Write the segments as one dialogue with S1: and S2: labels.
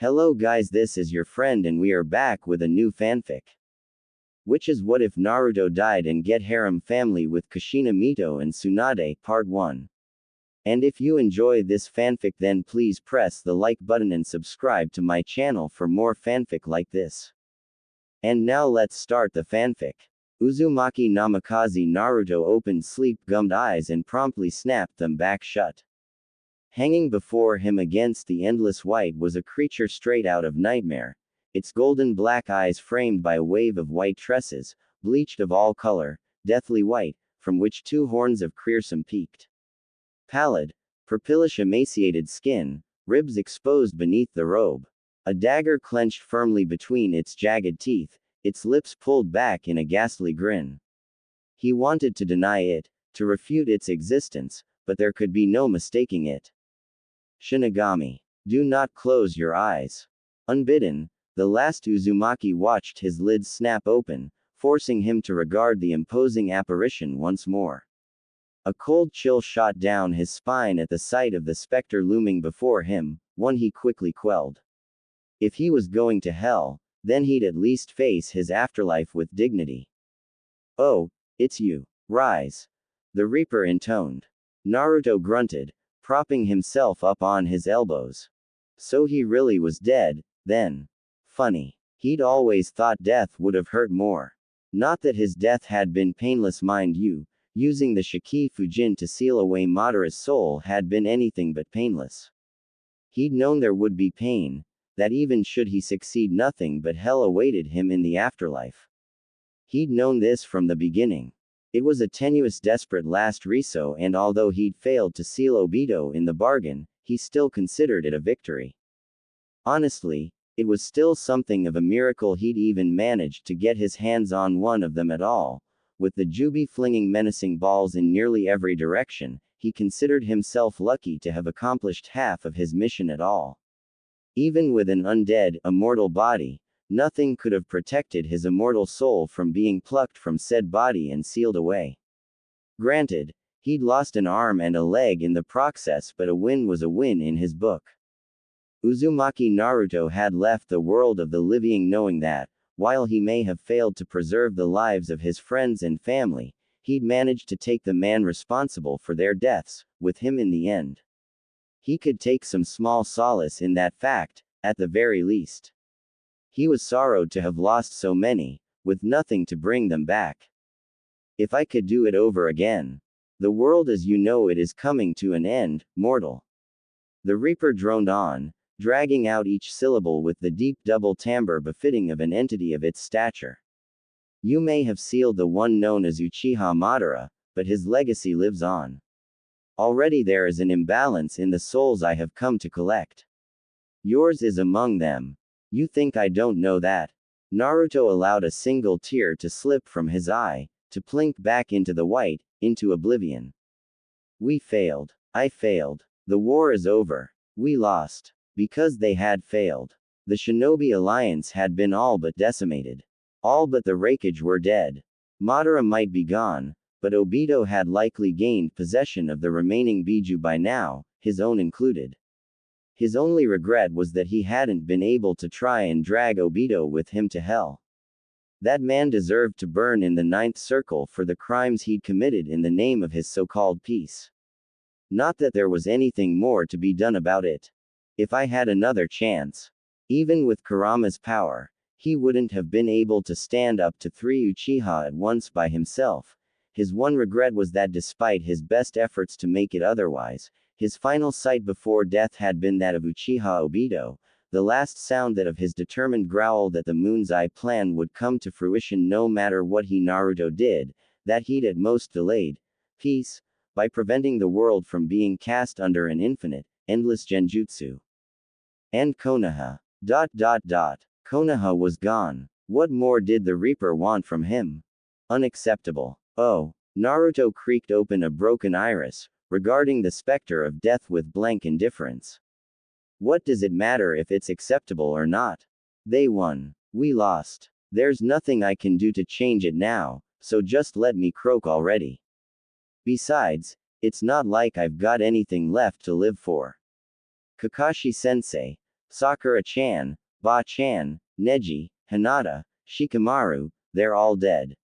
S1: Hello guys, this is your friend and we are back with a new fanfic. Which is what if Naruto died and get harem family with Kushina, Mito and Tsunade, part 1. And if you enjoy this fanfic then please press the like button and subscribe to my channel for more fanfic like this. And now let's start the fanfic. Uzumaki Namikaze Naruto opened sleep-gummed eyes and promptly snapped them back shut. Hanging before him against the endless white was a creature straight out of nightmare, its golden black eyes framed by a wave of white tresses, bleached of all color, deathly white, from which two horns of crimson peaked. Pallid, purplish emaciated skin, ribs exposed beneath the robe. A dagger clenched firmly between its jagged teeth, its lips pulled back in a ghastly grin. He wanted to deny it, to refute its existence, but there could be no mistaking it. Shinigami. Do not close your eyes. Unbidden, the last Uzumaki watched his lids snap open, forcing him to regard the imposing apparition once more. A cold chill shot down his spine at the sight of the specter looming before him, one he quickly quelled. If he was going to hell, then he'd at least face his afterlife with dignity. Oh, it's you. Rise. The Reaper intoned. Naruto grunted, propping himself up on his elbows. So he really was dead, then. Funny. He'd always thought death would have hurt more. Not that his death had been painless, mind you, using the Shiki Fujin to seal away Madara's soul had been anything but painless. He'd known there would be pain, that even should he succeed nothing but hell awaited him in the afterlife. He'd known this from the beginning. It was a tenuous, desperate last riso, and although he'd failed to seal Obito in the bargain, he still considered it a victory. Honestly, it was still something of a miracle he'd even managed to get his hands on one of them at all. With the Jubi flinging menacing balls in nearly every direction, he considered himself lucky to have accomplished half of his mission at all. Even with an undead, immortal body, nothing could have protected his immortal soul from being plucked from said body and sealed away. Granted, he'd lost an arm and a leg in the process, but a win was a win in his book. Uzumaki Naruto had left the world of the living knowing that, while he may have failed to preserve the lives of his friends and family, he'd managed to take the man responsible for their deaths, with him in the end. He could take some small solace in that fact, at the very least. He was sorrowed to have lost so many, with nothing to bring them back. If I could do it over again. The world as you know it is coming to an end, mortal. The Reaper droned on, dragging out each syllable with the deep double timbre befitting of an entity of its stature. You may have sealed the one known as Uchiha Madara, but his legacy lives on. Already there is an imbalance in the souls I have come to collect. Yours is among them. You think I don't know that? Naruto allowed a single tear to slip from his eye, to plink back into the white, into oblivion. We failed. I failed. The war is over. We lost. Because they had failed. The Shinobi Alliance had been all but decimated. All but the Raikage were dead. Madara might be gone, but Obito had likely gained possession of the remaining Biju by now, his own included. His only regret was that he hadn't been able to try and drag Obito with him to hell. That man deserved to burn in the ninth circle for the crimes he'd committed in the name of his so-called peace. Not that there was anything more to be done about it. If I had another chance. Even with Kurama's power, he wouldn't have been able to stand up to 3 Uchiha at once by himself. His one regret was that despite his best efforts to make it otherwise, his final sight before death had been that of Uchiha Obito, the last sound that of his determined growl that the Moon's Eye plan would come to fruition no matter what he Naruto did, that he'd at most delayed peace, by preventing the world from being cast under an infinite, endless genjutsu. And Konoha. Konoha was gone. What more did the Reaper want from him? Unacceptable. Oh. Naruto creaked open a broken iris, regarding the specter of death with blank indifference. What does it matter if it's acceptable or not? They won. We lost. There's nothing I can do to change it now, so just let me croak already. Besides, it's not like I've got anything left to live for. Kakashi-sensei, Sakura-chan, Ba-chan, Neji, Hinata, Shikamaru, they're all dead.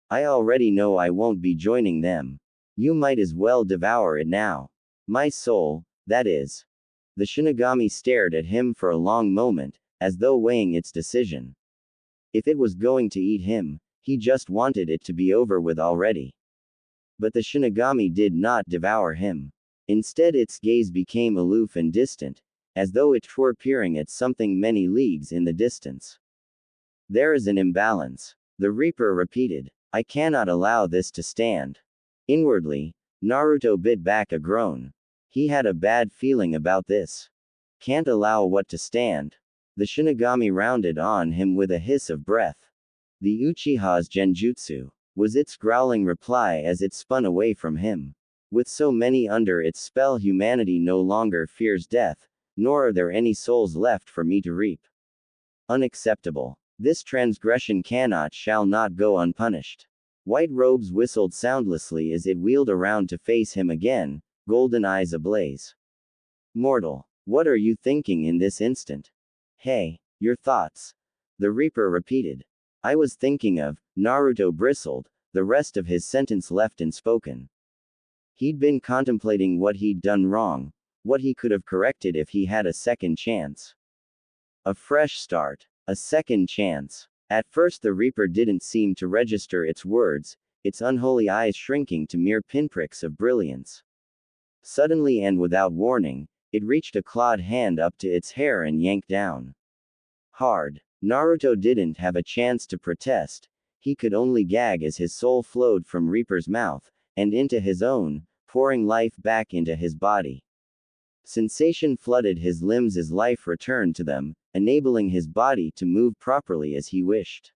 S1: I already know I won't be joining them. You might as well devour it now. My soul, that is. The Shinigami stared at him for a long moment, as though weighing its decision. If it was going to eat him, he just wanted it to be over with already. But the Shinigami did not devour him. Instead, its gaze became aloof and distant, as though it were peering at something many leagues in the distance. There is an imbalance, the Reaper repeated. I cannot allow this to stand. Inwardly, Naruto bit back a groan. He had a bad feeling about this. Can't allow what to stand? The Shinigami rounded on him with a hiss of breath. The Uchiha's genjutsu, was its growling reply as it spun away from him. With so many under its spell, humanity no longer fears death, nor are there any souls left for me to reap. Unacceptable. This transgression shall not go unpunished. White Robes whistled soundlessly as it wheeled around to face him again, golden eyes ablaze. Mortal, what are you thinking in this instant? Hey, your thoughts? The Reaper repeated. I was thinking of, Naruto bristled, the rest of his sentence left unspoken. He'd been contemplating what he'd done wrong, what he could have corrected if he had a second chance. A fresh start. A second chance. At first the Reaper didn't seem to register its words, its unholy eyes shrinking to mere pinpricks of brilliance. Suddenly and without warning, it reached a clawed hand up to its hair and yanked down. Hard. Naruto didn't have a chance to protest, he could only gag as his soul flowed from Reaper's mouth, and into his own, pouring life back into his body. Sensation flooded his limbs as life returned to them, enabling his body to move properly as he wished.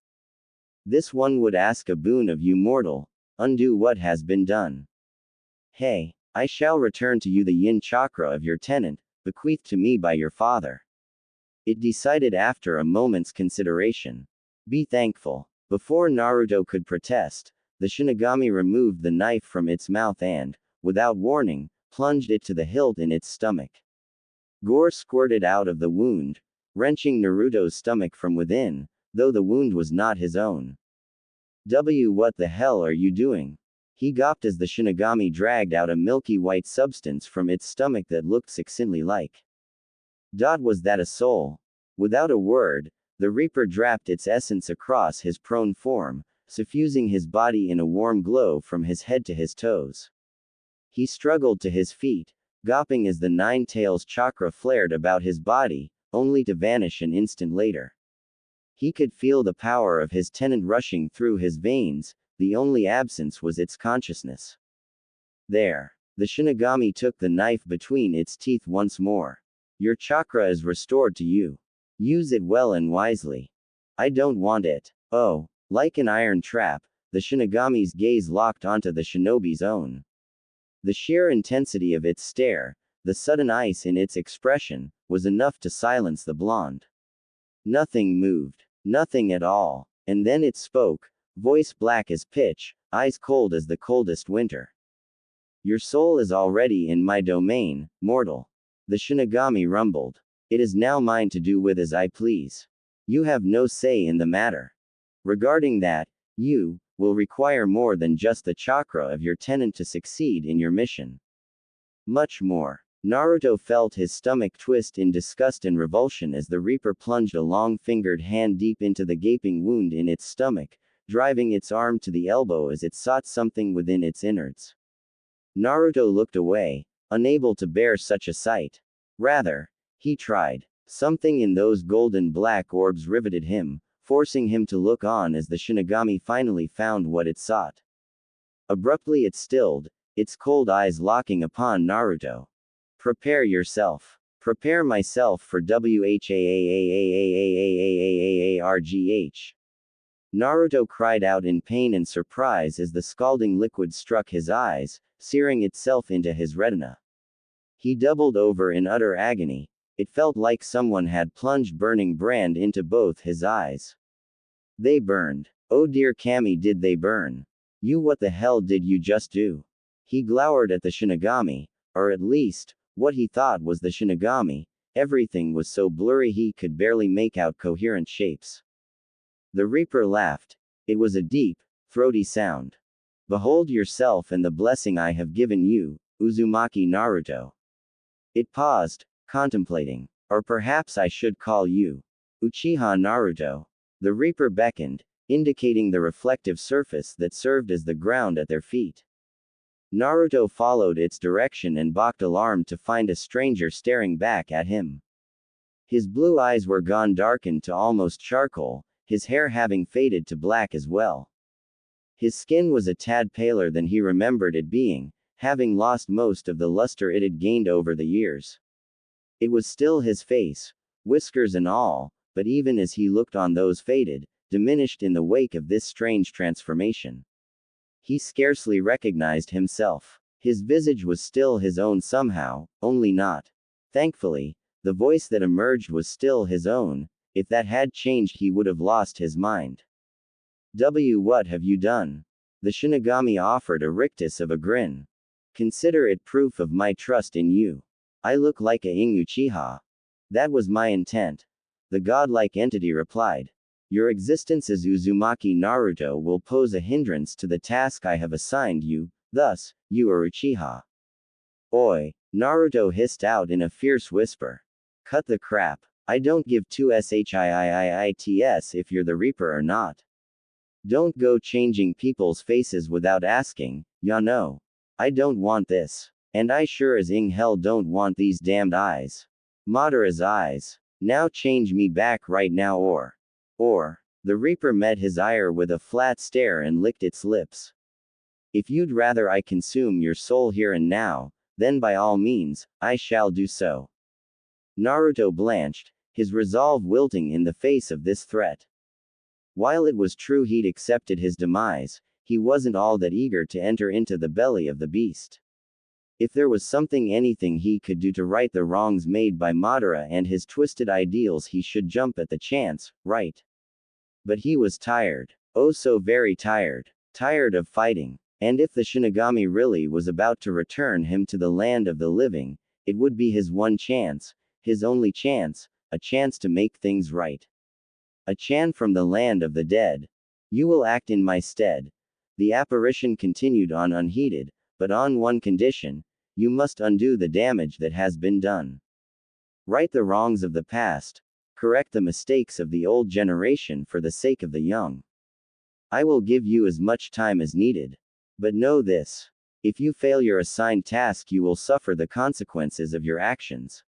S1: This one would ask a boon of you, mortal, undo what has been done. Hey, I shall return to you the yin chakra of your tenant, bequeathed to me by your father. It decided after a moment's consideration. Be thankful. Before Naruto could protest, the Shinigami removed the knife from its mouth and, without warning, plunged it to the hilt in its stomach. Gore squirted out of the wound, wrenching Naruto's stomach from within, though the wound was not his own. What the hell are you doing? He gawped as the Shinigami dragged out a milky white substance from its stomach that looked succinctly like. Was that a soul? Without a word, the Reaper draped its essence across his prone form, suffusing his body in a warm glow from his head to his toes. He struggled to his feet, gawping as the nine tails chakra flared about his body, only to vanish an instant later. He could feel the power of his tenant rushing through his veins, the only absence was its consciousness. There. The Shinigami took the knife between its teeth once more. Your chakra is restored to you. Use it well and wisely. I don't want it. Oh. Like an iron trap, the Shinigami's gaze locked onto the shinobi's own. The sheer intensity of its stare, the sudden ice in its expression, was enough to silence the blonde. Nothing moved. Nothing at all. And then it spoke, voice black as pitch, eyes cold as the coldest winter. Your soul is already in my domain, mortal. The Shinigami rumbled. It is now mine to do with as I please. You have no say in the matter. Regarding that, you will require more than just the chakra of your tenant to succeed in your mission. Much more. Naruto felt his stomach twist in disgust and revulsion as the Reaper plunged a long-fingered hand deep into the gaping wound in its stomach, driving its arm to the elbow as it sought something within its innards. Naruto looked away, unable to bear such a sight. Rather, he tried. Something in those golden black orbs riveted him, forcing him to look on as the Shinigami finally found what it sought. Abruptly it stilled, its cold eyes locking upon Naruto. Prepare yourself. Prepare myself for WHAAAAAAAAAAAAARGH. Naruto cried out in pain and surprise as the scalding liquid struck his eyes, searing itself into his retina. He doubled over in utter agony. It felt like someone had plunged burning brand into both his eyes. They burned. Oh dear Kami, did they burn? You, what the hell did you just do? He glowered at the Shinigami, or at least, what he thought was the Shinigami, Everything was so blurry he could barely make out coherent shapes. The Reaper laughed. It was a deep, throaty sound. Behold yourself and the blessing I have given you, Uzumaki Naruto. It paused, contemplating. Or perhaps I should call you Uchiha Naruto. The Reaper beckoned, indicating the reflective surface that served as the ground at their feet. Naruto followed its direction and balked, alarmed to find a stranger staring back at him. His blue eyes were gone, darkened to almost charcoal, his hair having faded to black as well. His skin was a tad paler than he remembered it being, having lost most of the luster it had gained over the years. It was still his face, whiskers and all, but even as he looked on, those faded, diminished in the wake of this strange transformation. He scarcely recognized himself. His visage was still his own somehow, only not. Thankfully, the voice that emerged was still his own. If that had changed, he would have lost his mind. What have you done? The Shinigami offered a rictus of a grin. Consider it proof of my trust in you. I look like a Uchiha. That was my intent. The godlike entity replied. Your existence as Uzumaki Naruto will pose a hindrance to the task I have assigned you, thus, you are Uchiha. Oi, Naruto hissed out in a fierce whisper. Cut the crap. I don't give two shiits if you're the Reaper or not. Don't go changing people's faces without asking, ya know. I don't want this. And I sure as in hell don't want these damned eyes. Madara's eyes. Now change me back right now or. The Reaper met his ire with a flat stare and licked its lips. If you'd rather I consume your soul here and now, then by all means, I shall do so. Naruto blanched, his resolve wilting in the face of this threat. While it was true he'd accepted his demise, he wasn't all that eager to enter into the belly of the beast. If there was anything he could do to right the wrongs made by Madara and his twisted ideals, he should jump at the chance, right? But he was tired. Oh, so very tired. Tired of fighting. And if the Shinigami really was about to return him to the land of the living, it would be his one chance, his only chance, a chance to make things right. A chant from the land of the dead. You will act in my stead. The apparition continued on unheeded, but on one condition: you must undo the damage that has been done. Right the wrongs of the past. Correct the mistakes of the old generation for the sake of the young. I will give you as much time as needed. But know this. If you fail your assigned task, you will suffer the consequences of your actions.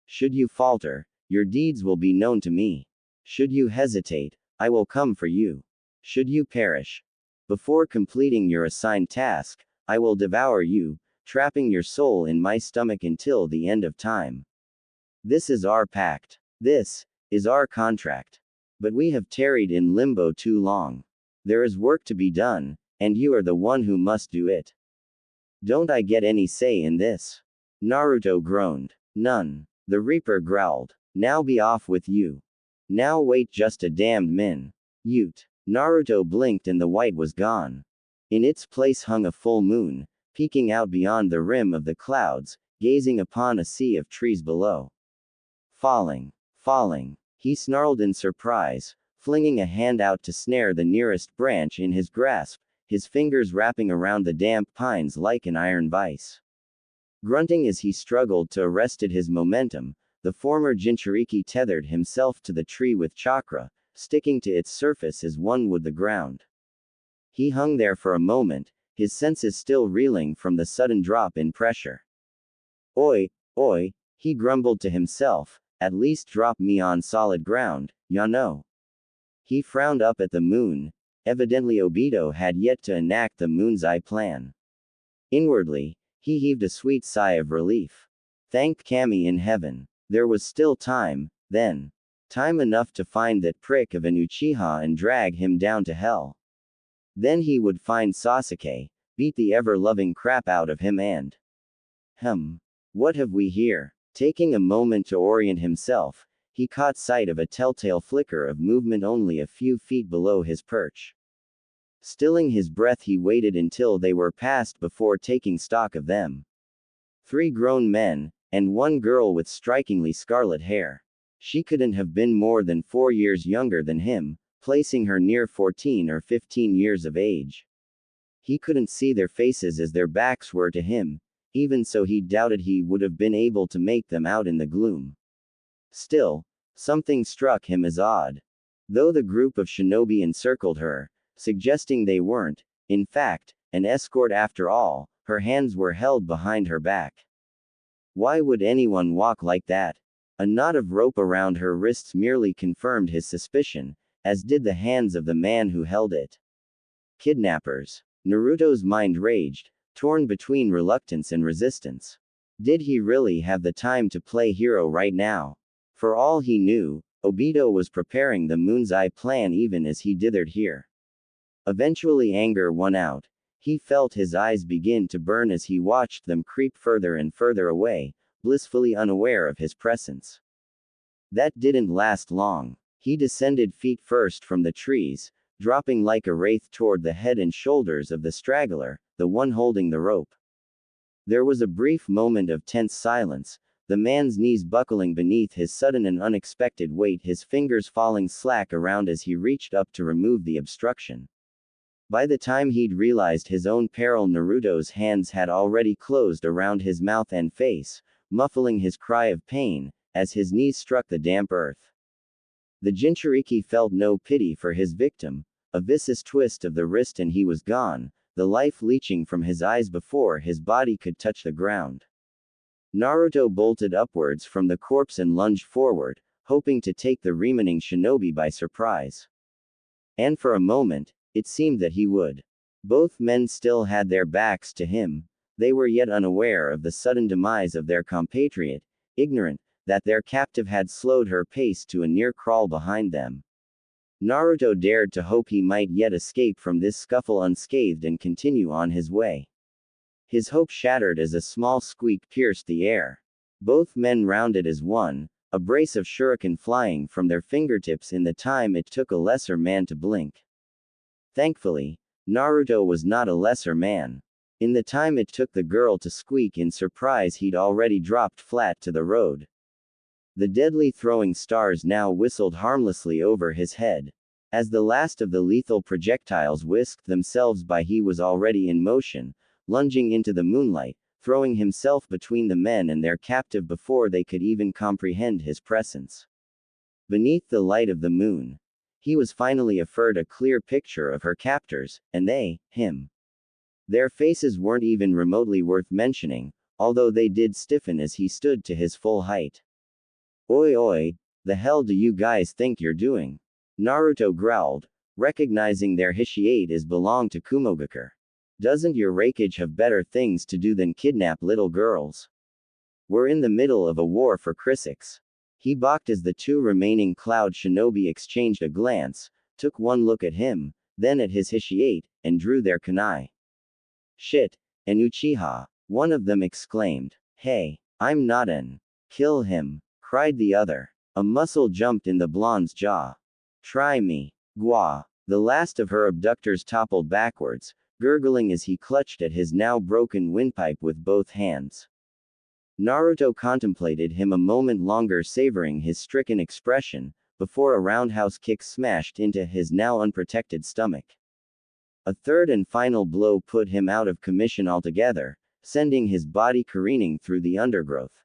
S1: Should you falter, your deeds will be known to me. Should you hesitate, I will come for you. Should you perish before completing your assigned task, I will devour you, trapping your soul in my stomach until the end of time. This is our pact. This is our contract. But we have tarried in limbo too long. There is work to be done, and you are the one who must do it. Don't I get any say in this? Naruto groaned. None. The Reaper growled. Now be off with you. Now wait just a damned minute. Naruto blinked and the white was gone. In its place hung a full moon, peeking out beyond the rim of the clouds, gazing upon a sea of trees below. Falling. He snarled in surprise, flinging a hand out to snare the nearest branch in his grasp, his fingers wrapping around the damp pines like an iron vice. Grunting as he struggled to arrest his momentum, the former Jinchuriki tethered himself to the tree with chakra, sticking to its surface as one would the ground. He hung there for a moment, his senses still reeling from the sudden drop in pressure. Oi, he grumbled to himself, at least drop me on solid ground, ya know. He frowned up at the moon. Evidently Obito had yet to enact the moon's eye plan. Inwardly, he heaved a sweet sigh of relief. Thanked Kami in heaven. There was still time, then. Time enough to find that prick of an Uchiha and drag him down to hell. Then he would find Sasuke, beat the ever-loving crap out of him and… What have we here? Taking a moment to orient himself, he caught sight of a telltale flicker of movement only a few feet below his perch. Stilling his breath, he waited until they were past before taking stock of them. 3 grown men, and one girl with strikingly scarlet hair. She couldn't have been more than 4 years younger than him, placing her near 14 or 15 years of age. He couldn't see their faces as their backs were to him, even so he doubted he would have been able to make them out in the gloom. Still, something struck him as odd. Though the group of shinobi encircled her, suggesting they weren't, in fact, an escort after all, her hands were held behind her back. Why would anyone walk like that? A knot of rope around her wrists merely confirmed his suspicion, as did the hands of the man who held it. Kidnappers. Naruto's mind raged, torn between reluctance and resistance. Did he really have the time to play hero right now? For all he knew, Obito was preparing the Moon's Eye plan even as he dithered here. Eventually anger won out. He felt his eyes begin to burn as he watched them creep further and further away, blissfully unaware of his presence. That didn't last long. He descended feet first from the trees, dropping like a wraith toward the head and shoulders of the straggler, the one holding the rope. There was a brief moment of tense silence, the man's knees buckling beneath his sudden and unexpected weight, his fingers falling slack around as he reached up to remove the obstruction. By the time he'd realized his own peril, Naruto's hands had already closed around his mouth and face, muffling his cry of pain, as his knees struck the damp earth. The Jinchuriki felt no pity for his victim, a vicious twist of the wrist and he was gone, the life leaching from his eyes before his body could touch the ground. Naruto bolted upwards from the corpse and lunged forward, hoping to take the remaining shinobi by surprise. And for a moment, it seemed that he would. Both men still had their backs to him. They were yet unaware of the sudden demise of their compatriot, ignorant that their captive had slowed her pace to a near crawl behind them. Naruto dared to hope he might yet escape from this scuffle unscathed and continue on his way. His hope shattered as a small squeak pierced the air. Both men rounded as one, a brace of shuriken flying from their fingertips in the time it took a lesser man to blink. Thankfully, Naruto was not a lesser man. In the time it took the girl to squeak in surprise, he'd already dropped flat to the road. The deadly throwing stars now whistled harmlessly over his head. As the last of the lethal projectiles whisked themselves by, he was already in motion, lunging into the moonlight, throwing himself between the men and their captive before they could even comprehend his presence. Beneath the light of the moon, he was finally afforded a clear picture of her captors, and they, him. Their faces weren't even remotely worth mentioning, although they did stiffen as he stood to his full height. "Oi oi, the hell do you guys think you're doing?" Naruto growled, recognizing their Hishiate as belonged to Kumogakure. "Doesn't your Raikage have better things to do than kidnap little girls? We're in the middle of a war for Crisix." He balked as the two remaining Cloud Shinobi exchanged a glance, took one look at him, then at his Hishiate, and drew their kunai. "Shit, an Uchiha," one of them exclaimed. "Hey, I'm not an." "Kill him," cried the other. A muscle jumped in the blonde's jaw. "Try me." Gua. The last of her abductors toppled backwards, gurgling as he clutched at his now broken windpipe with both hands. Naruto contemplated him a moment longer, savoring his stricken expression, before a roundhouse kick smashed into his now unprotected stomach. A third and final blow put him out of commission altogether, sending his body careening through the undergrowth.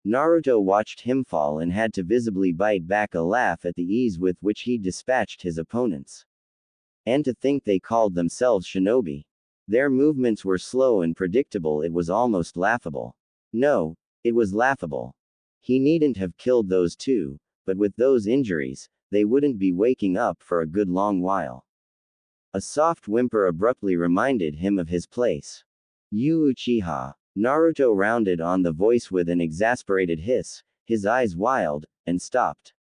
S1: Naruto watched him fall and had to visibly bite back a laugh at the ease with which he dispatched his opponents. And to think they called themselves shinobi. Their movements were slow and predictable, it was almost laughable. No, it was laughable. He needn't have killed those two, but with those injuries, they wouldn't be waking up for a good long while. A soft whimper abruptly reminded him of his place. "You Uchiha." Naruto rounded on the voice with an exasperated hiss, his eyes wild, and stopped.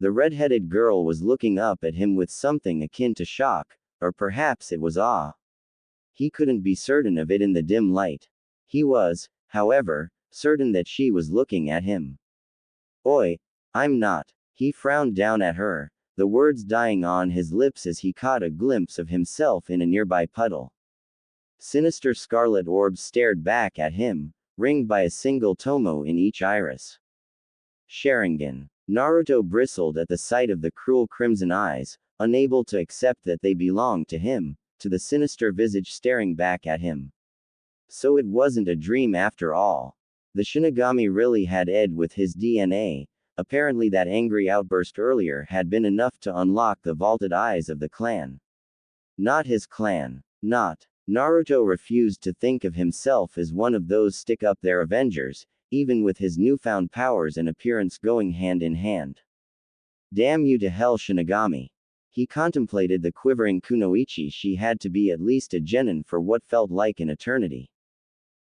S1: The red-headed girl was looking up at him with something akin to shock, or perhaps it was awe. He couldn't be certain of it in the dim light. He was, however, certain that she was looking at him. "Oi, I'm not." He frowned down at her, the words dying on his lips as he caught a glimpse of himself in a nearby puddle. Sinister scarlet orbs stared back at him, ringed by a single tomo in each iris. Sharingan. Naruto bristled at the sight of the cruel crimson eyes, unable to accept that they belonged to him, to the sinister visage staring back at him. So it wasn't a dream after all. The Shinigami really had Ed with his DNA. Apparently that angry outburst earlier had been enough to unlock the vaulted eyes of the clan. Not his clan. Not. Naruto refused to think of himself as one of those stick-up-their Avengers, even with his newfound powers and appearance going hand in hand. Damn you to hell, Shinigami. He contemplated the quivering kunoichi. She had to be at least a genin for what felt like an eternity.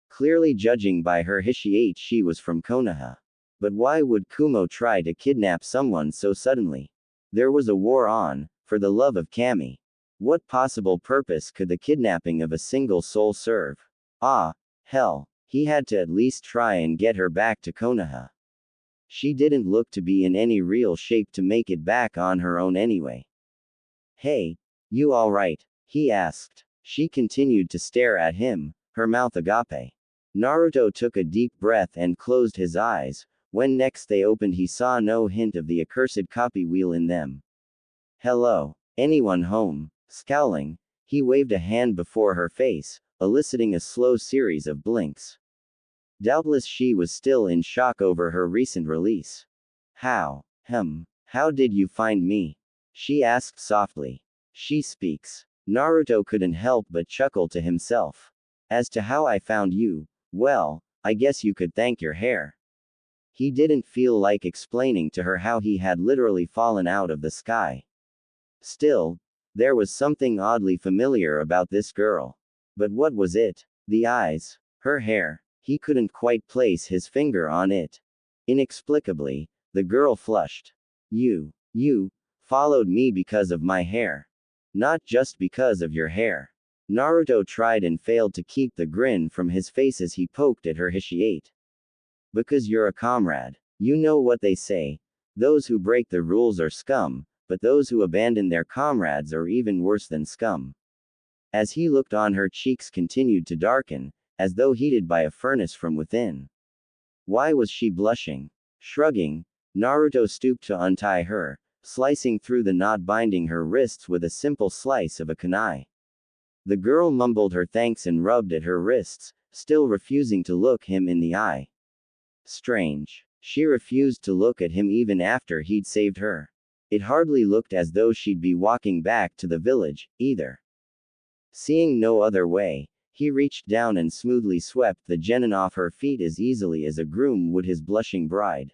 S1: Clearly judging by her Hishiate, she was from Konoha. But why would Kumo try to kidnap someone so suddenly? There was a war on, for the love of Kami. What possible purpose could the kidnapping of a single soul serve? Ah, hell, he had to at least try and get her back to Konoha. She didn't look to be in any real shape to make it back on her own anyway. Hey, you alright? He asked. She continued to stare at him, her mouth agape. Naruto took a deep breath and closed his eyes. When next they opened, he saw no hint of the accursed copy wheel in them. Hello? Anyone home? Scowling, he waved a hand before her face, eliciting a slow series of blinks. Doubtless she was still in shock over her recent release. How did you find me? She asked softly. She speaks. Naruto couldn't help but chuckle to himself. As to how I found you, well, I guess you could thank your hair. He didn't feel like explaining to her how he had literally fallen out of the sky. Still, there was something oddly familiar about this girl. But what was it? The eyes? Her hair? He couldn't quite place his finger on it. Inexplicably, the girl flushed. You followed me because of my hair. Not just because of your hair. Naruto tried and failed to keep the grin from his face as he poked at her Hishiate. Because you're a comrade. You know what they say. Those who break the rules are scum, but those who abandon their comrades are even worse than scum. As he looked on, her cheeks continued to darken, as though heated by a furnace from within. Why was she blushing? Shrugging, Naruto stooped to untie her, slicing through the knot binding her wrists with a simple slice of a kunai. The girl mumbled her thanks and rubbed at her wrists, still refusing to look him in the eye. Strange. She refused to look at him even after he'd saved her. It hardly looked as though she'd be walking back to the village, either. Seeing no other way, he reached down and smoothly swept the genin off her feet as easily as a groom would his blushing bride.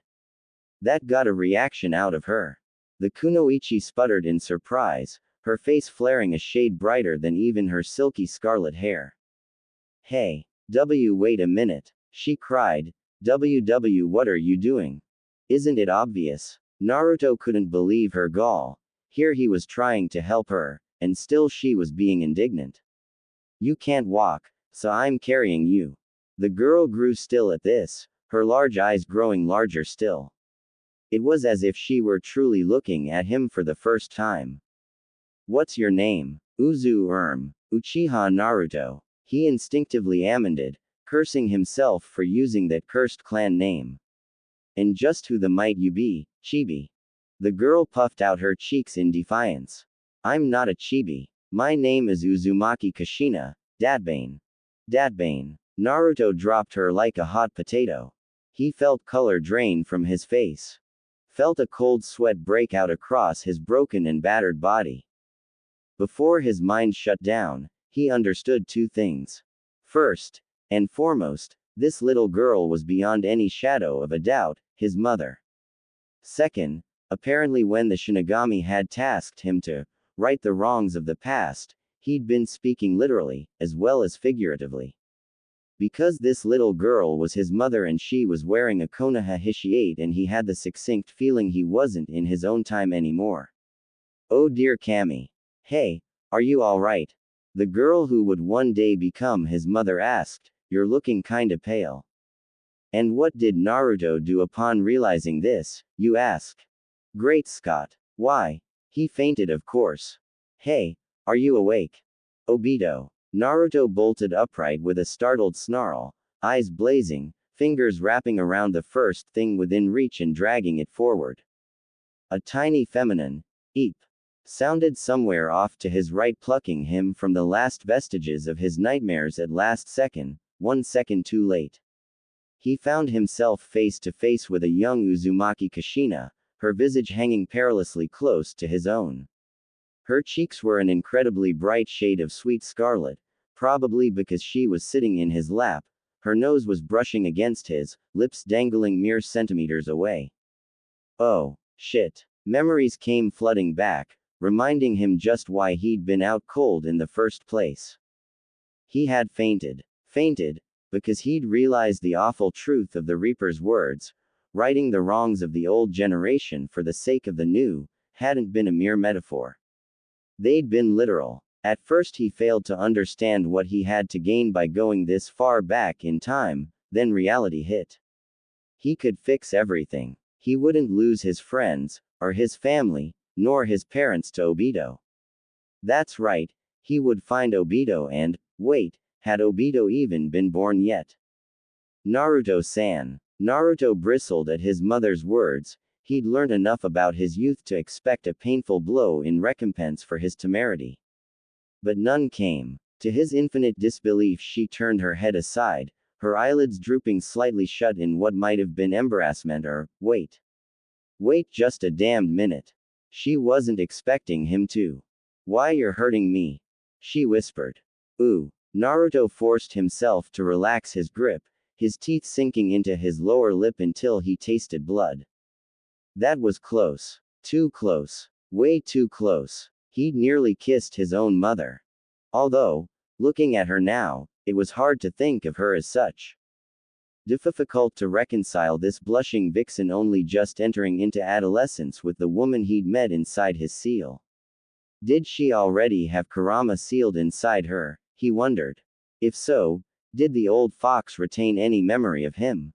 S1: That got a reaction out of her. The kunoichi sputtered in surprise, her face flaring a shade brighter than even her silky scarlet hair. Hey, wait a minute, she cried. What are you doing? Isn't it obvious? Naruto couldn't believe her gall. Here he was trying to help her, and still she was being indignant. You can't walk, so I'm carrying you. The girl grew still at this, her large eyes growing larger still. It was as if she were truly looking at him for the first time. What's your name? Uchiha Naruto. He instinctively amended, cursing himself for using that cursed clan name. And just who the might you be, chibi? The girl puffed out her cheeks in defiance. I'm not a chibi. My name is Uzumaki Kushina, Datbane. Datbane. Naruto dropped her like a hot potato. He felt color drain from his face. Felt a cold sweat break out across his broken and battered body. Before his mind shut down, he understood two things. First, and foremost, this little girl was beyond any shadow of a doubt, his mother. Second, apparently when the Shinigami had tasked him to right the wrongs of the past, he'd been speaking literally, as well as figuratively. Because this little girl was his mother and she was wearing a Konoha Hishiate, and he had the succinct feeling he wasn't in his own time anymore. Oh dear Kami. Hey, are you alright? The girl who would one day become his mother asked. You're looking kinda pale. And what did Naruto do upon realizing this, you ask? Great Scott. Why? He fainted, of course. Hey, are you awake? Obito. Naruto bolted upright with a startled snarl, eyes blazing, fingers wrapping around the first thing within reach and dragging it forward. A tiny feminine eep sounded somewhere off to his right, plucking him from the last vestiges of his nightmares at last second, 1 second too late. He found himself face to face with a young Uzumaki Kushina, her visage hanging perilously close to his own. Her cheeks were an incredibly bright shade of sweet scarlet, probably because she was sitting in his lap. Her nose was brushing against his, lips dangling mere centimeters away. Oh, shit. Memories came flooding back, reminding him just why he'd been out cold in the first place. He had fainted. Fainted, because he'd realized the awful truth of the Reaper's words. Righting the wrongs of the old generation for the sake of the new, hadn't been a mere metaphor. They'd been literal. At first he failed to understand what he had to gain by going this far back in time, then reality hit. He could fix everything. He wouldn't lose his friends, or his family, nor his parents to Obito. That's right, he would find Obito and, wait, had Obito even been born yet? Naruto-san. Naruto bristled at his mother's words. He'd learned enough about his youth to expect a painful blow in recompense for his temerity. But none came. To his infinite disbelief, she turned her head aside, her eyelids drooping slightly shut in what might have been embarrassment or, wait. Wait just a damned minute. She wasn't expecting him to. Why, you're hurting me, she whispered. Ooh. Naruto forced himself to relax his grip, his teeth sinking into his lower lip until he tasted blood. That was close. Too close. Way too close. He'd nearly kissed his own mother. Although, looking at her now, it was hard to think of her as such. Difficult to reconcile this blushing vixen only just entering into adolescence with the woman he'd met inside his seal. Did she already have Kurama sealed inside her, he wondered. If so, did the old fox retain any memory of him?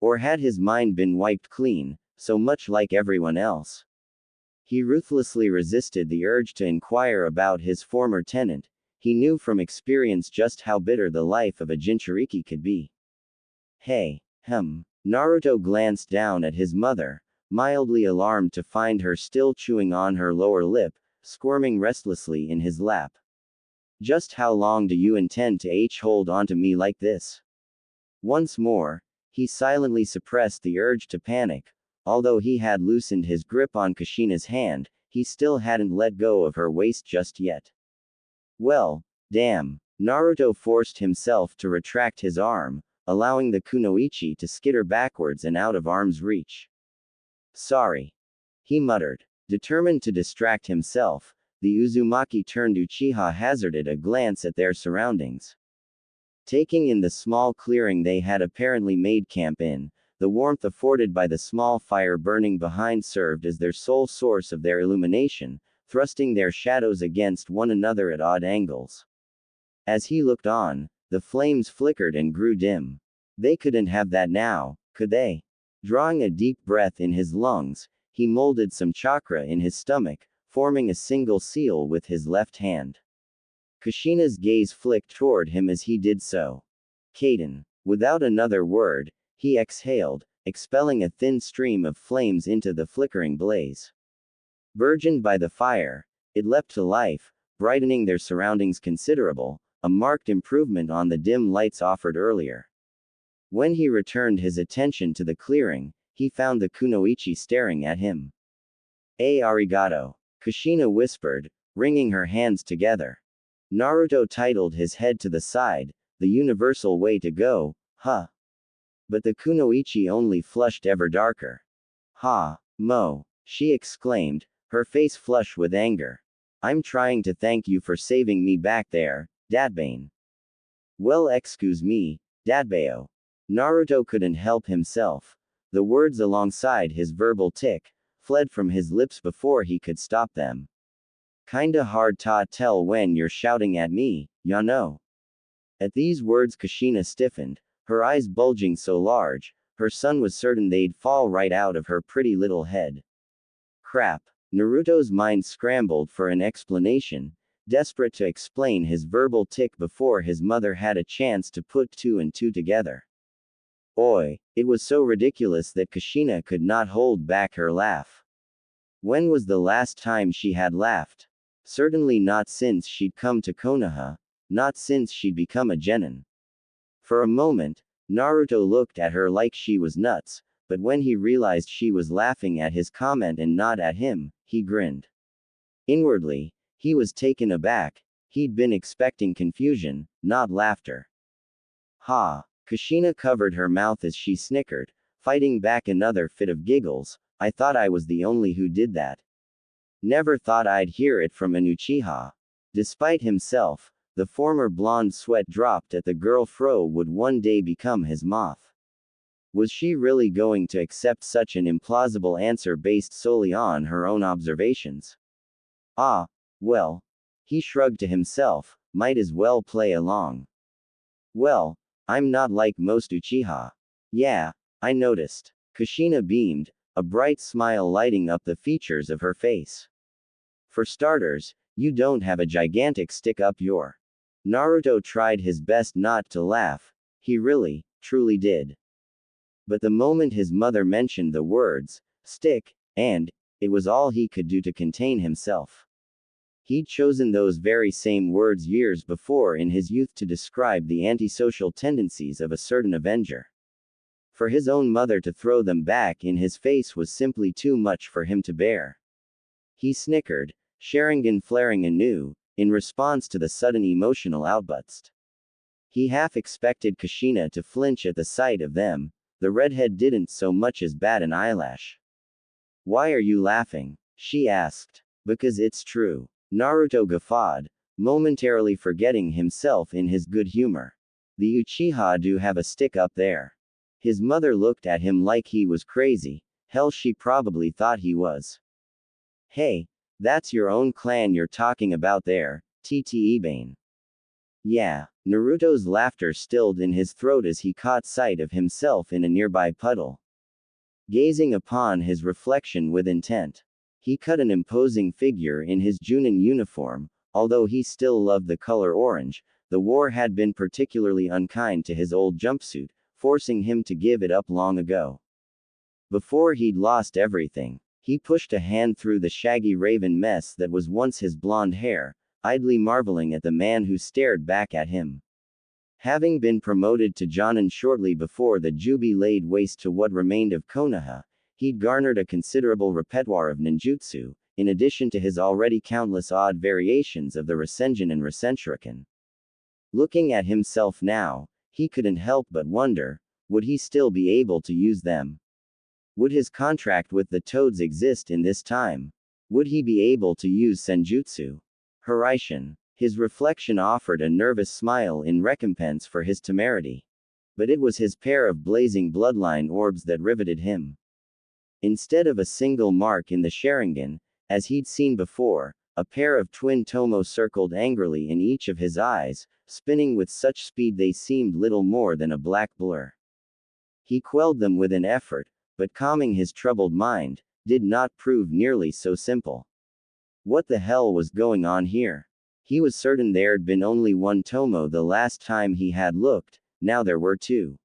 S1: Or had his mind been wiped clean, so much like everyone else? He ruthlessly resisted the urge to inquire about his former tenant. He knew from experience just how bitter the life of a Jinchuriki could be. Hey, Naruto glanced down at his mother, mildly alarmed to find her still chewing on her lower lip, squirming restlessly in his lap. Just how long do you intend to hold onto me like this? Once more, he silently suppressed the urge to panic. Although he had loosened his grip on Kushina's hand, he still hadn't let go of her waist just yet. Well, damn. Naruto forced himself to retract his arm, allowing the kunoichi to skitter backwards and out of arm's reach. Sorry, he muttered. Determined to distract himself, the Uzumaki turned Uchiha hazarded a glance at their surroundings. Taking in the small clearing they had apparently made camp in, the warmth afforded by the small fire burning behind served as their sole source of their illumination, thrusting their shadows against one another at odd angles. As he looked on, the flames flickered and grew dim. They couldn't have that now, could they? Drawing a deep breath in his lungs, he molded some chakra in his stomach, forming a single seal with his left hand. Kushina's gaze flicked toward him as he did so. Kaden. Without another word, he exhaled, expelling a thin stream of flames into the flickering blaze. Burgeoned by the fire, it leapt to life, brightening their surroundings considerable, a marked improvement on the dim lights offered earlier. When he returned his attention to the clearing, he found the kunoichi staring at him. Arigato, Kushina whispered, wringing her hands together. Naruto titled his head to the side, the universal way to go, huh? But the kunoichi only flushed ever darker. Ha, Mo, she exclaimed, her face flush with anger. I'm trying to thank you for saving me back there, Dadbane. Well, excuse me, Dadbao. Naruto couldn't help himself. The words alongside his verbal tick fled from his lips before he could stop them. Kinda hard to tell when you're shouting at me, ya know. At these words Kushina stiffened, her eyes bulging so large, her son was certain they'd fall right out of her pretty little head. Crap. Naruto's mind scrambled for an explanation. desperate to explain his verbal tic before his mother had a chance to put two and two together. Oi, it was so ridiculous that Kushina could not hold back her laugh. When was the last time she had laughed? Certainly not since she'd come to Konoha, not since she'd become a genin. For a moment, Naruto looked at her like she was nuts, but when he realized she was laughing at his comment and not at him, he grinned. Inwardly, he was taken aback. He'd been expecting confusion, not laughter. Ha! Kushina covered her mouth as she snickered, fighting back another fit of giggles. I thought I was the only who did that. Never thought I'd hear it from an Uchiha. Despite himself, the former blonde sweat dropped at the girl Fro would one day become his moth. Was she really going to accept such an implausible answer based solely on her own observations? Ah, well. He shrugged to himself, might as well play along. Well, I'm not like most Uchiha. Yeah, I noticed. Kushina beamed, a bright smile lighting up the features of her face. For starters, you don't have a gigantic stick up your. Naruto tried his best not to laugh. He really, truly did. But the moment his mother mentioned the words, stick, and, it was all he could do to contain himself. He'd chosen those very same words years before in his youth to describe the antisocial tendencies of a certain Avenger. For his own mother to throw them back in his face was simply too much for him to bear. He snickered, Sharingan flaring anew, in response to the sudden emotional outburst. He half expected Kushina to flinch at the sight of them. The redhead didn't so much as bat an eyelash. Why are you laughing? She asked. Because it's true. Naruto guffawed, momentarily forgetting himself in his good humor. The Uchiha do have a stick up there. His mother looked at him like he was crazy. Hell, she probably thought he was. Hey, that's your own clan you're talking about there, Tte Bane. Yeah, Naruto's laughter stilled in his throat as he caught sight of himself in a nearby puddle. Gazing upon his reflection with intent, he cut an imposing figure in his Junin uniform. Although he still loved the color orange, the war had been particularly unkind to his old jumpsuit, forcing him to give it up long ago. Before he'd lost everything, he pushed a hand through the shaggy raven mess that was once his blonde hair, idly marveling at the man who stared back at him. Having been promoted to Jonin shortly before the Jubi laid waste to what remained of Konoha, he'd garnered a considerable repertoire of ninjutsu, in addition to his already countless odd variations of the Rasengan and Rasenshuriken. Looking at himself now, he couldn't help but wonder, would he still be able to use them? Would his contract with the Toads exist in this time? Would he be able to use Senjutsu? Hiraishin. His reflection offered a nervous smile in recompense for his temerity. But it was his pair of blazing bloodline orbs that riveted him. Instead of a single mark in the Sharingan, as he'd seen before, a pair of twin tomo circled angrily in each of his eyes, spinning with such speed they seemed little more than a black blur. He quelled them with an effort, but calming his troubled mind, did not prove nearly so simple. What the hell was going on here? He was certain there'd been only one tomo the last time he had looked, now there were two.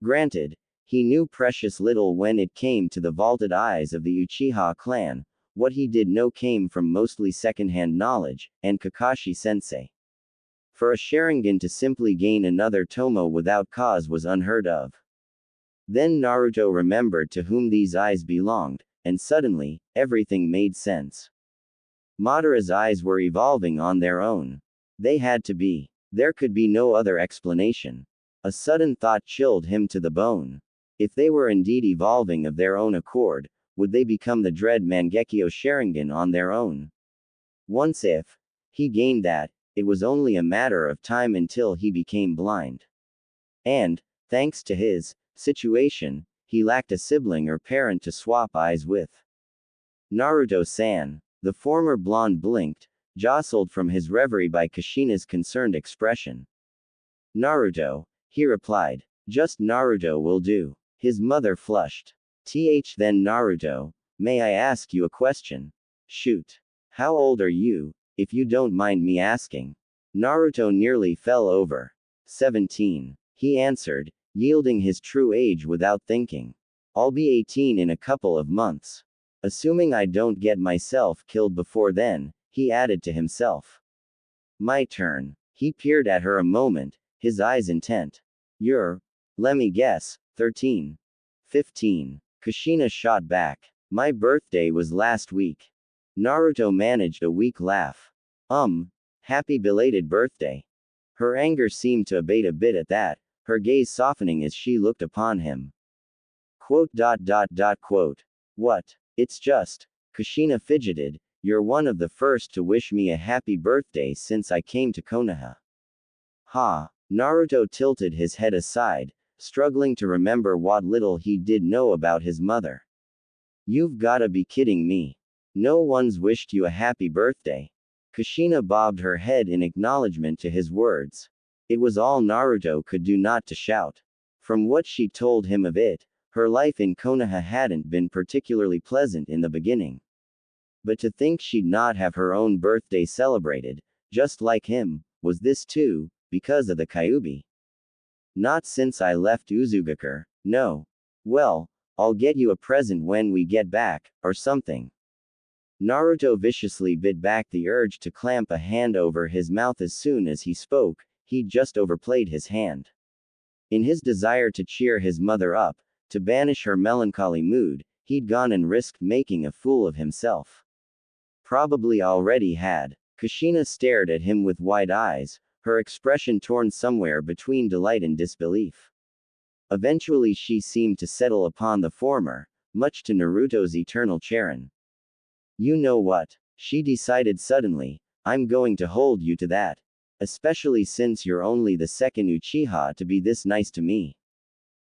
S1: Granted, he knew precious little when it came to the vaulted eyes of the Uchiha clan. What he did know came from mostly secondhand knowledge, and Kakashi-sensei. For a Sharingan to simply gain another tomo without cause was unheard of. Then Naruto remembered to whom these eyes belonged, and suddenly, everything made sense. Madara's eyes were evolving on their own. They had to be. There could be no other explanation. A sudden thought chilled him to the bone. If they were indeed evolving of their own accord, would they become the dread Mangekyo Sharingan on their own? Once if he gained that, it was only a matter of time until he became blind. And, thanks to his situation, he lacked a sibling or parent to swap eyes with. Naruto-san. The former blonde blinked, jostled from his reverie by Kushina's concerned expression. Naruto, he replied. Just Naruto will do. His mother flushed. Then Naruto, may I ask you a question? Shoot. How old are you? if you don't mind me asking. Naruto nearly fell over. 17. He answered, yielding his true age without thinking. I'll be 18 in a couple of months. Assuming I don't get myself killed before then, he added to himself. My turn. He peered at her a moment, his eyes intent. You're, let me guess, 13. 15. Kushina shot back. My birthday was last week. Naruto managed a weak laugh. Happy belated birthday. Her anger seemed to abate a bit at that, her gaze softening as she looked upon him. Quote. What? It's just, Kushina fidgeted, you're one of the first to wish me a happy birthday since I came to Konoha. Ha. Naruto tilted his head aside, struggling to remember what little he did know about his mother. You've gotta be kidding me. No one's wished you a happy birthday. Kushina bobbed her head in acknowledgement to his words. It was all Naruto could do not to shout. From what she told him of it, her life in Konoha hadn't been particularly pleasant in the beginning. But to think she'd not have her own birthday celebrated, just like him, was this too, because of the Kyuubi? Not since I left Uzugakure, no. Well, I'll get you a present when we get back, or something. Naruto viciously bit back the urge to clamp a hand over his mouth as soon as he spoke, he'd just overplayed his hand. In his desire to cheer his mother up, to banish her melancholy mood, he'd gone and risked making a fool of himself. Probably already had. Kushina stared at him with wide eyes, her expression torn somewhere between delight and disbelief. Eventually she seemed to settle upon the former, much to Naruto's eternal chagrin. You know what? She decided suddenly, I'm going to hold you to that. Especially since you're only the second Uchiha to be this nice to me.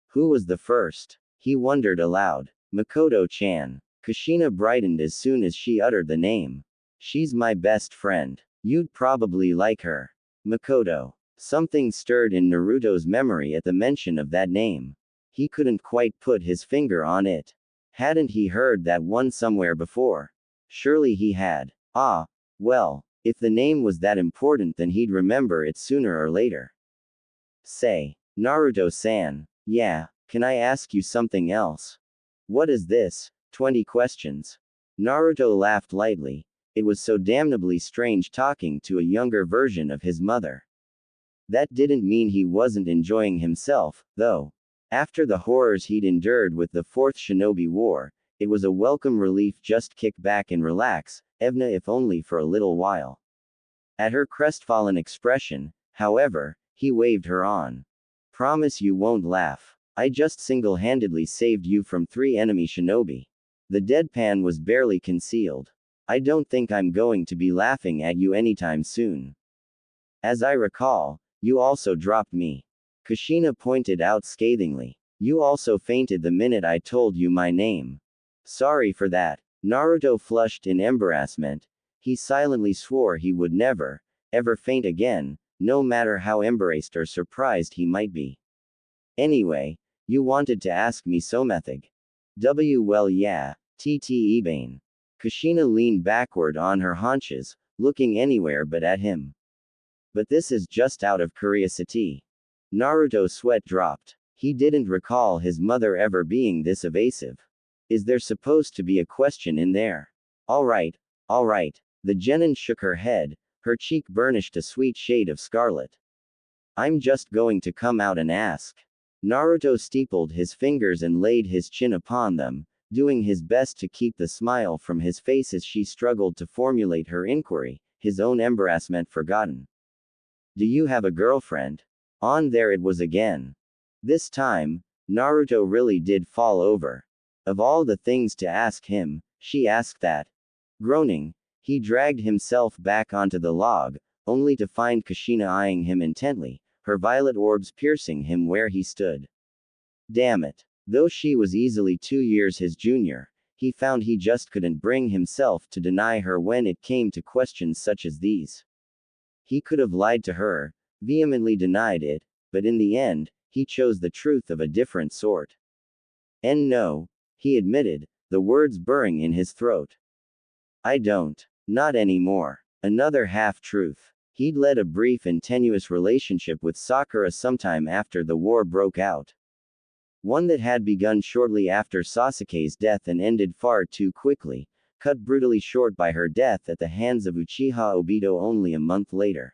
S1: Who was the first? He wondered aloud. Makoto-chan. Kushina brightened as soon as she uttered the name. She's my best friend. You'd probably like her. Makoto. Something stirred in Naruto's memory at the mention of that name. He couldn't quite put his finger on it. Hadn't he heard that one somewhere before? Surely he had. Ah, well, if the name was that important then he'd remember it sooner or later. Say, Naruto-san. Yeah, can I ask you something else? What is this? 20 questions. Naruto laughed lightly. It was so damnably strange talking to a younger version of his mother. That didn't mean he wasn't enjoying himself, though. After the horrors he'd endured with the Fourth Shinobi War, it was a welcome relief just kick back and relax, even if only for a little while. At her crestfallen expression, however, he waved her on. Promise you won't laugh. I just single-handedly saved you from 3 enemy shinobi. The deadpan was barely concealed. I don't think I'm going to be laughing at you anytime soon. As I recall, you also dropped me. Kushina pointed out scathingly. You also fainted the minute I told you my name. Sorry for that. Naruto flushed in embarrassment. He silently swore he would never, ever faint again, no matter how embarrassed or surprised he might be. Anyway, you wanted to ask me something. Well yeah, Ebane. Kushina leaned backward on her haunches, looking anywhere but at him. But this is just out of curiosity. Naruto's sweat dropped. He didn't recall his mother ever being this evasive. Is there supposed to be a question in there? Alright. The genin shook her head, her cheek burnished a sweet shade of scarlet. I'm just going to come out and ask. Naruto steepled his fingers and laid his chin upon them, doing his best to keep the smile from his face as she struggled to formulate her inquiry, his own embarrassment forgotten. Do you have a girlfriend? On there it was again. This time, Naruto really did fall over. Of all the things to ask him, she asked that. Groaning, he dragged himself back onto the log, only to find Kushina eyeing him intently, her violet orbs piercing him where he stood. Damn it. Though she was easily 2 years his junior, he found he just couldn't bring himself to deny her when it came to questions such as these. He could have lied to her, vehemently denied it, but in the end, he chose the truth of a different sort. And no, he admitted, the words burring in his throat. I don't. Not anymore. Another half-truth. He'd led a brief and tenuous relationship with Sakura sometime after the war broke out. One that had begun shortly after Sasuke's death and ended far too quickly, cut brutally short by her death at the hands of Uchiha Obito only a month later.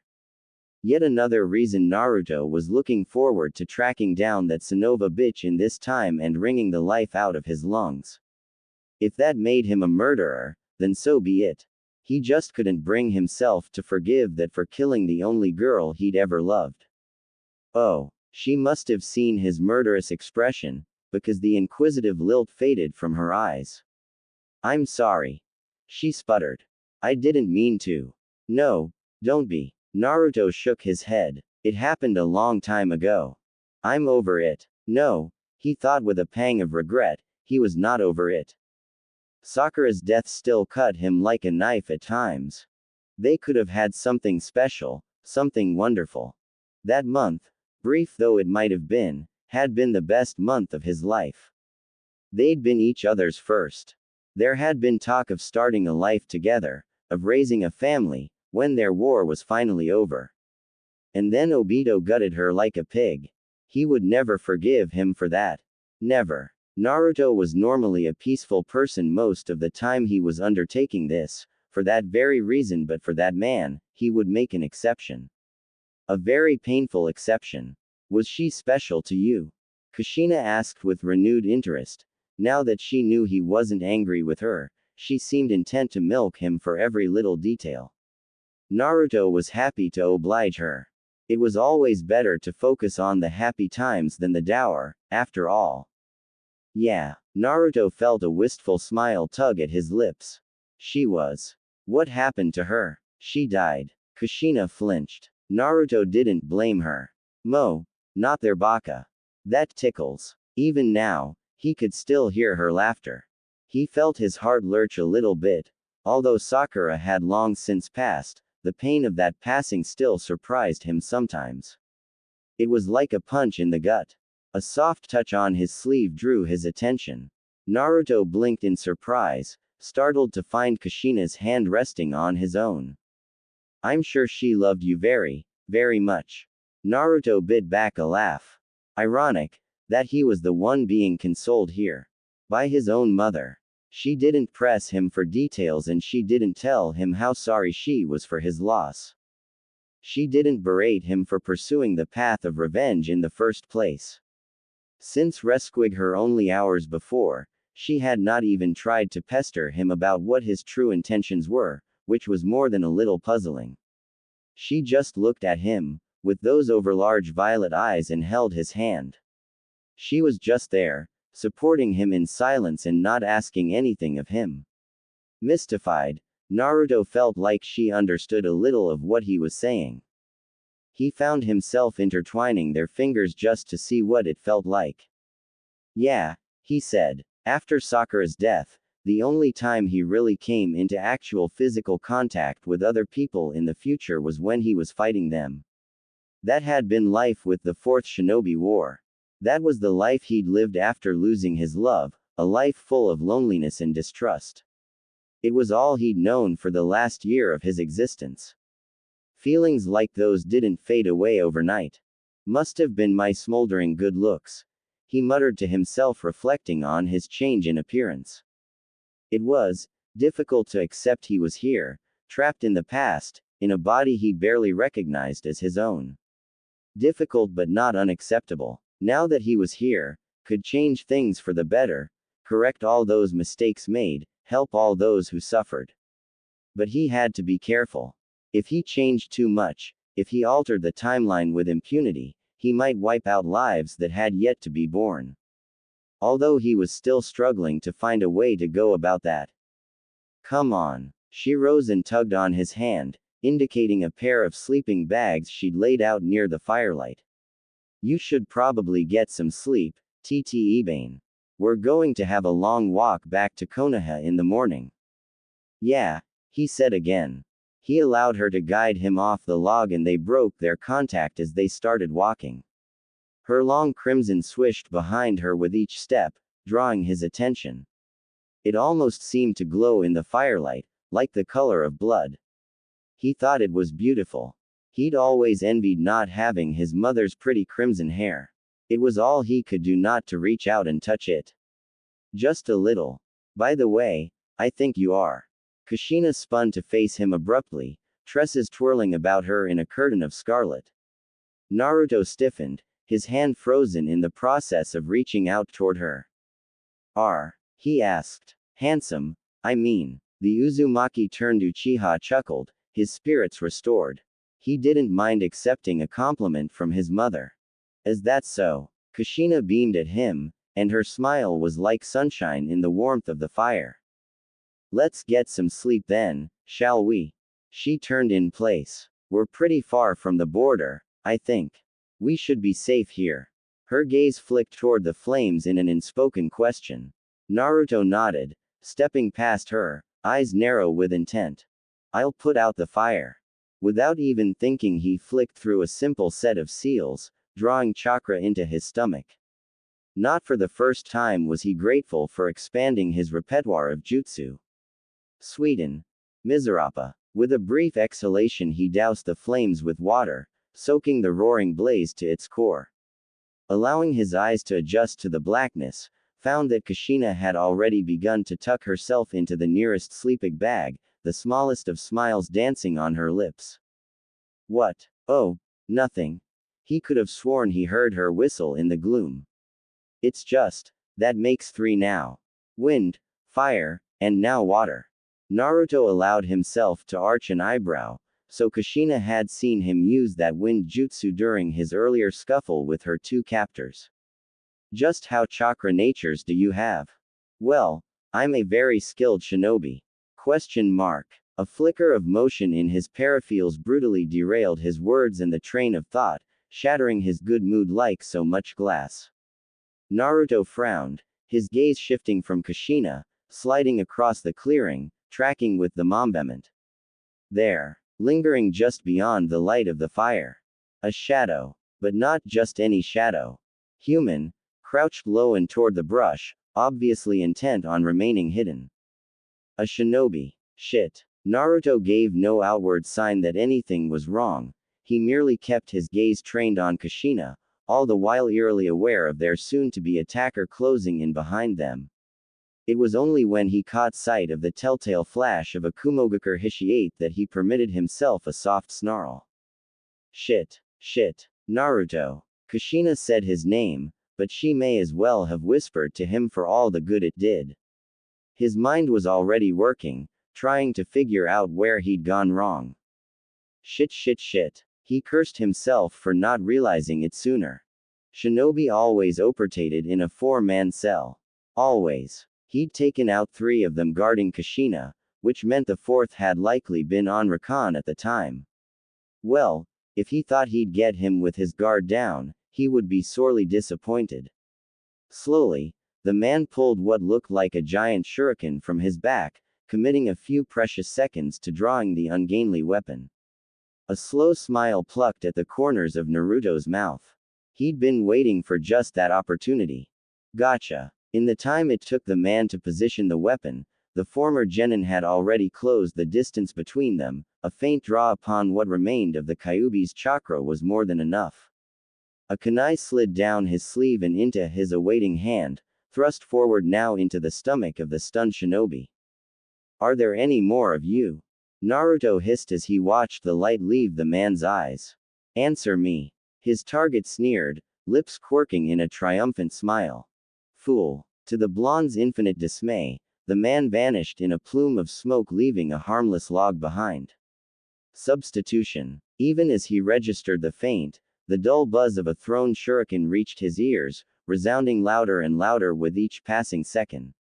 S1: Yet another reason Naruto was looking forward to tracking down that Tsunade bitch in this time and wringing the life out of his lungs. If that made him a murderer, then so be it. He just couldn't bring himself to forgive that for killing the only girl he'd ever loved. Oh, she must have seen his murderous expression, because the inquisitive lilt faded from her eyes. "I'm sorry," she sputtered. "I didn't mean to." "No, don't be." Naruto shook his head. "It happened a long time ago. I'm over it." No, he thought with a pang of regret, he was not over it. Sakura's death still cut him like a knife at times. They could have had something special, something wonderful. That month, brief though it might have been, had been the best month of his life. They'd been each other's first. There had been talk of starting a life together, of raising a family, when their war was finally over. And then Obito gutted her like a pig. He would never forgive him for that. Never. Naruto was normally a peaceful person most of the time he was undertaking this, for that very reason, but for that man, he would make an exception. A very painful exception. "Was she special to you?" Kushina asked with renewed interest. Now that she knew he wasn't angry with her, she seemed intent to milk him for every little detail. Naruto was happy to oblige her. It was always better to focus on the happy times than the dour, after all. Yeah. Naruto felt a wistful smile tug at his lips. She was. What happened to her? She died. Kushina flinched. Naruto didn't blame her. Not their baka. That tickles. Even now, he could still hear her laughter. He felt his heart lurch a little bit. Although Sakura had long since passed, the pain of that passing still surprised him sometimes. It was like a punch in the gut. A soft touch on his sleeve drew his attention. Naruto blinked in surprise, startled to find Kushina's hand resting on his own. "I'm sure she loved you very, very much." Naruto bit back a laugh. Ironic, that he was the one being consoled here. By his own mother. She didn't press him for details and she didn't tell him how sorry she was for his loss. She didn't berate him for pursuing the path of revenge in the first place. Since rescuing her only hours before, she had not even tried to pester him about what his true intentions were, which was more than a little puzzling. She just looked at him, with those overlarge violet eyes, and held his hand. She was just there, supporting him in silence and not asking anything of him. Mystified, Naruto felt like she understood a little of what he was saying. He found himself intertwining their fingers just to see what it felt like. "Yeah," he said. After Sakura's death, the only time he really came into actual physical contact with other people in the future was when he was fighting them. That had been life with the Fourth Shinobi War. That was the life he'd lived after losing his love, a life full of loneliness and distrust. It was all he'd known for the last year of his existence. Feelings like those didn't fade away overnight. "Must have been my smoldering good looks," he muttered to himself, reflecting on his change in appearance. It was difficult to accept he was here, trapped in the past, in a body he barely recognized as his own. Difficult but not unacceptable. Now that he was here, could change things for the better, correct all those mistakes made, help all those who suffered. But he had to be careful. If he changed too much, if he altered the timeline with impunity, he might wipe out lives that had yet to be born. Although he was still struggling to find a way to go about that. "Come on." She rose and tugged on his hand, indicating a pair of sleeping bags she'd laid out near the firelight. "You should probably get some sleep, Tt Ebane. We're going to have a long walk back to Konoha in the morning." "Yeah," he said again. He allowed her to guide him off the log and they broke their contact as they started walking. Her long crimson swished behind her with each step, drawing his attention. It almost seemed to glow in the firelight, like the color of blood. He thought it was beautiful. He'd always envied not having his mother's pretty crimson hair. It was all he could do not to reach out and touch it. Just a little. By the way, I think you are. Kushina spun to face him abruptly, tresses twirling about her in a curtain of scarlet. Naruto stiffened, his hand frozen in the process of reaching out toward her. He asked. Handsome, I mean. The Uzumaki turned Uchiha chuckled, his spirits restored. He didn't mind accepting a compliment from his mother. Is that so? Kushina beamed at him, and her smile was like sunshine in the warmth of the fire. Let's get some sleep then, shall we? She turned in place. We're pretty far from the border, I think. We should be safe here. Her gaze flicked toward the flames in an unspoken question. Naruto nodded, stepping past her, eyes narrow with intent. I'll put out the fire. Without even thinking, he flicked through a simple set of seals, drawing chakra into his stomach. Not for the first time was he grateful for expanding his repertoire of jutsu. Sweeten. Miserapa. With a brief exhalation, he doused the flames with water, soaking the roaring blaze to its core. Allowing his eyes to adjust to the blackness, found that Kushina had already begun to tuck herself into the nearest sleeping bag, the smallest of smiles dancing on her lips. What? Oh, nothing. He could have sworn he heard her whistle in the gloom. It's just, that makes 3 now. Wind, fire, and now water. Naruto allowed himself to arch an eyebrow, so Kushina had seen him use that wind jutsu during his earlier scuffle with her 2 captors. Just how chakra natures do you have? Well, I'm a very skilled shinobi. ? A flicker of motion in his paraphils brutally derailed his words and the train of thought, shattering his good mood like so much glass. Naruto frowned, his gaze shifting from Kushina, sliding across the clearing, tracking with the mombement. There, lingering just beyond the light of the fire. A shadow. But not just any shadow. Human, crouched low and toward the brush, obviously intent on remaining hidden. A shinobi. Shit. Naruto gave no outward sign that anything was wrong, he merely kept his gaze trained on Kushina, all the while eerily aware of their soon-to-be attacker closing in behind them. It was only when he caught sight of the telltale flash of a Kumogakure Hishiate that he permitted himself a soft snarl. Shit. Naruto. Kushina said his name, but she may as well have whispered to him for all the good it did. His mind was already working, trying to figure out where he'd gone wrong. Shit. He cursed himself for not realizing it sooner. Shinobi always operated in a 4-man cell. Always. He'd taken out 3 of them guarding Kushina, which meant the 4th had likely been on recon at the time. Well, if he thought he'd get him with his guard down, he would be sorely disappointed. Slowly, the man pulled what looked like a giant shuriken from his back, committing a few precious seconds to drawing the ungainly weapon. A slow smile plucked at the corners of Naruto's mouth. He'd been waiting for just that opportunity. Gotcha. In the time it took the man to position the weapon, the former genin had already closed the distance between them. A faint draw upon what remained of the Kyuubi's chakra was more than enough. A kunai slid down his sleeve and into his awaiting hand, thrust forward now into the stomach of the stunned shinobi. Are there any more of you? Naruto hissed as he watched the light leave the man's eyes. Answer me. His target sneered, lips quirking in a triumphant smile. Fool. To the blonde's infinite dismay, the man vanished in a plume of smoke, leaving a harmless log behind. Substitution. Even as he registered the feint, the dull buzz of a thrown shuriken reached his ears, resounding louder and louder with each passing second.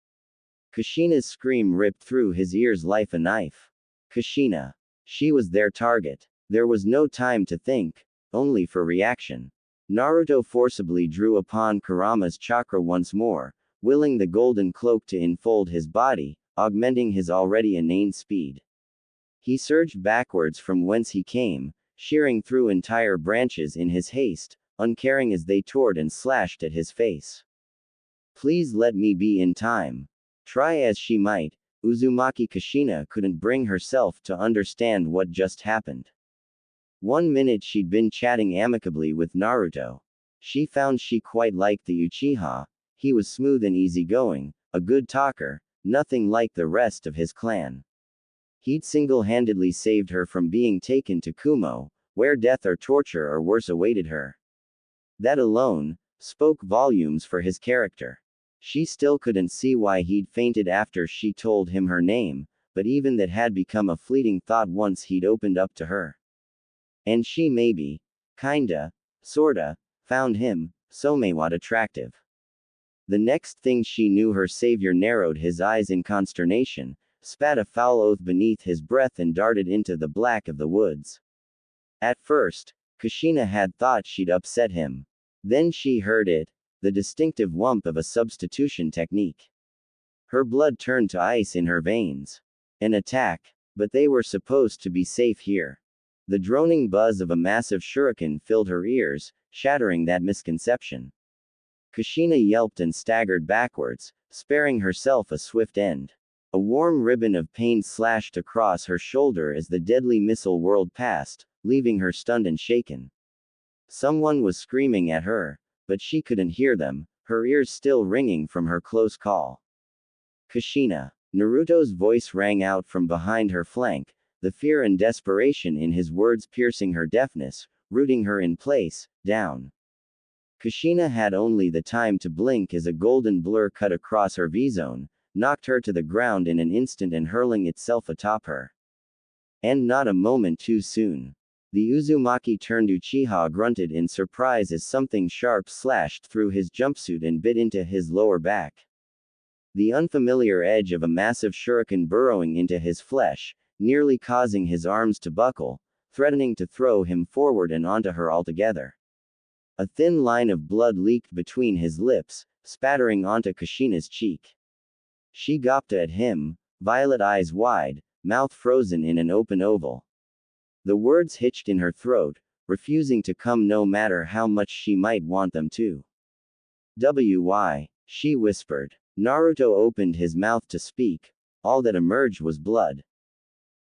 S1: Kushina's scream ripped through his ears like a knife. Kushina. She was their target. There was no time to think, only for reaction. Naruto forcibly drew upon Kurama's chakra once more, willing the golden cloak to enfold his body, augmenting his already inane speed. He surged backwards from whence he came, shearing through entire branches in his haste, uncaring as they tore and slashed at his face. Please let me be in time. Try as she might, Uzumaki Kushina couldn't bring herself to understand what just happened. 1 minute she'd been chatting amicably with Naruto. She found she quite liked the Uchiha. He was smooth and easygoing, a good talker, nothing like the rest of his clan. He'd single-handedly saved her from being taken to Kumo, where death or torture or worse awaited her. That alone spoke volumes for his character. She still couldn't see why he'd fainted after she told him her name, but even that had become a fleeting thought once he'd opened up to her. And she maybe, kinda, sorta, found him, somewhat attractive. The next thing she knew, her savior narrowed his eyes in consternation, spat a foul oath beneath his breath and darted into the black of the woods. At first, Kushina had thought she'd upset him. Then she heard it, the distinctive whump of a substitution technique. Her blood turned to ice in her veins. An attack, but they were supposed to be safe here. The droning buzz of a massive shuriken filled her ears, shattering that misconception. Kushina yelped and staggered backwards, sparing herself a swift end. A warm ribbon of pain slashed across her shoulder as the deadly missile whirled past, leaving her stunned and shaken. Someone was screaming at her, but she couldn't hear them, her ears still ringing from her close call. Kushina. Naruto's voice rang out from behind her flank, the fear and desperation in his words piercing her deafness, rooting her in place, down. Kushina had only the time to blink as a golden blur cut across her V-zone, knocked her to the ground in an instant and hurling itself atop her. And not a moment too soon. The Uzumaki turned Uchiha grunted in surprise as something sharp slashed through his jumpsuit and bit into his lower back. The unfamiliar edge of a massive shuriken burrowing into his flesh, nearly causing his arms to buckle, threatening to throw him forward and onto her altogether. A thin line of blood leaked between his lips, spattering onto Kushina's cheek. She gawped at him, violet eyes wide, mouth frozen in an open oval. The words hitched in her throat, refusing to come no matter how much she might want them to. "Why?" she whispered. Naruto opened his mouth to speak. All that emerged was blood.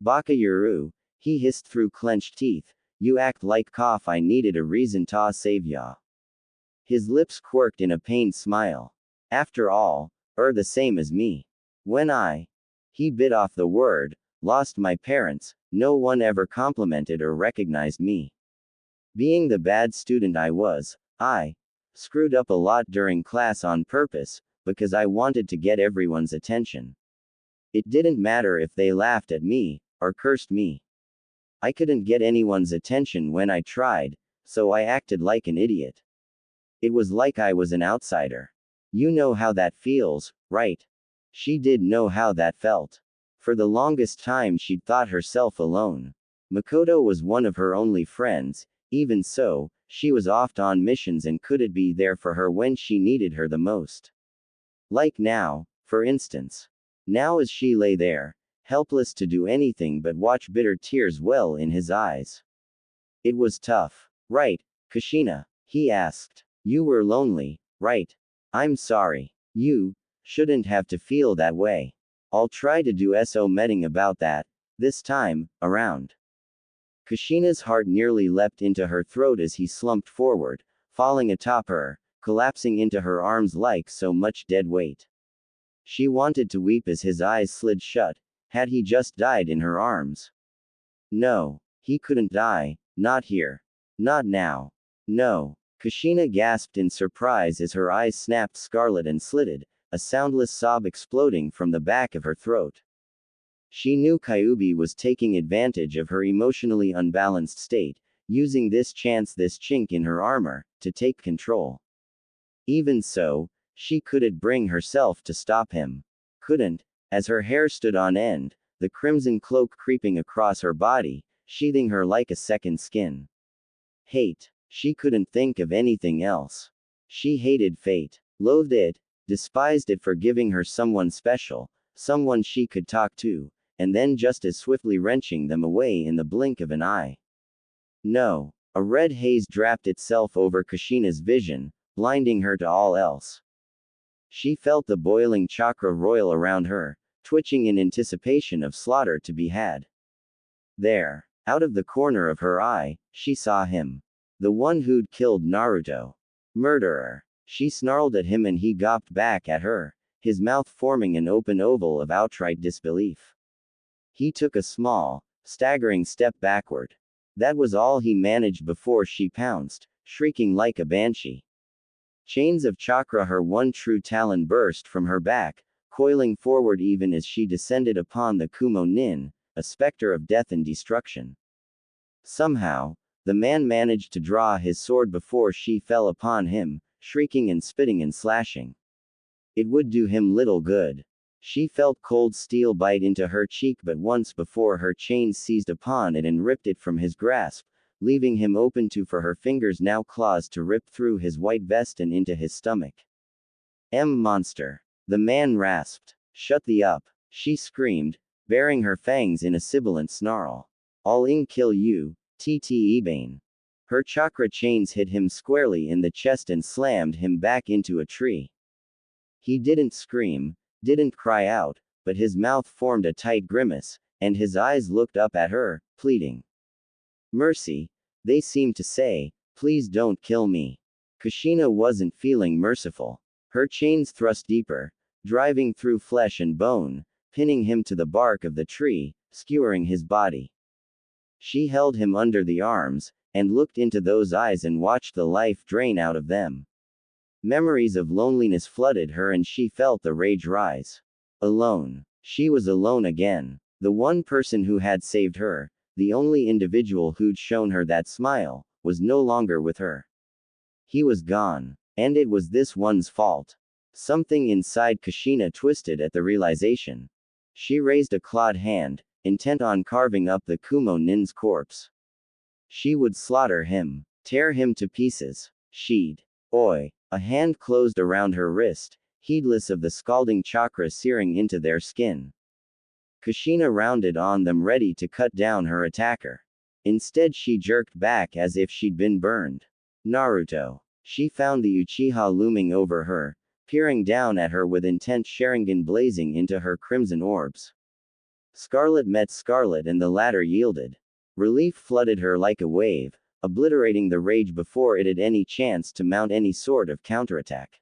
S1: "Bakayuru," he hissed through clenched teeth, "you act like cough I needed a reason to save ya." His lips quirked in a pained smile. "After all, the same as me. When he bit off the word, lost my parents, no one ever complimented or recognized me. Being the bad student I was, I screwed up a lot during class on purpose, because I wanted to get everyone's attention. It didn't matter if they laughed at me, or cursed me. I couldn't get anyone's attention when I tried, so I acted like an idiot. It was like I was an outsider. You know how that feels, right?" She did know how that felt. For the longest time she'd thought herself alone. Makoto was one of her only friends, even so, she was oft on missions and couldn't be there for her when she needed her the most. Like now, for instance. Now as she lay there, helpless to do anything but watch bitter tears well in his eyes. It was tough. "Right, Kushina?" he asked. "You were lonely, right? I'm sorry. You shouldn't have to feel that way. I'll try to do something about that, this time around." Kushina's heart nearly leapt into her throat as he slumped forward, falling atop her, collapsing into her arms like so much dead weight. She wanted to weep as his eyes slid shut. Had he just died in her arms? No, he couldn't die, not here. Not now. No. Kushina gasped in surprise as her eyes snapped scarlet and slitted, a soundless sob exploding from the back of her throat. She knew Kyuubi was taking advantage of her emotionally unbalanced state, using this chink in her armor, to take control. Even so, she couldn't bring herself to stop him. Couldn't, as her hair stood on end, the crimson cloak creeping across her body, sheathing her like a second skin. Hate. She couldn't think of anything else. She hated fate, loathed it, despised it for giving her someone special, someone she could talk to, and then just as swiftly wrenching them away in the blink of an eye. No. A red haze draped itself over Kushina's vision, blinding her to all else. She felt the boiling chakra roil around her, twitching in anticipation of slaughter to be had. There, out of the corner of her eye, she saw him. The one who'd killed Naruto. Murderer. She snarled at him and he gawped back at her, his mouth forming an open oval of outright disbelief. He took a small, staggering step backward. That was all he managed before she pounced, shrieking like a banshee. Chains of chakra, her one true talon, burst from her back, coiling forward even as she descended upon the Kumo Nin, a specter of death and destruction. Somehow, the man managed to draw his sword before she fell upon him, shrieking and spitting and slashing. It would do him little good. She felt cold steel bite into her cheek but once before her chains seized upon it and ripped it from his grasp, leaving him open to for her fingers now claws to rip through his white vest and into his stomach. Monster. The man rasped. Shut the up. She screamed, baring her fangs in a sibilant snarl. I'll kill you, Ebane. Her chakra chains hit him squarely in the chest and slammed him back into a tree. He didn't scream, didn't cry out, but his mouth formed a tight grimace, and his eyes looked up at her, pleading. Mercy, they seemed to say, please don't kill me. Kushina wasn't feeling merciful. Her chains thrust deeper, driving through flesh and bone, pinning him to the bark of the tree, skewering his body. She held him under the arms, and looked into those eyes and watched the life drain out of them. Memories of loneliness flooded her and she felt the rage rise. Alone. She was alone again. The one person who had saved her, the only individual who'd shown her that smile, was no longer with her. He was gone. And it was this one's fault. Something inside Kushina twisted at the realization. She raised a clawed hand, intent on carving up the Kumo Nin's corpse. She would slaughter him, tear him to pieces. She'd. Oi. A hand closed around her wrist, heedless of the scalding chakra searing into their skin. Kushina rounded on them, ready to cut down her attacker. Instead, she jerked back as if she'd been burned. Naruto. She found the Uchiha looming over her, peering down at her with intent, Sharingan blazing into her crimson orbs. Scarlet met Scarlet and the latter yielded. Relief flooded her like a wave, obliterating the rage before it had any chance to mount any sort of counterattack.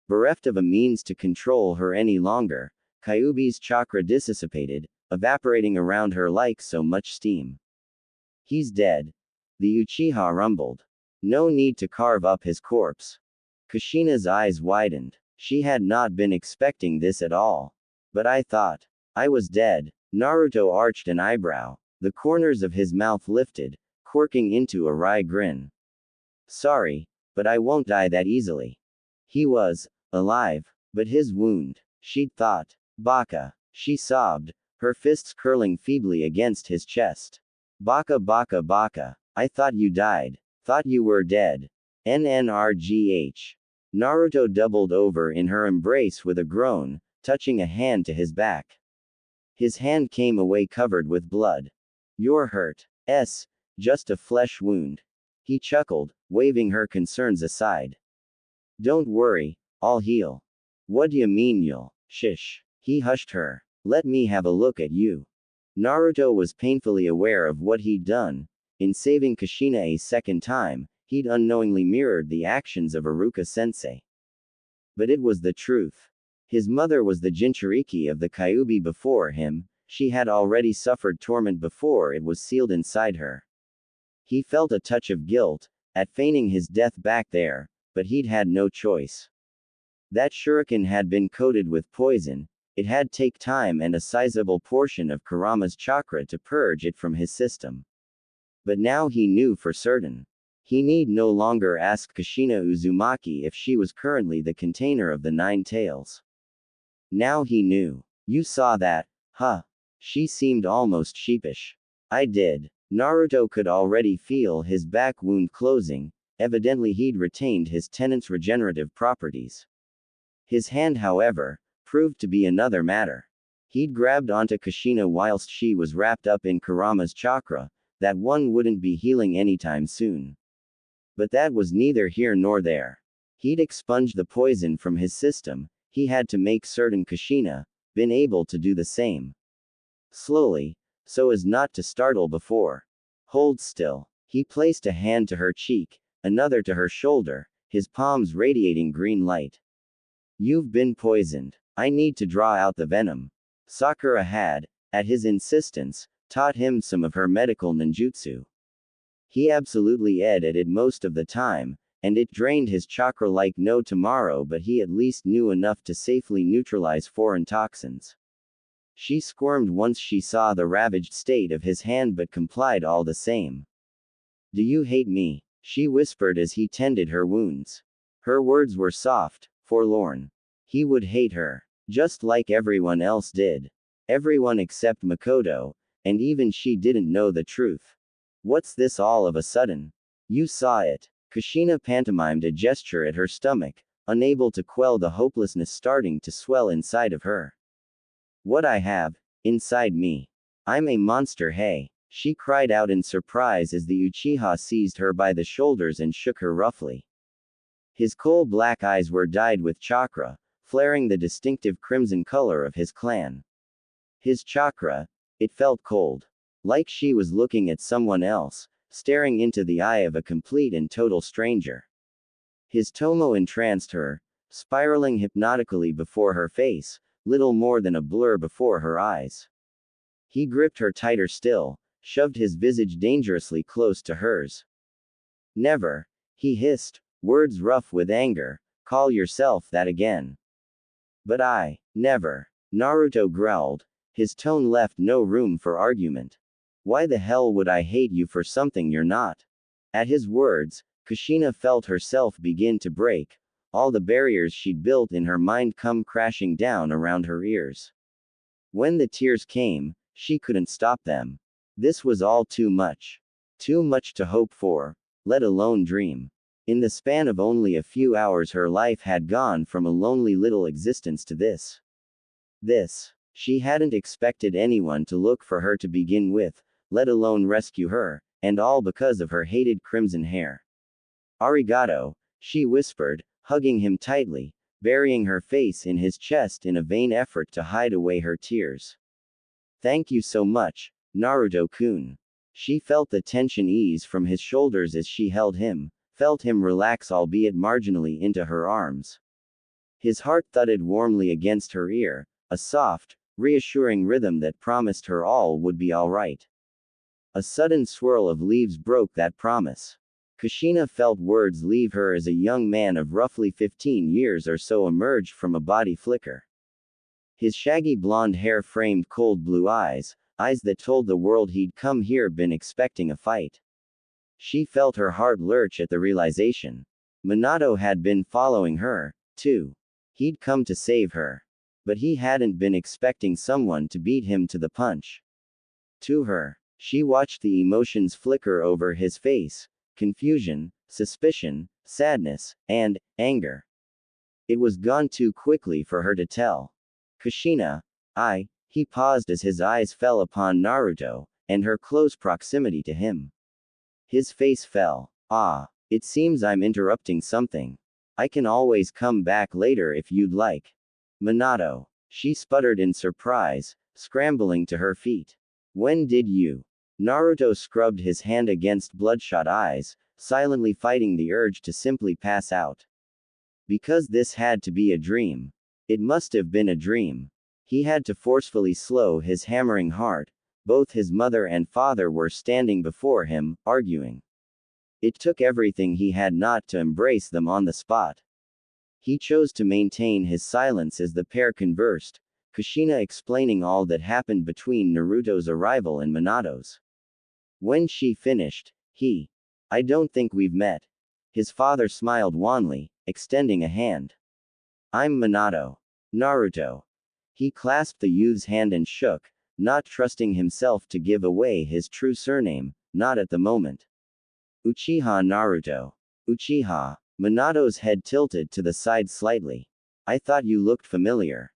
S1: Bereft of a means to control her any longer, Kyuubi's chakra dissipated, evaporating around her like so much steam. He's dead. The Uchiha rumbled. No need to carve up his corpse. Kushina's eyes widened. She had not been expecting this at all. But I thought I was dead. Naruto arched an eyebrow. The corners of his mouth lifted, quirking into a wry grin. Sorry, but I won't die that easily. He was alive, but his wound, she'd thought. Baka. She sobbed, her fists curling feebly against his chest. Baka baka baka. I thought you died. Thought you were dead. NNRGH. Naruto doubled over in her embrace with a groan, touching a hand to his back. His hand came away covered with blood. You're hurt. Just a flesh wound. He chuckled, waving her concerns aside. Don't worry, I'll heal. What do you mean you'll? Shish. He hushed her. Let me have a look at you. Naruto was painfully aware of what he'd done. In saving Kushina a second time, he'd unknowingly mirrored the actions of Iruka-sensei. But it was the truth. His mother was the Jinchuriki of the Kyuubi before him. She had already suffered torment before it was sealed inside her. He felt a touch of guilt at feigning his death back there, but he'd had no choice. That shuriken had been coated with poison. It had taken time and a sizable portion of Kurama's chakra to purge it from his system. But now he knew for certain. He need no longer ask Kushina Uzumaki if she was currently the container of the 9 tails. Now he knew. You saw that, huh? She seemed almost sheepish. I did. Naruto could already feel his back wound closing. Evidently he'd retained his tenant's regenerative properties. His hand, however, proved to be another matter. He'd grabbed onto Kushina whilst she was wrapped up in Kurama's chakra. That one wouldn't be healing anytime soon. But that was neither here nor there. He'd expunged the poison from his system. He had to make certain Kushina, been able to do the same. Slowly, so as not to startle before. Hold still. He placed a hand to her cheek, another to her shoulder, his palms radiating green light. You've been poisoned. I need to draw out the venom. Sakura had, at his insistence, taught him some of her medical ninjutsu. He absolutely edited most of the time, and it drained his chakra like no tomorrow, but he at least knew enough to safely neutralize foreign toxins. She squirmed once she saw the ravaged state of his hand but complied all the same. Do you hate me? She whispered as he tended her wounds. Her words were soft, forlorn. He would hate her, just like everyone else did. Everyone except Makoto, and even she didn't know the truth. What's this all of a sudden? You saw it. Kushina pantomimed a gesture at her stomach, unable to quell the hopelessness starting to swell inside of her. What I have, inside me. I'm a monster, hey. She cried out in surprise as the Uchiha seized her by the shoulders and shook her roughly. His coal-black eyes were dyed with chakra, flaring the distinctive crimson color of his clan. His chakra, it felt cold. Like she was looking at someone else, staring into the eye of a complete and total stranger. His tomo entranced her, spiraling hypnotically before her face, little more than a blur before her eyes. He gripped her tighter still, shoved his visage dangerously close to hers. Never, he hissed, words rough with anger, call yourself that again. But never, Naruto growled, his tone left no room for argument. Why the hell would I hate you for something you're not? At his words, Kushina felt herself begin to break, all the barriers she'd built in her mind come crashing down around her ears. When the tears came, she couldn't stop them. This was all too much. Too much to hope for, let alone dream. In the span of only a few hours her life had gone from a lonely little existence to this. She hadn't expected anyone to look for her to begin with, let alone rescue her, and all because of her hated crimson hair. Arigato, she whispered, hugging him tightly, burying her face in his chest in a vain effort to hide away her tears. Thank you so much, Naruto-kun. She felt the tension ease from his shoulders as she held him, felt him relax albeit marginally into her arms. His heart thudded warmly against her ear, a soft, reassuring rhythm that promised her all would be alright. A sudden swirl of leaves broke that promise. Kushina felt words leave her as a young man of roughly 15 years or so emerged from a body flicker. His shaggy blonde hair framed cold blue eyes, eyes that told the world he'd come here been expecting a fight. She felt her heart lurch at the realization. Minato had been following her, too. He'd come to save her. But he hadn't been expecting someone to beat him to the punch. To her, she watched the emotions flicker over his face, confusion, suspicion, sadness, and anger. It was gone too quickly for her to tell. Kushina, he paused as his eyes fell upon Naruto, and her close proximity to him. His face fell. It seems I'm interrupting something. I can always come back later if you'd like. Minato. She sputtered in surprise, scrambling to her feet. When did you? Naruto scrubbed his hand against bloodshot eyes, silently fighting the urge to simply pass out. Because this had to be a dream. It must have been a dream. He had to forcefully slow his hammering heart. Both his mother and father were standing before him, arguing. It took everything he had not to embrace them on the spot. He chose to maintain his silence as the pair conversed, Kushina explaining all that happened between Naruto's arrival and Minato's. When she finished, I don't think we've met. His father smiled wanly, extending a hand. I'm Minato. Naruto. He clasped the youth's hand and shook, not trusting himself to give away his true surname, not at the moment. Uchiha Naruto. Uchiha. Minato's head tilted to the side slightly. I thought you looked familiar.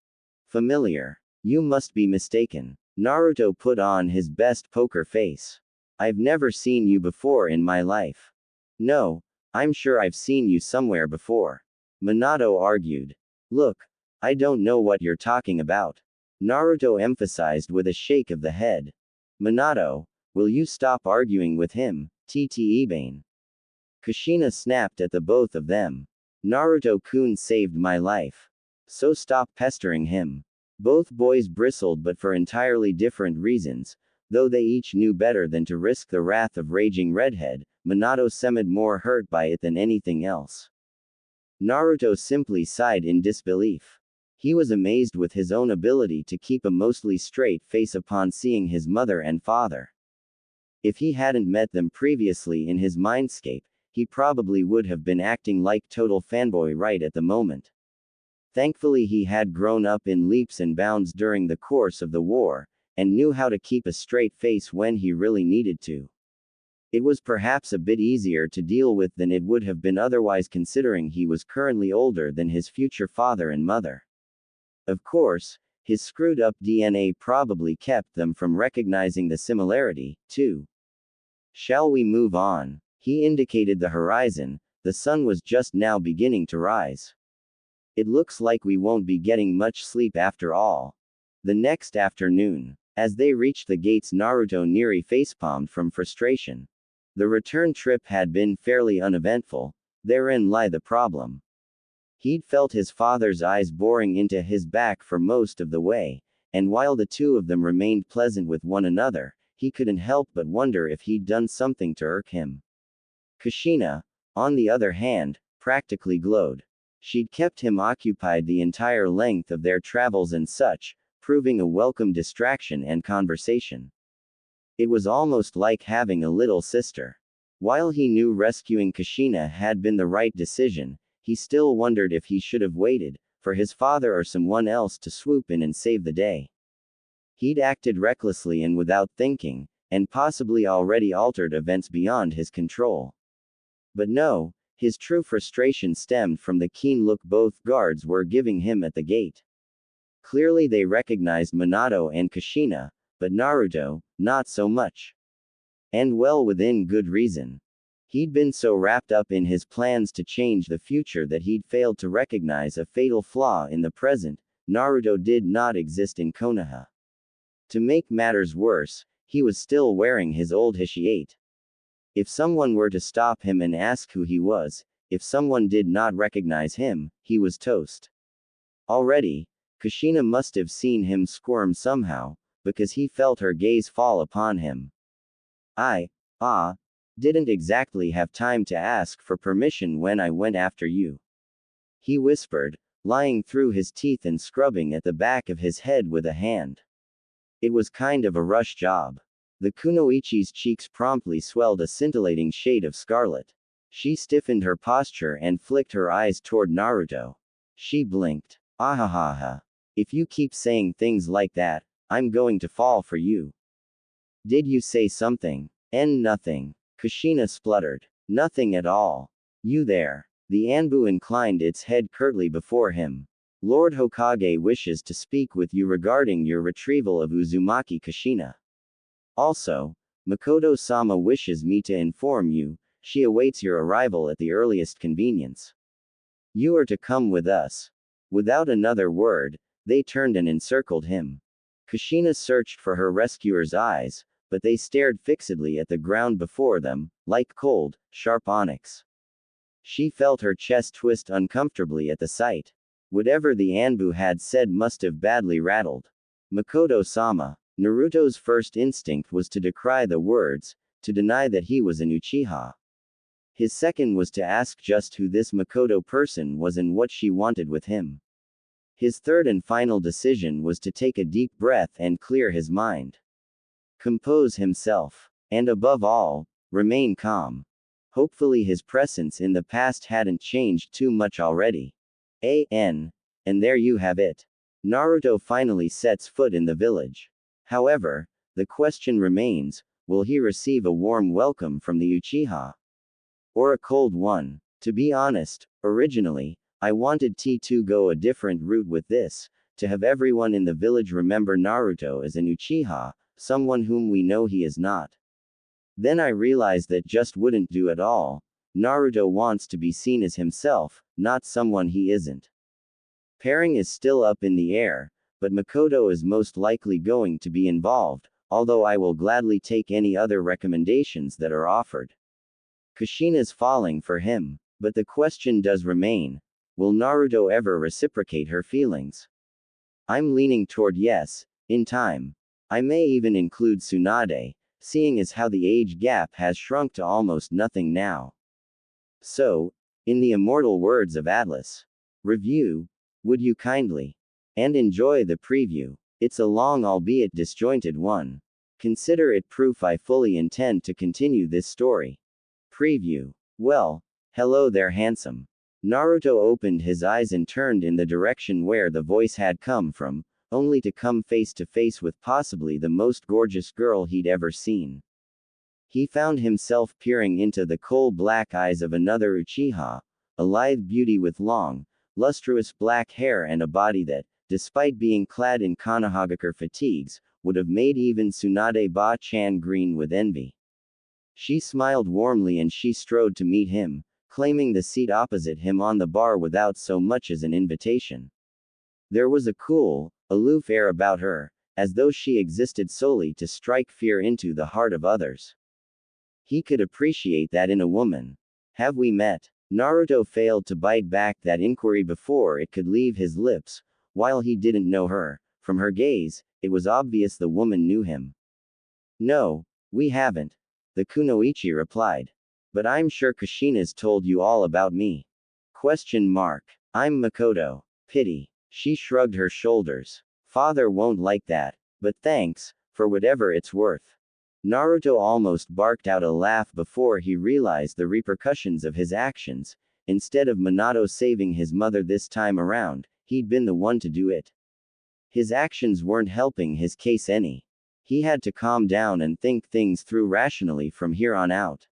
S1: Familiar. You must be mistaken. Naruto put on his best poker face. I've never seen you before in my life. No, I'm sure I've seen you somewhere before. Minato argued. Look, I don't know what you're talking about. Naruto emphasized with a shake of the head. Minato, will you stop arguing with him, Tte. Kushina snapped at the both of them. Naruto-kun saved my life. So stop pestering him. Both boys bristled, but for entirely different reasons. Though they each knew better than to risk the wrath of raging redhead, Minato seemed more hurt by it than anything else. Naruto simply sighed in disbelief. He was amazed with his own ability to keep a mostly straight face upon seeing his mother and father. If he hadn't met them previously in his mindscape, he probably would have been acting like total fanboy right at the moment. Thankfully, he had grown up in leaps and bounds during the course of the war, and knew how to keep a straight face when he really needed to. It was perhaps a bit easier to deal with than it would have been otherwise, considering he was currently older than his future father and mother. Of course, his screwed up DNA probably kept them from recognizing the similarity, too. Shall we move on? He indicated the horizon. The sun was just now beginning to rise. It looks like we won't be getting much sleep after all. The next afternoon, as they reached the gates, Naruto nearly facepalmed from frustration. The return trip had been fairly uneventful. Therein lay the problem. He'd felt his father's eyes boring into his back for most of the way, and while the two of them remained pleasant with one another, he couldn't help but wonder if he'd done something to irk him. Kushina, on the other hand, practically glowed. She'd kept him occupied the entire length of their travels and such, proving a welcome distraction and conversation. It was almost like having a little sister. While he knew rescuing Kushina had been the right decision, he still wondered if he should have waited for his father or someone else to swoop in and save the day. He'd acted recklessly and without thinking, and possibly already altered events beyond his control. But no, his true frustration stemmed from the keen look both guards were giving him at the gate. Clearly they recognized Minato and Kushina, but Naruto, not so much. And well, within good reason. He'd been so wrapped up in his plans to change the future that he'd failed to recognize a fatal flaw in the present. Naruto did not exist in Konoha. To make matters worse, he was still wearing his old Hishiate. If someone were to stop him and ask who he was, if someone did not recognize him, he was toast. Already, Kushina must have seen him squirm somehow, because he felt her gaze fall upon him. Didn't exactly have time to ask for permission when I went after you. He whispered, lying through his teeth and scrubbing at the back of his head with a hand. It was kind of a rush job. The kunoichi's cheeks promptly swelled a scintillating shade of scarlet. She stiffened her posture and flicked her eyes toward Naruto. She blinked. Ahahaha. If you keep saying things like that, I'm going to fall for you. Did you say something? Nothing. Kushina spluttered. Nothing at all. You there. The Anbu inclined its head curtly before him. Lord Hokage wishes to speak with you regarding your retrieval of Uzumaki Kushina. Also, Makoto-sama wishes me to inform you, she awaits your arrival at the earliest convenience. You are to come with us. Without another word, they turned and encircled him. Kushina searched for her rescuer's eyes, but they stared fixedly at the ground before them, like cold, sharp onyx. She felt her chest twist uncomfortably at the sight. Whatever the Anbu had said must have badly rattled Makoto-sama. Naruto's first instinct was to decry the words, to deny that he was an Uchiha. His second was to ask just who this Makoto person was and what she wanted with him. His third and final decision was to take a deep breath and clear his mind. Compose himself. And above all, remain calm. Hopefully his presence in the past hadn't changed too much already. And there you have it. Naruto finally sets foot in the village. However, the question remains, will he receive a warm welcome from the Uchiha? Or a cold one? To be honest, originally, I wanted to go a different route with this, to have everyone in the village remember Naruto as an Uchiha, someone whom we know he is not. Then I realized that just wouldn't do at all. Naruto wants to be seen as himself, not someone he isn't. Pairing is still up in the air, but Makoto is most likely going to be involved, although I will gladly take any other recommendations that are offered. Kushina's falling for him, but the question does remain, will Naruto ever reciprocate her feelings? I'm leaning toward yes, in time. I may even include Tsunade, seeing as how the age gap has shrunk to almost nothing now. So, in the immortal words of Atlas, review, would you kindly? And enjoy the preview. It's a long albeit disjointed one. Consider it proof I fully intend to continue this story. Preview. Well, hello there handsome. Naruto opened his eyes and turned in the direction where the voice had come from, only to come face to face with possibly the most gorgeous girl he'd ever seen. He found himself peering into the coal-black eyes of another Uchiha, a lithe beauty with long, lustrous black hair and a body that, despite being clad in Konohagakure fatigues, would have made even Tsunade Ba-chan green with envy. She smiled warmly and she strode to meet him, claiming the seat opposite him on the bar without so much as an invitation. There was a cool, aloof air about her, as though she existed solely to strike fear into the heart of others. He could appreciate that in a woman. Have we met? Naruto failed to bite back that inquiry before it could leave his lips. While he didn't know her, from her gaze, it was obvious the woman knew him. No, we haven't, the kunoichi replied. But I'm sure Kushina's told you all about me. Question mark. I'm Makoto. Pity. She shrugged her shoulders. Father won't like that, but thanks, for whatever it's worth. Naruto almost barked out a laugh before he realized the repercussions of his actions. Instead of Minato saving his mother this time around, he'd been the one to do it. His actions weren't helping his case any. He had to calm down and think things through rationally from here on out.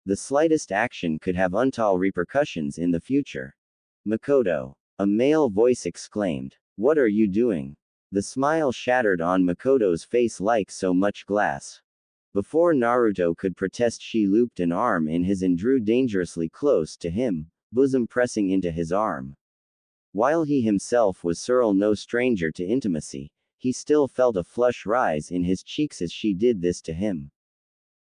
S1: The slightest action could have untold repercussions in the future. Makoto. A male voice exclaimed. What are you doing? The smile shattered on Makoto's face like so much glass. Before Naruto could protest, she looped an arm in his and drew dangerously close to him, bosom pressing into his arm. While he himself was no stranger to intimacy, he still felt a flush rise in his cheeks as she did this to him.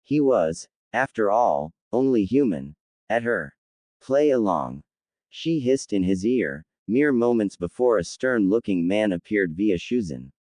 S1: He was, after all, only human. At her. Play along. She hissed in his ear, mere moments before a stern-looking man appeared via Shuzan.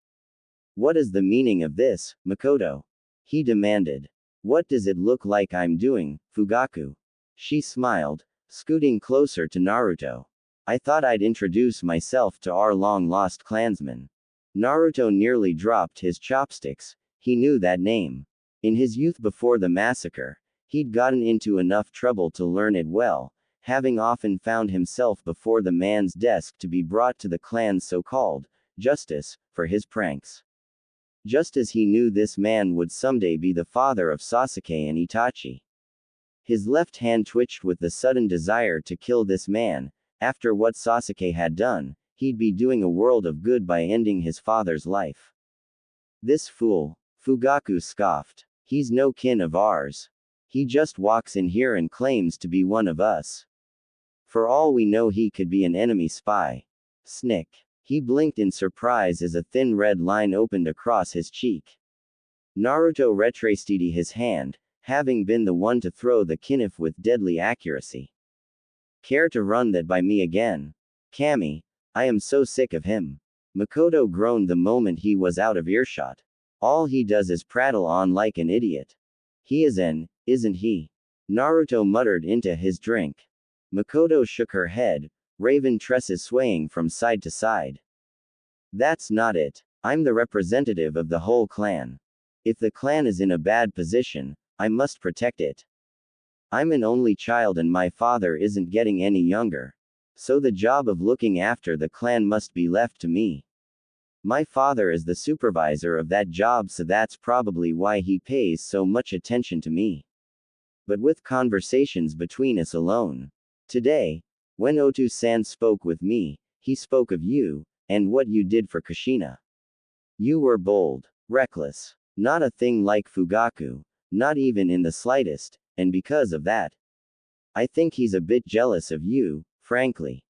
S1: What is the meaning of this, Makoto? He demanded. What does it look like I'm doing, Fugaku? She smiled, scooting closer to Naruto. I thought I'd introduce myself to our long-lost clansman. Naruto nearly dropped his chopsticks. He knew that name. In his youth before the massacre, he'd gotten into enough trouble to learn it well, having often found himself before the man's desk to be brought to the clan's so-called justice for his pranks. Just as he knew this man would someday be the father of Sasuke and Itachi. His left hand twitched with the sudden desire to kill this man. After what Sasuke had done, he'd be doing a world of good by ending his father's life. This fool, Fugaku scoffed. He's no kin of ours. He just walks in here and claims to be one of us. For all we know, he could be an enemy spy. Snick. He blinked in surprise as a thin red line opened across his cheek. Naruto retraced his hand, having been the one to throw the kinif with deadly accuracy. Care to run that by me again? Kami, I am so sick of him. Makoto groaned the moment he was out of earshot. All he does is prattle on like an idiot. He is isn't he? Naruto muttered into his drink. Makoto shook her head, raven tresses swaying from side to side. That's not it. I'm the representative of the whole clan. If the clan is in a bad position, I must protect it. I'm an only child and my father isn't getting any younger. So the job of looking after the clan must be left to me. My father is the supervisor of that job, so that's probably why he pays so much attention to me. But with conversations between us alone. Today, when Otu-san spoke with me, he spoke of you, and what you did for Kushina. You were bold, reckless, not a thing like Fugaku, not even in the slightest, and because of that, I think he's a bit jealous of you, frankly.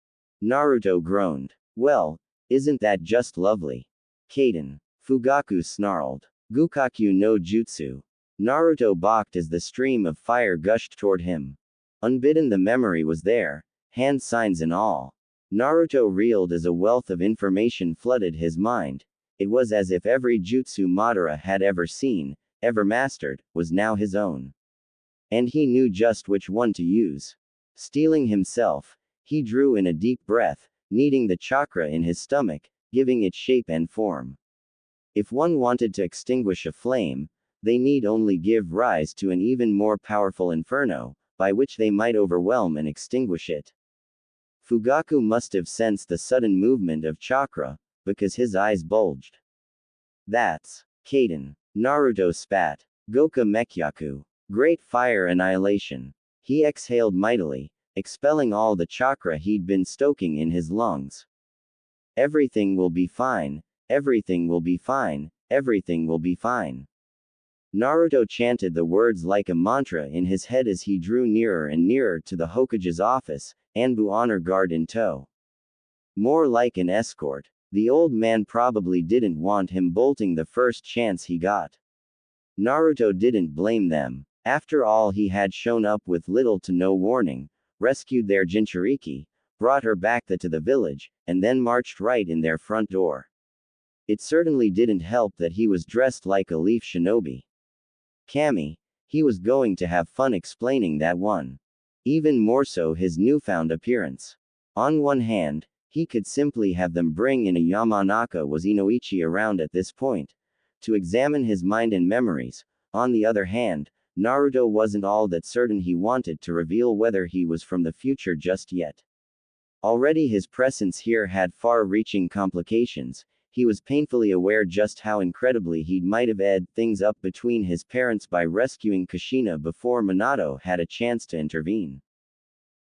S1: Naruto groaned. Well, isn't that just lovely? Kaden. Fugaku snarled. Gukakyu no Jutsu. Naruto balked as the stream of fire gushed toward him. Unbidden, the memory was there, hand signs and all. Naruto reeled as a wealth of information flooded his mind. It was as if every jutsu Madara had ever seen, ever mastered, was now his own. And he knew just which one to use. Steeling himself, he drew in a deep breath, kneading the chakra in his stomach, giving it shape and form. If one wanted to extinguish a flame, they need only give rise to an even more powerful inferno, by which they might overwhelm and extinguish it. Fugaku must have sensed the sudden movement of chakra, because his eyes bulged. That's Kaden. Naruto spat. Goka Mekyaku. Great fire annihilation. He exhaled mightily, expelling all the chakra he'd been stoking in his lungs. Everything will be fine, everything will be fine, everything will be fine. Naruto chanted the words like a mantra in his head as he drew nearer and nearer to the Hokage's office, Anbu honor guard in tow. More like an escort. The old man probably didn't want him bolting the first chance he got. Naruto didn't blame them. After all, he had shown up with little to no warning, rescued their Jinchuriki, brought her back to the village, and then marched right in their front door. It certainly didn't help that he was dressed like a leaf shinobi. Kami, he was going to have fun explaining that one. Even more so his newfound appearance. On one hand, he could simply have them bring in a Yamanaka was Inoichi around at this point, to examine his mind and memories. On the other hand, Naruto wasn't all that certain he wanted to reveal whether he was from the future just yet. Already his presence here had far-reaching complications. He was painfully aware just how incredibly he might have edged things up between his parents by rescuing Kushina before Minato had a chance to intervene.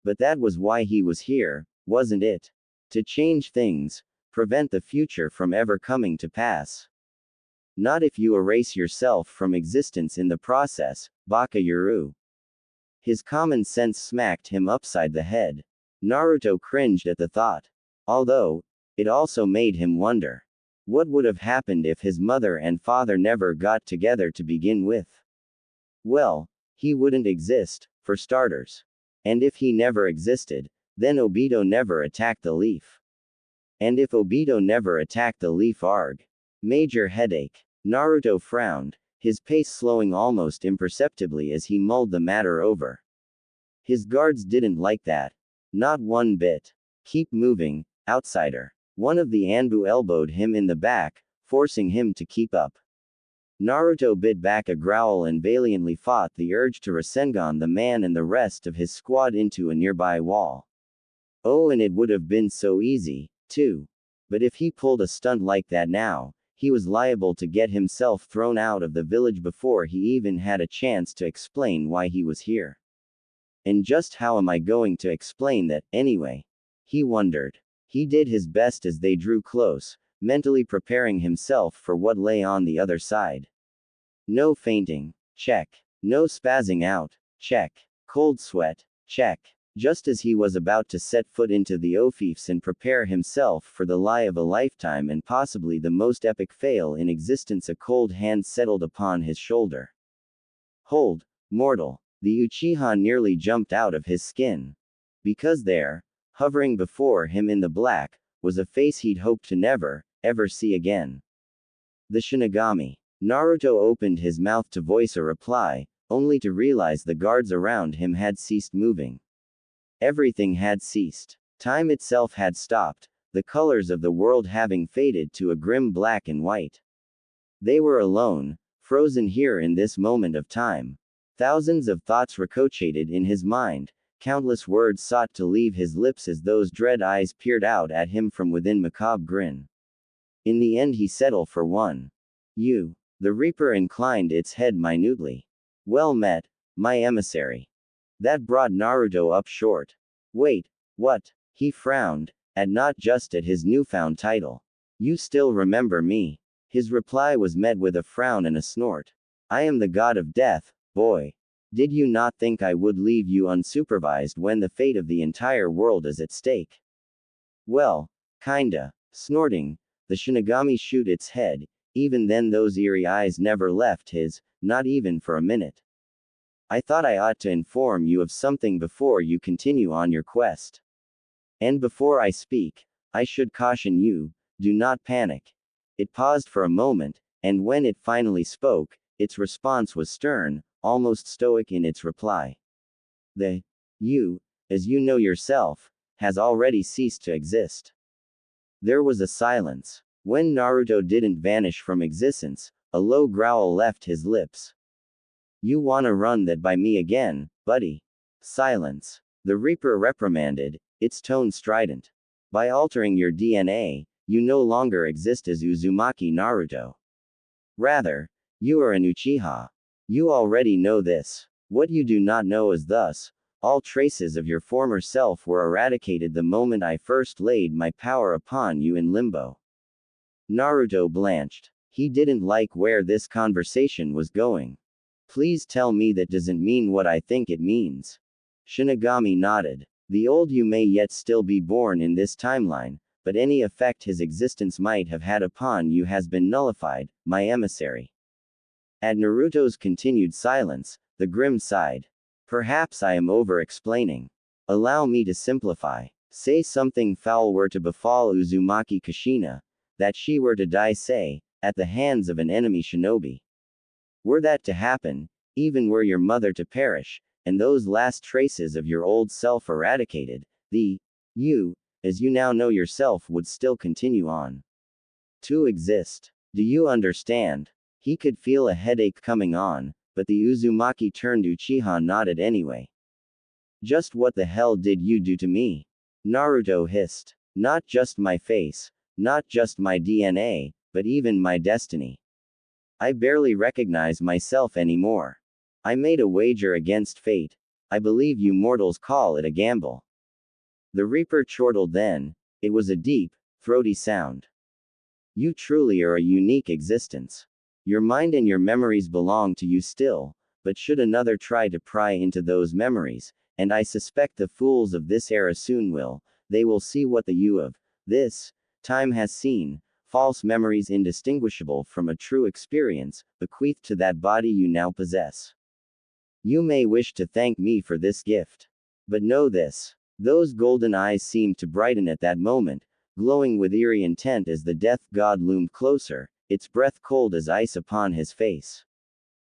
S1: But that was why he was here, wasn't it? To change things, prevent the future from ever coming to pass. Not if you erase yourself from existence in the process, Baka Yuru. His common sense smacked him upside the head. Naruto cringed at the thought. Although, it also made him wonder. What would have happened if his mother and father never got together to begin with? Well, he wouldn't exist, for starters. And if he never existed, then Obito never attacked the leaf. And if Obito never attacked the leaf arg. Major headache. Naruto frowned, his pace slowing almost imperceptibly as he mulled the matter over. His guards didn't like that. Not one bit. Keep moving, outsider. One of the Anbu elbowed him in the back, forcing him to keep up. Naruto bit back a growl and valiantly fought the urge to Rasengan the man and the rest of his squad into a nearby wall. Oh, and it would have been so easy, too. But if he pulled a stunt like that now, he was liable to get himself thrown out of the village before he even had a chance to explain why he was here. And just how am I going to explain that, anyway? He wondered. He did his best as they drew close, mentally preparing himself for what lay on the other side. No fainting. Check. No spazzing out. Check. Cold sweat. Check. Just as he was about to set foot into the Ofifs and prepare himself for the lie of a lifetime and possibly the most epic fail in existence, a cold hand settled upon his shoulder. Hold, mortal. The Uchiha nearly jumped out of his skin. Because there, hovering before him in the black, was a face he'd hoped to never, ever see again. The Shinigami. Naruto opened his mouth to voice a reply, only to realize the guards around him had ceased moving. Everything had ceased. Time itself had stopped, the colors of the world having faded to a grim black and white. They were alone, frozen here in this moment of time. Thousands of thoughts ricocheted in his mind, countless words sought to leave his lips as those dread eyes peered out at him from within macabre grin. In the end he settled for one. You. The Reaper inclined its head minutely. Well met, my emissary. That brought Naruto up short. Wait, what? He frowned, not just at his newfound title. You still remember me? His reply was met with a frown and a snort. I am the god of death, boy. Did you not think I would leave you unsupervised when the fate of the entire world is at stake? Well, kinda. Snorting, the Shinigami shoot its head. Even then those eerie eyes never left his, not even for a minute. I thought I ought to inform you of something before you continue on your quest. And before I speak, I should caution you, do not panic. It paused for a moment, and when it finally spoke, its response was stern, almost stoic in its reply. The you, as you know yourself, has already ceased to exist. There was a silence. When Naruto didn't vanish from existence, a low growl left his lips. You wanna run that by me again, buddy? Silence. The Reaper reprimanded, its tone strident. By altering your DNA, you no longer exist as Uzumaki Naruto. Rather, you are an Uchiha. You already know this. What you do not know is thus, all traces of your former self were eradicated the moment I first laid my power upon you in limbo. Naruto blanched. He didn't like where this conversation was going. Please tell me that doesn't mean what I think it means. Shinigami nodded. The old you may yet still be born in this timeline, but any effect his existence might have had upon you has been nullified, my emissary. At Naruto's continued silence, the Grim sighed. Perhaps I am over-explaining. Allow me to simplify. Say something foul were to befall Uzumaki Kushina, that she were to die, say, at the hands of an enemy shinobi. Were that to happen, even were your mother to perish, and those last traces of your old self eradicated, the you, as you now know yourself, would still continue on to exist. Do you understand? He could feel a headache coming on, but the Uzumaki turned Uchiha nodded anyway. Just what the hell did you do to me? Naruto hissed. Not just my face, not just my DNA, but even my destiny. I barely recognize myself anymore. I made a wager against fate. I believe you mortals call it a gamble. The Reaper chortled then. It was a deep, throaty sound. You truly are a unique existence. Your mind and your memories belong to you still, but should another try to pry into those memories, and I suspect the fools of this era soon will, they will see what the you of this time has seen, false memories indistinguishable from a true experience, bequeathed to that body you now possess. You may wish to thank me for this gift. But know this. Those golden eyes seemed to brighten at that moment, glowing with eerie intent as the death god loomed closer, its breath cold as ice upon his face.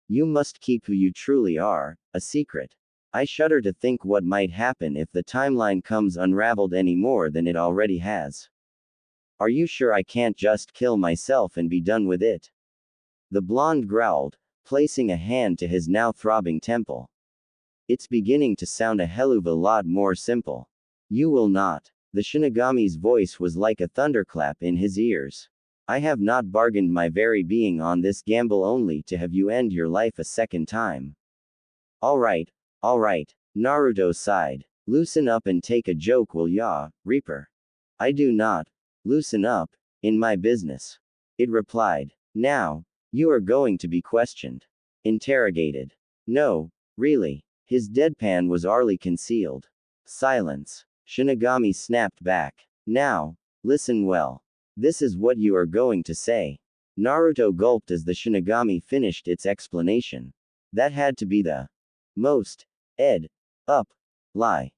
S1: You must keep who you truly are, a secret. I shudder to think what might happen if the timeline comes unraveled any more than it already has. Are you sure I can't just kill myself and be done with it? The blonde growled, placing a hand to his now throbbing temple. It's beginning to sound a hell of a lot more simple. You will not. The Shinigami's voice was like a thunderclap in his ears. I have not bargained my very being on this gamble only to have you end your life a second time. Alright, Naruto sighed. Loosen up and take a joke, will ya, Reaper? I do not loosen up in my business. It replied. Now, you are going to be questioned. Interrogated. No, really. His deadpan was ourly concealed. Silence. Shinigami snapped back. Now, listen well. This is what you are going to say. Naruto gulped as the Shinigami finished its explanation. That had to be the most up lie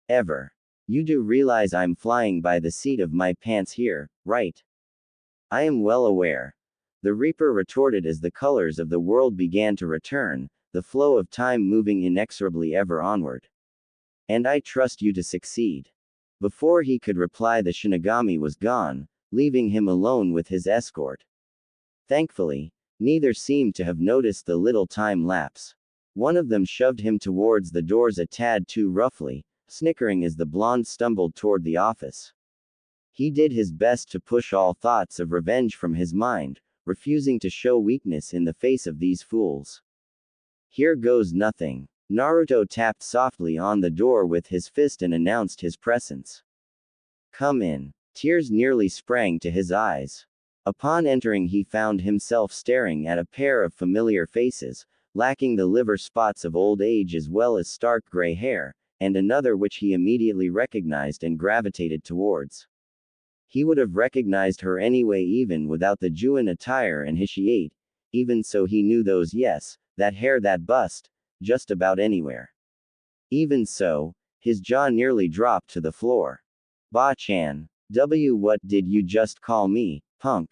S1: ever. You do realize I'm flying by the seat of my pants here, right? I am well aware. The Reaper retorted as the colors of the world began to return, the flow of time moving inexorably ever onward. And I trust you to succeed. Before he could reply, the Shinigami was gone, leaving him alone with his escort. Thankfully, neither seemed to have noticed the little time lapse. One of them shoved him towards the doors a tad too roughly, snickering as the blonde stumbled toward the office. He did his best to push all thoughts of revenge from his mind, refusing to show weakness in the face of these fools. Here goes nothing. Naruto tapped softly on the door with his fist and announced his presence. Come in. Tears nearly sprang to his eyes. Upon entering, he found himself staring at a pair of familiar faces, lacking the liver spots of old age as well as stark gray hair, and another which he immediately recognized and gravitated towards. He would have recognized her anyway even without the Juin attire and Hishiate. Even so he knew those yes, that hair that bust, just about anywhere. Even so, his jaw nearly dropped to the floor. Ba-chan. What did you just call me, punk?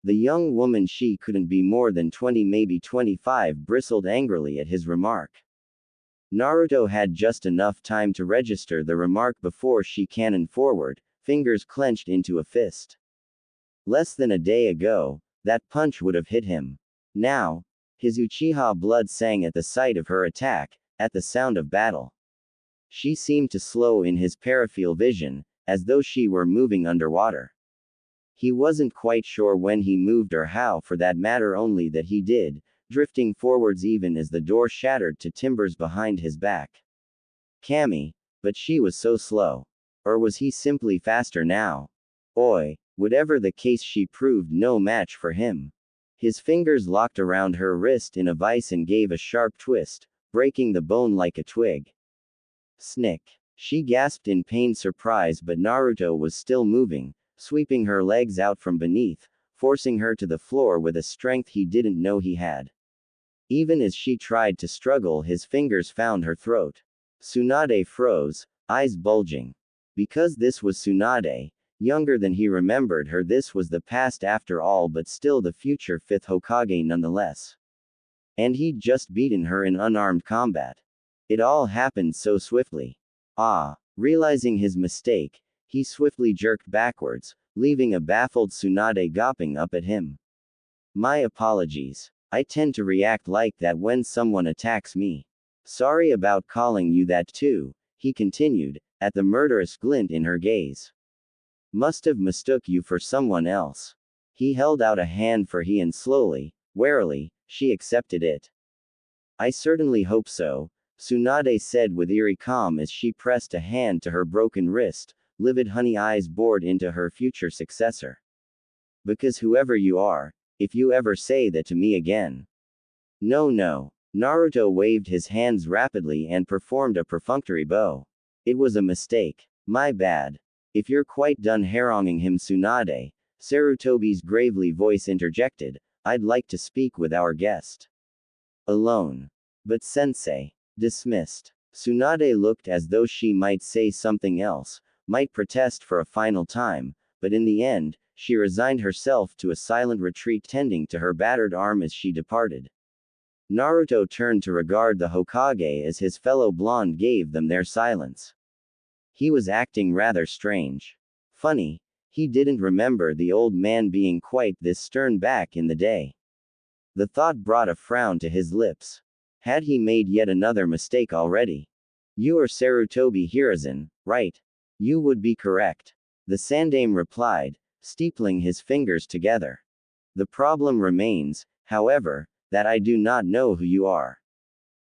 S1: The young woman, she couldn't be more than 20 maybe 25, bristled angrily at his remark. Naruto had just enough time to register the remark before she cannoned forward, fingers clenched into a fist. Less than a day ago, that punch would have hit him. Now, his Uchiha blood sang at the sight of her attack, at the sound of battle. She seemed to slow in his peripheral vision, as though she were moving underwater. He wasn't quite sure when he moved or how, for that matter, only that he did, drifting forwards even as the door shattered to timbers behind his back. Cammy, but she was so slow. Or was he simply faster now? Oi, whatever the case, she proved no match for him. His fingers locked around her wrist in a vice and gave a sharp twist, breaking the bone like a twig. Snick. She gasped in pained surprise, but Naruto was still moving, sweeping her legs out from beneath, forcing her to the floor with a strength he didn't know he had. Even as she tried to struggle, his fingers found her throat. Tsunade froze, eyes bulging. Because this was Tsunade, younger than he remembered her, this was the past after all, but still the future fifth Hokage nonetheless. And he'd just beaten her in unarmed combat. It all happened so swiftly. Realizing his mistake, he swiftly jerked backwards, leaving a baffled Tsunade gawping up at him. My apologies. I tend to react like that when someone attacks me. Sorry about calling you that too, he continued, at the murderous glint in her gaze. Must have mistook you for someone else. He held out a hand for he, and slowly, warily, she accepted it. I certainly hope so, Tsunade said with eerie calm as she pressed a hand to her broken wrist, livid honey eyes bored into her future successor. Because whoever you are, if you ever say that to me again. No. Naruto waved his hands rapidly and performed a perfunctory bow. It was a mistake. My bad. If you're quite done haranguing him, Tsunade, Sarutobi's gravely voice interjected, I'd like to speak with our guest. Alone. But sensei. Dismissed. Tsunade looked as though she might say something else, might protest for a final time, but in the end, she resigned herself to a silent retreat, tending to her battered arm as she departed. Naruto turned to regard the Hokage as his fellow blonde gave them their silence. He was acting rather strange. Funny, he didn't remember the old man being quite this stern back in the day. The thought brought a frown to his lips. Had he made yet another mistake already? You are Sarutobi Hiruzen, right? You would be correct. The Sandaime replied, steepling his fingers together. The problem remains, however, that I do not know who you are.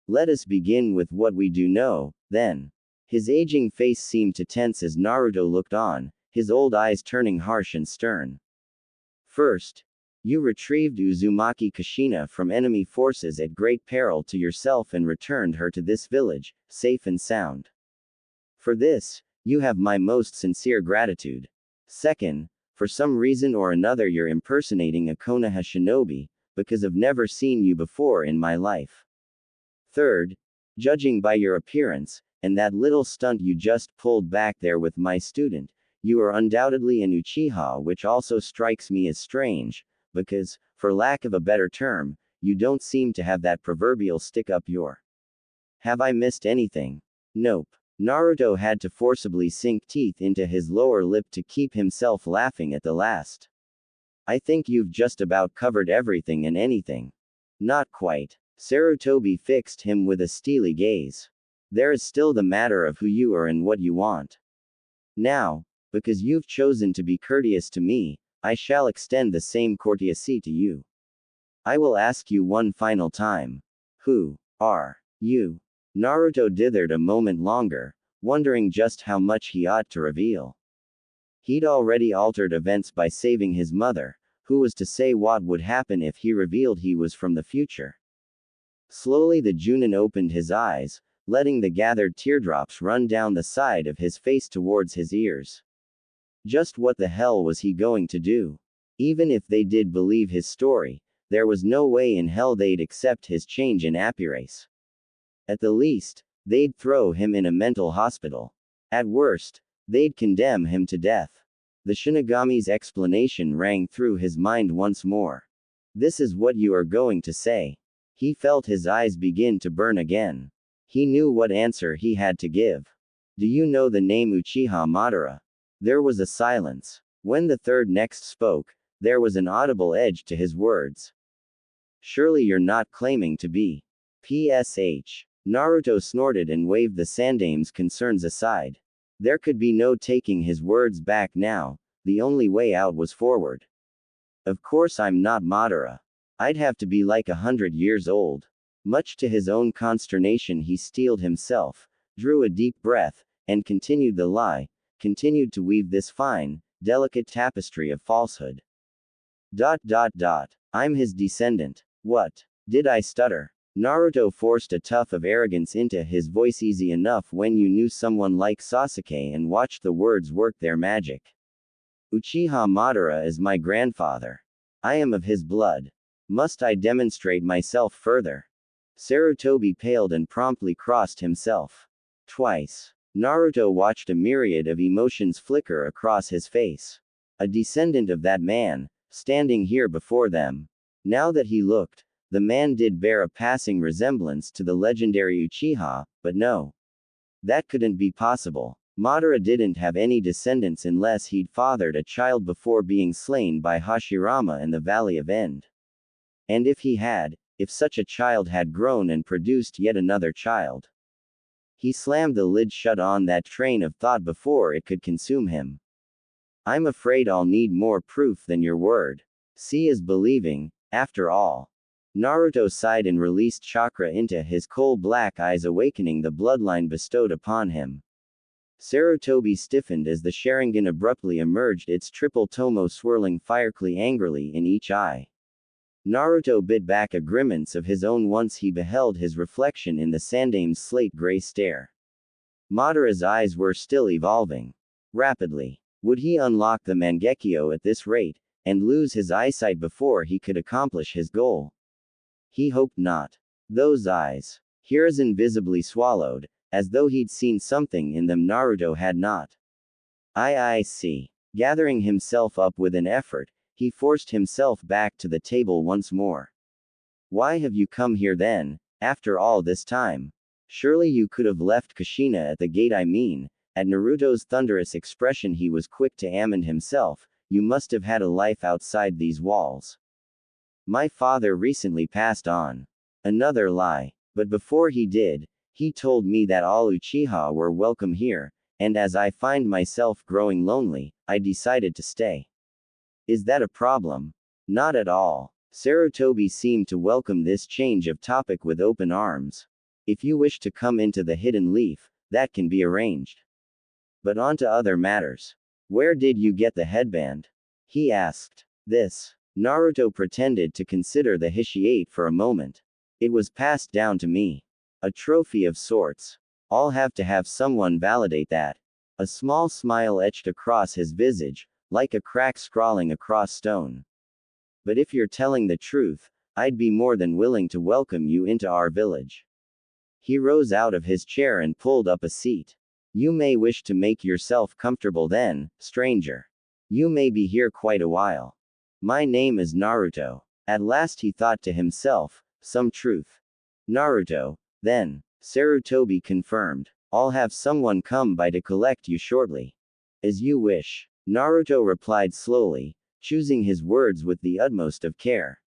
S1: Let us begin with what we do know, then. His aging face seemed to tense as Naruto looked on, his old eyes turning harsh and stern. First, you retrieved Uzumaki Kushina from enemy forces at great peril to yourself and returned her to this village, safe and sound. For this, you have my most sincere gratitude. Second, for some reason or another you're impersonating a Konoha shinobi, because I've never seen you before in my life. Third, judging by your appearance, and that little stunt you just pulled back there with my student, you are undoubtedly an Uchiha, which also strikes me as strange, because, for lack of a better term, you don't seem to have that proverbial stick up your. Have I missed anything? Nope. Naruto had to forcibly sink teeth into his lower lip to keep himself laughing at the last. I think you've just about covered everything and anything. Not quite. Sarutobi fixed him with a steely gaze. There is still the matter of who you are and what you want. Now, because you've chosen to be courteous to me, I shall extend the same courtesy to you. I will ask you one final time. Who are you? Naruto dithered a moment longer, wondering just how much he ought to reveal. He'd already altered events by saving his mother, who was to say what would happen if he revealed he was from the future. Slowly the Junin opened his eyes, letting the gathered teardrops run down the side of his face towards his ears. Just what the hell was he going to do? Even if they did believe his story, there was no way in hell they'd accept his change in appearance. At the least, they'd throw him in a mental hospital. At worst, they'd condemn him to death. The Shinigami's explanation rang through his mind once more. This is what you are going to say. He felt his eyes begin to burn again. He knew what answer he had to give. Do you know the name Uchiha Madara? There was a silence. When the third next spoke, there was an audible edge to his words. Surely you're not claiming to be PSH. Naruto snorted and waved the Sandame's concerns aside. There could be no taking his words back now, the only way out was forward. Of course I'm not Madara. I'd have to be like 100 years old. Much to his own consternation he steeled himself, drew a deep breath, and continued the lie, continued to weave this fine, delicate tapestry of falsehood. I'm his descendant. What? Did I stutter? Naruto forced a tuff of arrogance into his voice. Easy enough when you knew someone like Sasuke and watched the words work their magic. Uchiha Madara is my grandfather. I am of his blood. Must I demonstrate myself further? Sarutobi paled and promptly crossed himself. Twice. Naruto watched a myriad of emotions flicker across his face. A descendant of that man, standing here before them. Now that he looked, the man did bear a passing resemblance to the legendary Uchiha, but no. That couldn't be possible. Madara didn't have any descendants unless he'd fathered a child before being slain by Hashirama in the Valley of End. And if he had, if such a child had grown and produced yet another child. He slammed the lid shut on that train of thought before it could consume him. I'm afraid I'll need more proof than your word. See is believing, after all. Naruto sighed and released chakra into his coal-black eyes, awakening the bloodline bestowed upon him. Sarutobi stiffened as the Sharingan abruptly emerged, its triple tomo swirling fiercely angrily in each eye. Naruto bit back a grimace of his own once he beheld his reflection in the Sandame's slate-gray stare. Madara's eyes were still evolving. Rapidly. Would he unlock the Mangekyo at this rate, and lose his eyesight before he could accomplish his goal? He hoped not. Those eyes. Hiruzen visibly swallowed, as though he'd seen something in them Naruto had not. I see. Gathering himself up with an effort, he forced himself back to the table once more. Why have you come here then, after all this time? Surely you could have left Kushina at the gate. I mean, at Naruto's thunderous expression he was quick to amend himself, you must have had a life outside these walls. My father recently passed on. Another lie. But before he did, he told me that all Uchiha were welcome here, and as I find myself growing lonely, I decided to stay. Is that a problem? Not at all. Sarutobi seemed to welcome this change of topic with open arms. If you wish to come into the Hidden Leaf, that can be arranged. But on to other matters. Where did you get the headband? He asked. This. Naruto pretended to consider the Hishiate for a moment. It was passed down to me. A trophy of sorts. I'll have to have someone validate that. A small smile etched across his visage, like a crack scrawling across stone. But if you're telling the truth, I'd be more than willing to welcome you into our village. He rose out of his chair and pulled up a seat. You may wish to make yourself comfortable then, stranger. You may be here quite a while. My name is Naruto. At last he thought to himself, some truth. Naruto, then, Sarutobi confirmed. I'll have someone come by to collect you shortly. As you wish. Naruto replied slowly, choosing his words with the utmost of care.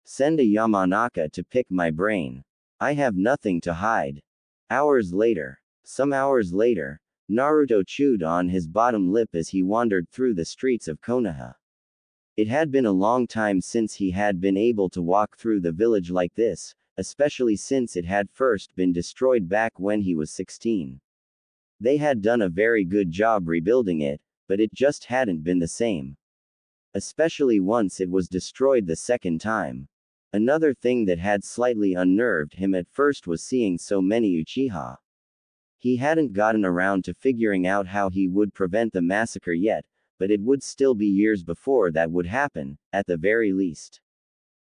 S1: Send a Yamanaka to pick my brain. I have nothing to hide. Hours later. Some hours later, Naruto chewed on his bottom lip as he wandered through the streets of Konoha. It had been a long time since he had been able to walk through the village like this, especially since it had first been destroyed back when he was 16. They had done a very good job rebuilding it, but it just hadn't been the same. Especially once it was destroyed the second time. Another thing that had slightly unnerved him at first was seeing so many Uchiha. He hadn't gotten around to figuring out how he would prevent the massacre yet, but it would still be years before that would happen, at the very least.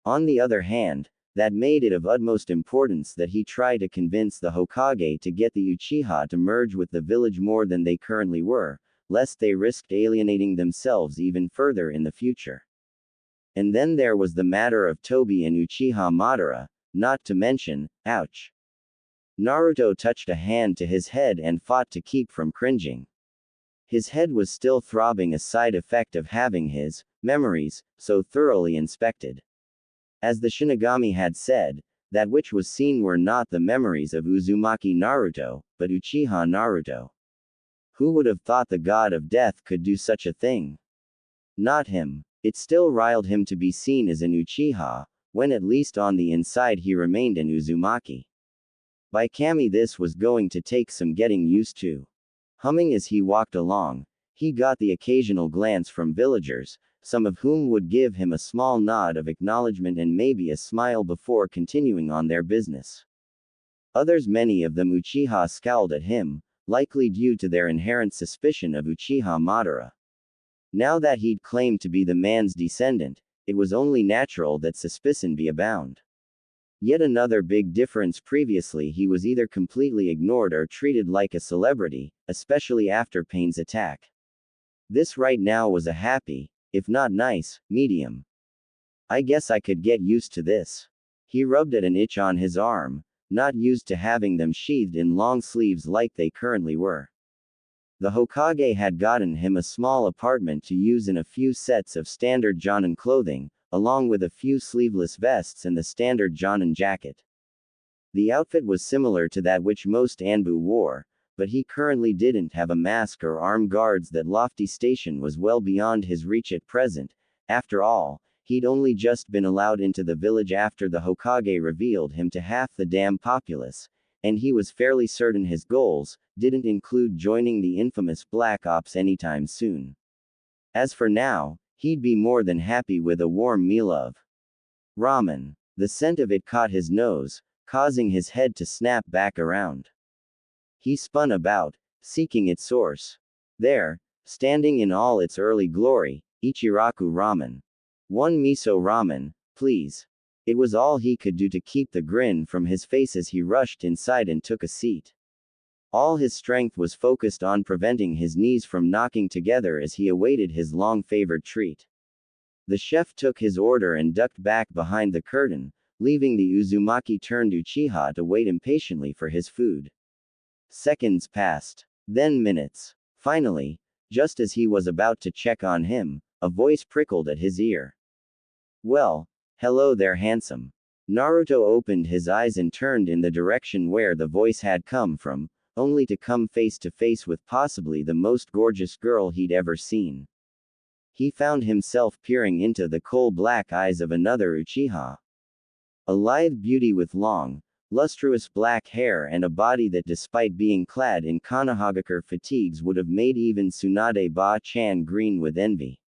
S1: On the other hand, that made it of utmost importance that he try to convince the Hokage to get the Uchiha to merge with the village more than they currently were, lest they risked alienating themselves even further in the future. And then there was the matter of Tobi and Uchiha Madara, not to mention, ouch. Naruto touched a hand to his head and fought to keep from cringing. His head was still throbbing, a side effect of having his memories so thoroughly inspected. As the Shinigami had said, that which was seen were not the memories of Uzumaki Naruto, but Uchiha Naruto. Who would have thought the god of death could do such a thing? Not him. It still riled him to be seen as an Uchiha, when at least on the inside he remained an Uzumaki. By Kami, this was going to take some getting used to. Humming as he walked along, he got the occasional glance from villagers, some of whom would give him a small nod of acknowledgement and maybe a smile before continuing on their business. Others, many of them Uchiha, scowled at him, likely due to their inherent suspicion of Uchiha Madara. Now that he'd claimed to be the man's descendant, it was only natural that suspicion be abound. Yet another big difference: previously he was either completely ignored or treated like a celebrity, especially after Pain's attack. This right now was a happy, if not nice, medium. I guess I could get used to this. He rubbed at an itch on his arm, not used to having them sheathed in long sleeves like they currently were. The Hokage had gotten him a small apartment to use in a few sets of standard Jonin clothing, along with a few sleeveless vests and the standard Jonin jacket. The outfit was similar to that which most Anbu wore, but he currently didn't have a mask or armed guards. That lofty station was well beyond his reach at present. After all, he'd only just been allowed into the village after the Hokage revealed him to half the damn populace, and he was fairly certain his goals didn't include joining the infamous Black Ops anytime soon. As for now, he'd be more than happy with a warm meal of ramen. The scent of it caught his nose, causing his head to snap back around. He spun about, seeking its source. There, standing in all its early glory, Ichiraku ramen. One miso ramen, please. It was all he could do to keep the grin from his face as he rushed inside and took a seat. All his strength was focused on preventing his knees from knocking together as he awaited his long-favored treat. The chef took his order and ducked back behind the curtain, leaving the Uzumaki-turned-Uchiha to wait impatiently for his food. Seconds passed. Then minutes. Finally, just as he was about to check on him, a voice prickled at his ear. Well, hello there, handsome. Naruto opened his eyes and turned in the direction where the voice had come from, only to come face to face with possibly the most gorgeous girl he'd ever seen. He found himself peering into the coal-black eyes of another Uchiha. A lithe beauty with long, lustrous black hair and a body that, despite being clad in Konohagakure fatigues, would have made even Tsunade Ba-chan green with envy.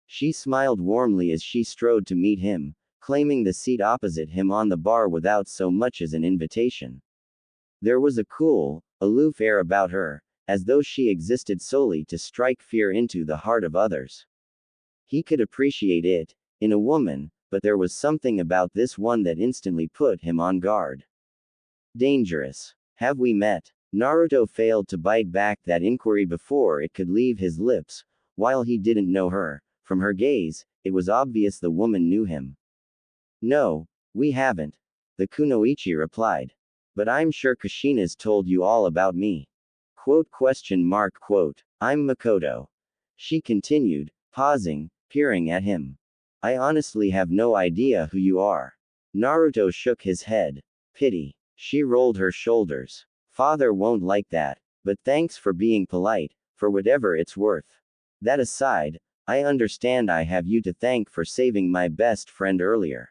S1: She smiled warmly as she strode to meet him, claiming the seat opposite him on the bar without so much as an invitation. There was a cool, aloof air about her, as though she existed solely to strike fear into the heart of others. He could appreciate it in a woman, but there was something about this one that instantly put him on guard. Dangerous. Have we met? Naruto failed to bite back that inquiry before it could leave his lips. While he didn't know her, from her gaze, it was obvious the woman knew him. No, we haven't, the kunoichi replied. But I'm sure Kushina's told you all about me. Quote? I'm Makoto. She continued, pausing, peering at him. I honestly have no idea who you are. Naruto shook his head. Pity. She rolled her shoulders. Father won't like that, but thanks for being polite, for whatever it's worth. That aside, I understand I have you to thank for saving my best friend earlier.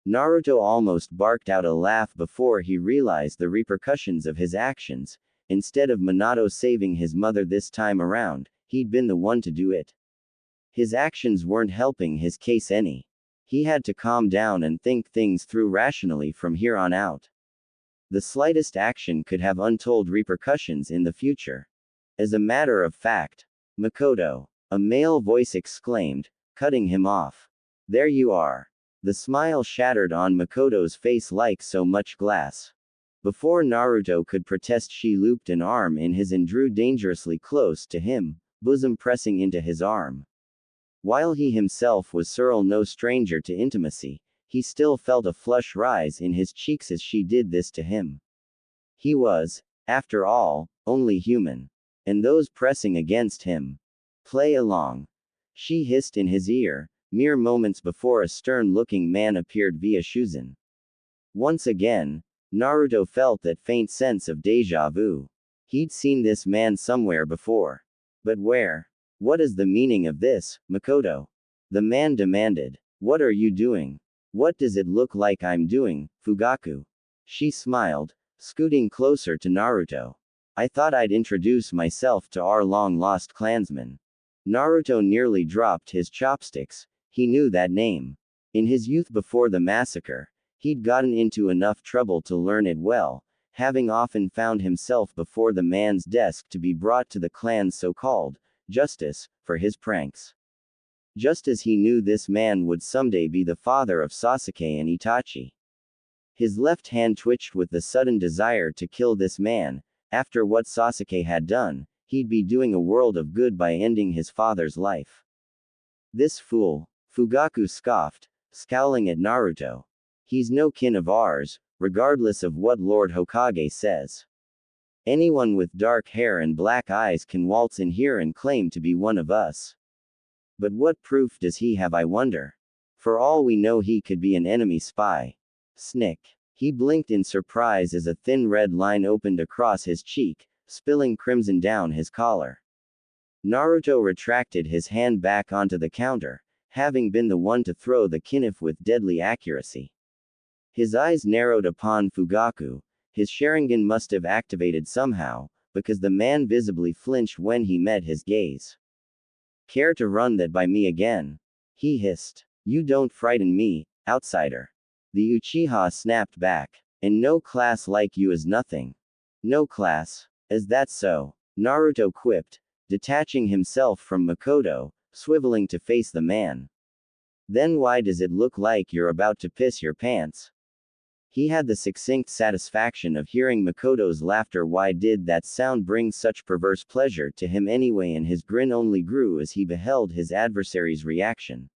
S1: Naruto almost barked out a laugh before he realized the repercussions of his actions. Instead of Minato saving his mother this time around, he'd been the one to do it. His actions weren't helping his case any. He had to calm down and think things through rationally from here on out. The slightest action could have untold repercussions in the future. As a matter of fact, Makoto. A male voice exclaimed, cutting him off. There you are. The smile shattered on Makoto's face like so much glass. Before Naruto could protest, she looped an arm in his and drew dangerously close to him, bosom pressing into his arm. While he himself was no stranger to intimacy, he still felt a flush rise in his cheeks as she did this to him. He was, after all, only human. And those pressing against him. Play along. She hissed in his ear, mere moments before a stern-looking man appeared via Shuzan. Once again, Naruto felt that faint sense of déjà vu. He'd seen this man somewhere before. But where? What is the meaning of this, Makoto? The man demanded. What are you doing? What does it look like I'm doing, Fugaku? She smiled, scooting closer to Naruto. I thought I'd introduce myself to our long-lost clansman. Naruto nearly dropped his chopsticks. He knew that name. In his youth before the massacre, he'd gotten into enough trouble to learn it well, having often found himself before the man's desk to be brought to the clan's so-called justice for his pranks. Just as he knew this man would someday be the father of Sasuke and Itachi. His left hand twitched with the sudden desire to kill this man. After what Sasuke had done, he'd be doing a world of good by ending his father's life. This fool, Fugaku scoffed, scowling at Naruto. He's no kin of ours, regardless of what Lord Hokage says. Anyone with dark hair and black eyes can waltz in here and claim to be one of us. But what proof does he have, I wonder? For all we know, he could be an enemy spy. Snick. He blinked in surprise as a thin red line opened across his cheek, spilling crimson down his collar. Naruto retracted his hand back onto the counter, having been the one to throw the kinif with deadly accuracy. His eyes narrowed upon Fugaku. His Sharingan must have activated somehow, because the man visibly flinched when he met his gaze. Care to run that by me again? He hissed. You don't frighten me, outsider. The Uchiha snapped back. And no class like you is nothing. No class? Is that so? Naruto quipped, detaching himself from Makoto, swiveling to face the man. Then why does it look like you're about to piss your pants? He had the succinct satisfaction of hearing Makoto's laughter. Why did that sound bring such perverse pleasure to him anyway? And his grin only grew as he beheld his adversary's reaction.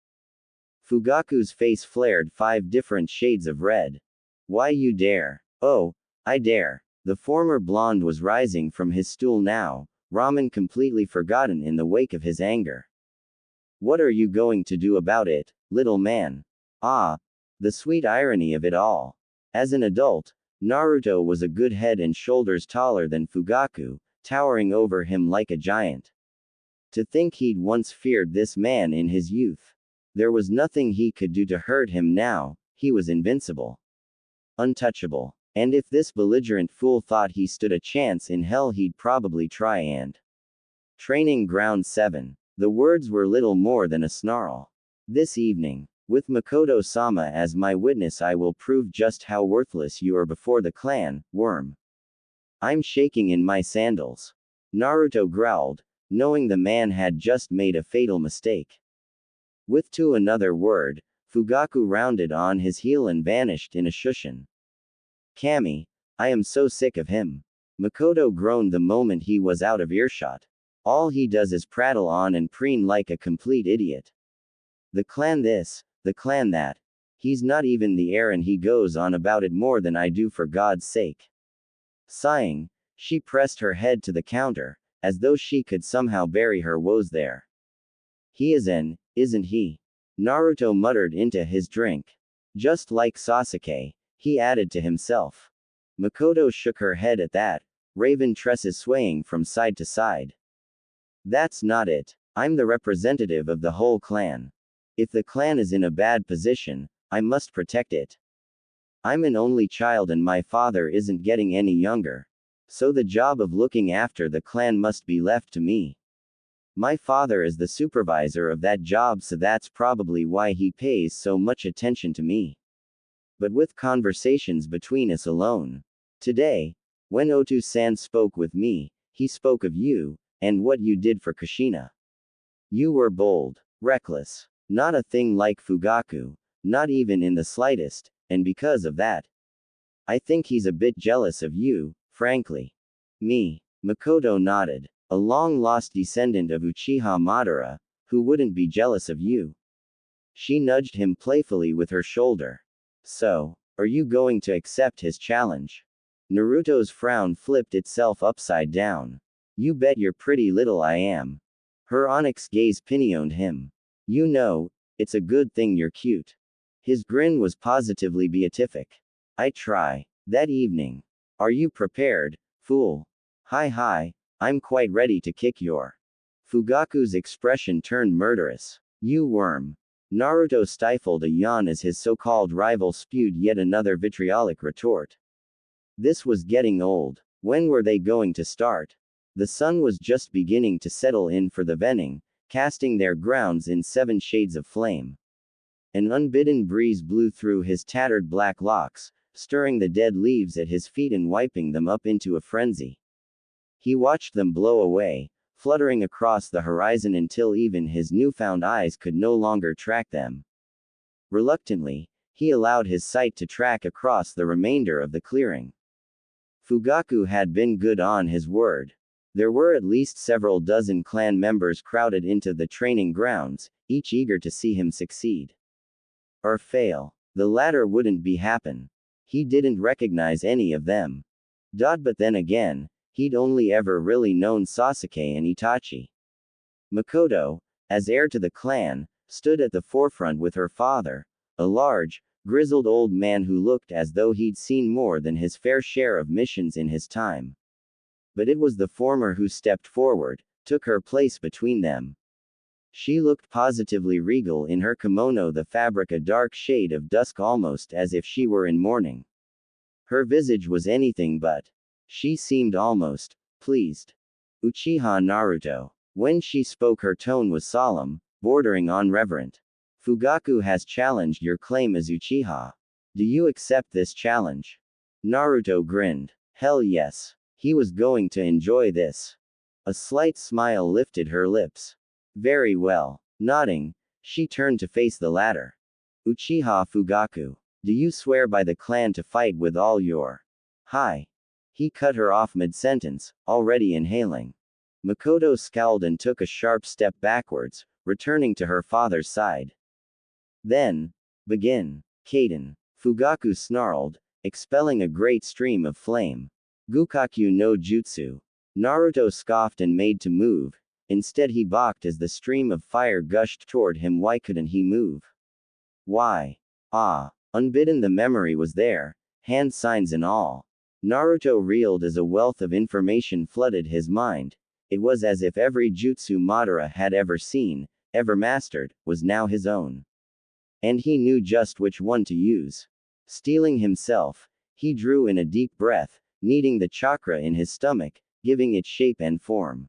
S1: Fugaku's face flared 5 different shades of red. Why you dare? Oh, I dare. The former blonde was rising from his stool now, ramen completely forgotten in the wake of his anger. What are you going to do about it, little man? Ah, the sweet irony of it all. As an adult, Naruto was a good head and shoulders taller than Fugaku, towering over him like a giant. To think he'd once feared this man in his youth. There was nothing he could do to hurt him now. He was invincible. Untouchable. And if this belligerent fool thought he stood a chance in hell, he'd probably try and. Training Ground 7. The words were little more than a snarl. This evening, with Makoto-sama as my witness, I will prove just how worthless you are before the clan, worm. I'm shaking in my sandals. Naruto growled, knowing the man had just made a fatal mistake. With to another word, Fugaku rounded on his heel and vanished in a shushin. Kami, I am so sick of him. Makoto groaned the moment he was out of earshot. All he does is prattle on and preen like a complete idiot. The clan this, the clan that. He's not even the heir and he goes on about it more than I do, for God's sake. Sighing, she pressed her head to the counter, as though she could somehow bury her woes there. He is an, isn't he? Naruto muttered into his drink. Just like Sasuke, he added to himself. Makoto shook her head at that, raven tresses swaying from side to side. That's not it. I'm the representative of the whole clan. If the clan is in a bad position, I must protect it. I'm an only child and my father isn't getting any younger. So the job of looking after the clan must be left to me. My father is the supervisor of that job, so that's probably why he pays so much attention to me. But with conversations between us alone. Today, when Otu-san spoke with me, he spoke of you, and what you did for Kushina. You were bold, reckless. Not a thing like Fugaku, not even in the slightest, and because of that, I think he's a bit jealous of you, frankly. Me. Makoto nodded. A long-lost descendant of Uchiha Madara, who wouldn't be jealous of you? She nudged him playfully with her shoulder. So, are you going to accept his challenge? Naruto's frown flipped itself upside down. You bet your pretty little I am. Her onyx gaze pinioned him. You know, it's a good thing you're cute. His grin was positively beatific. I try. That evening. Are you prepared, fool? Hi, I'm quite ready to kick your. Fugaku's expression turned murderous. You worm. Naruto stifled a yawn as his so-called rival spewed yet another vitriolic retort. This was getting old. When were they going to start? The sun was just beginning to settle in for the vening, casting their grounds in 7 shades of flame. An unbidden breeze blew through his tattered black locks, stirring the dead leaves at his feet and wiping them up into a frenzy. He watched them blow away, fluttering across the horizon until even his newfound eyes could no longer track them. Reluctantly, he allowed his sight to track across the remainder of the clearing. Fugaku had been good on his word. There were at least several dozen clan members crowded into the training grounds, each eager to see him succeed. Or fail. The latter wouldn't be happen. He didn't recognize any of them. But then again, he'd only ever really known Sasuke and Itachi. Makoto, as heir to the clan, stood at the forefront with her father, a large, grizzled old man who looked as though he'd seen more than his fair share of missions in his time. But it was the former who stepped forward, took her place between them. She looked positively regal in her kimono, the fabric a dark shade of dusk almost as if she were in mourning. Her visage was anything but. She seemed almost pleased. Uchiha Naruto. When she spoke her tone was solemn, bordering on reverent. Fugaku has challenged your claim as Uchiha. Do you accept this challenge? Naruto grinned. Hell yes. He was going to enjoy this. A slight smile lifted her lips. Very well. Nodding, she turned to face the latter. Uchiha Fugaku. Do you swear by the clan to fight with all your. Hi. He cut her off mid-sentence, already inhaling. Makoto scowled and took a sharp step backwards, returning to her father's side. Then, begin. Kaden. Fugaku snarled, expelling a great stream of flame. Gukaku no Jutsu. Naruto scoffed and made to move. Instead he balked as the stream of fire gushed toward him. Why couldn't he move? Why? Unbidden the memory was there, hand signs and all. Naruto reeled as a wealth of information flooded his mind. It was as if every jutsu Madara had ever seen, ever mastered, was now his own. And he knew just which one to use. Steeling himself, he drew in a deep breath, kneading the chakra in his stomach, giving it shape and form.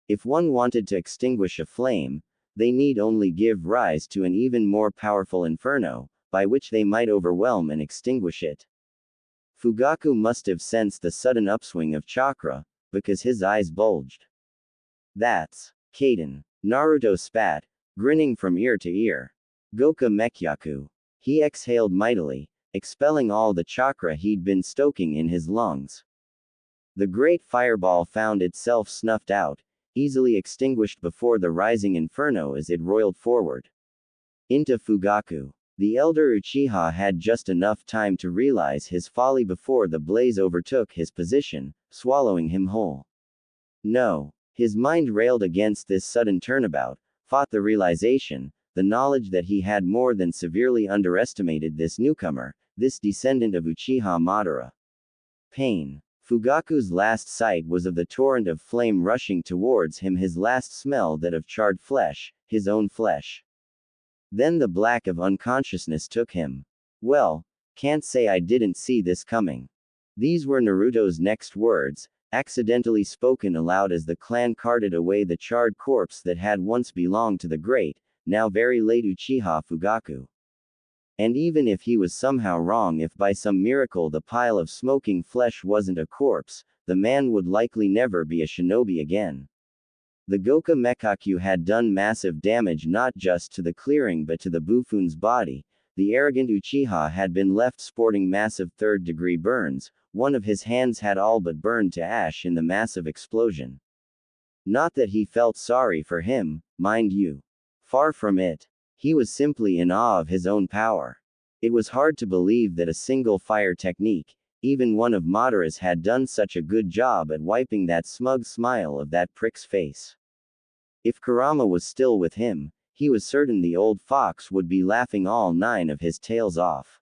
S1: If one wanted to extinguish a flame, they need only give rise to an even more powerful inferno, by which they might overwhelm and extinguish it. Fugaku must have sensed the sudden upswing of chakra, because his eyes bulged. That's Kaden. Naruto spat, grinning from ear to ear. Goka Mekyaku. He exhaled mightily, expelling all the chakra he'd been stoking in his lungs. The great fireball found itself snuffed out, easily extinguished before the rising inferno as it roiled forward. Into Fugaku. The elder Uchiha had just enough time to realize his folly before the blaze overtook his position, swallowing him whole. No. His mind railed against this sudden turnabout, fought the realization, the knowledge that he had more than severely underestimated this newcomer, this descendant of Uchiha Madara. Pain. Fugaku's last sight was of the torrent of flame rushing towards him, his last smell that of charred flesh, his own flesh. Then the black of unconsciousness took him. Well, can't say I didn't see this coming. These were Naruto's next words, accidentally spoken aloud as the clan carted away the charred corpse that had once belonged to the great, now very late Uchiha Fugaku. And even if he was somehow wrong, if by some miracle the pile of smoking flesh wasn't a corpse, the man would likely never be a shinobi again. The Goka Mekakyu had done massive damage not just to the clearing but to the buffoon's body. The arrogant Uchiha had been left sporting massive third-degree burns, one of his hands had all but burned to ash in the massive explosion. Not that he felt sorry for him, mind you. Far from it. He was simply in awe of his own power. It was hard to believe that a single fire technique, even one of Madara's, had done such a good job at wiping that smug smile of that prick's face. If Kurama was still with him, he was certain the old fox would be laughing all 9 of his tails off.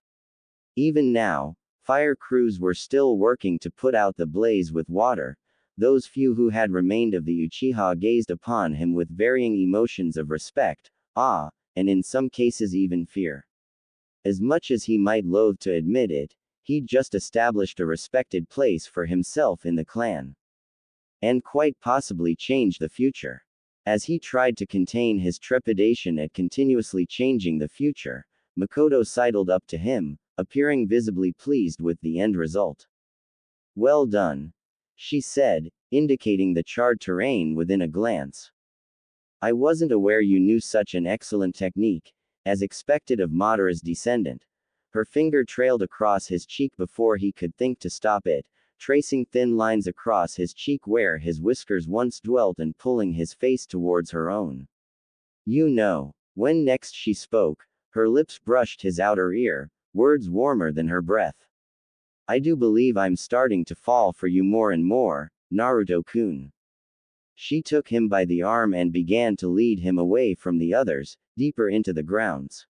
S1: Even now, fire crews were still working to put out the blaze with water. Those few who had remained of the Uchiha gazed upon him with varying emotions of respect, awe, and in some cases even fear. As much as he might loathe to admit it, he'd just established a respected place for himself in the clan. And quite possibly change the future. As he tried to contain his trepidation at continuously changing the future, Makoto sidled up to him, appearing visibly pleased with the end result. "Well done," she said, indicating the charred terrain within a glance. "I wasn't aware you knew such an excellent technique, as expected of Madara's descendant." Her finger trailed across his cheek before he could think to stop it, tracing thin lines across his cheek where his whiskers once dwelt and pulling his face towards her own. "You know." When next she spoke, her lips brushed his outer ear, words warmer than her breath. "I do believe I'm starting to fall for you more and more, Naruto-kun." She took him by the arm and began to lead him away from the others, deeper into the grounds.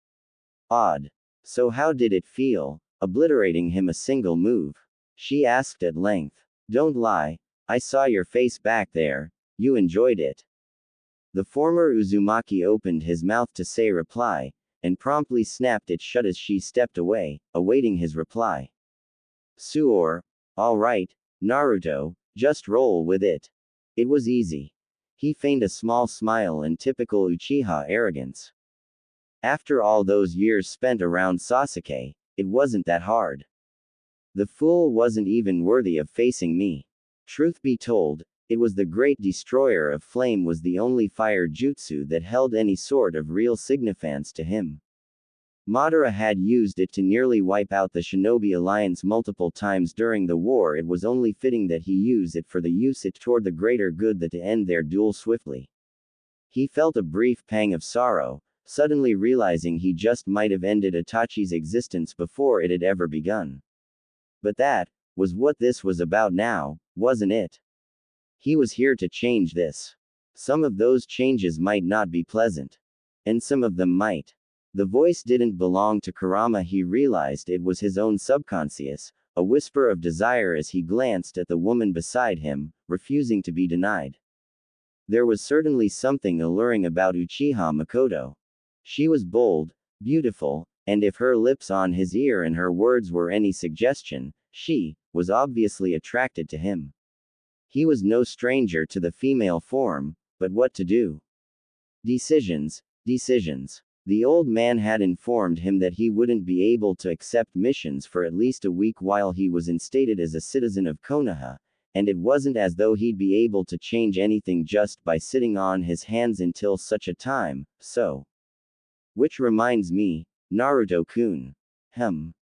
S1: "Odd. So how did it feel, obliterating him a single move?" she asked at length. "Don't lie, I saw your face back there, you enjoyed it." The former Uzumaki opened his mouth to say reply, and promptly snapped it shut as she stepped away, awaiting his reply. "Suor, all right, Naruto, just roll with it. It was easy." He feigned a small smile in typical Uchiha arrogance. "After all those years spent around Sasuke, it wasn't that hard. The fool wasn't even worthy of facing me. Truth be told, it was the great destroyer of flame was the only fire jutsu that held any sort of real significance to him. Madara had used it to nearly wipe out the Shinobi Alliance multiple times during the war. It was only fitting that he use it for the use it toward the greater good than to end their duel swiftly." He felt a brief pang of sorrow, suddenly realizing he just might have ended Itachi's existence before it had ever begun. But that was what this was about now, wasn't it? He was here to change this. Some of those changes might not be pleasant. And some of them might. The voice didn't belong to Kurama. He realized it was his own subconscious, a whisper of desire as he glanced at the woman beside him, refusing to be denied. There was certainly something alluring about Uchiha Makoto. She was bold, beautiful, and if her lips on his ear and her words were any suggestion, she was obviously attracted to him. He was no stranger to the female form, but what to do? Decisions. The old man had informed him that he wouldn't be able to accept missions for at least a week while he was instated as a citizen of Konoha, and it wasn't as though he'd be able to change anything just by sitting on his hands until such a time, so. "Which reminds me, Naruto-kun.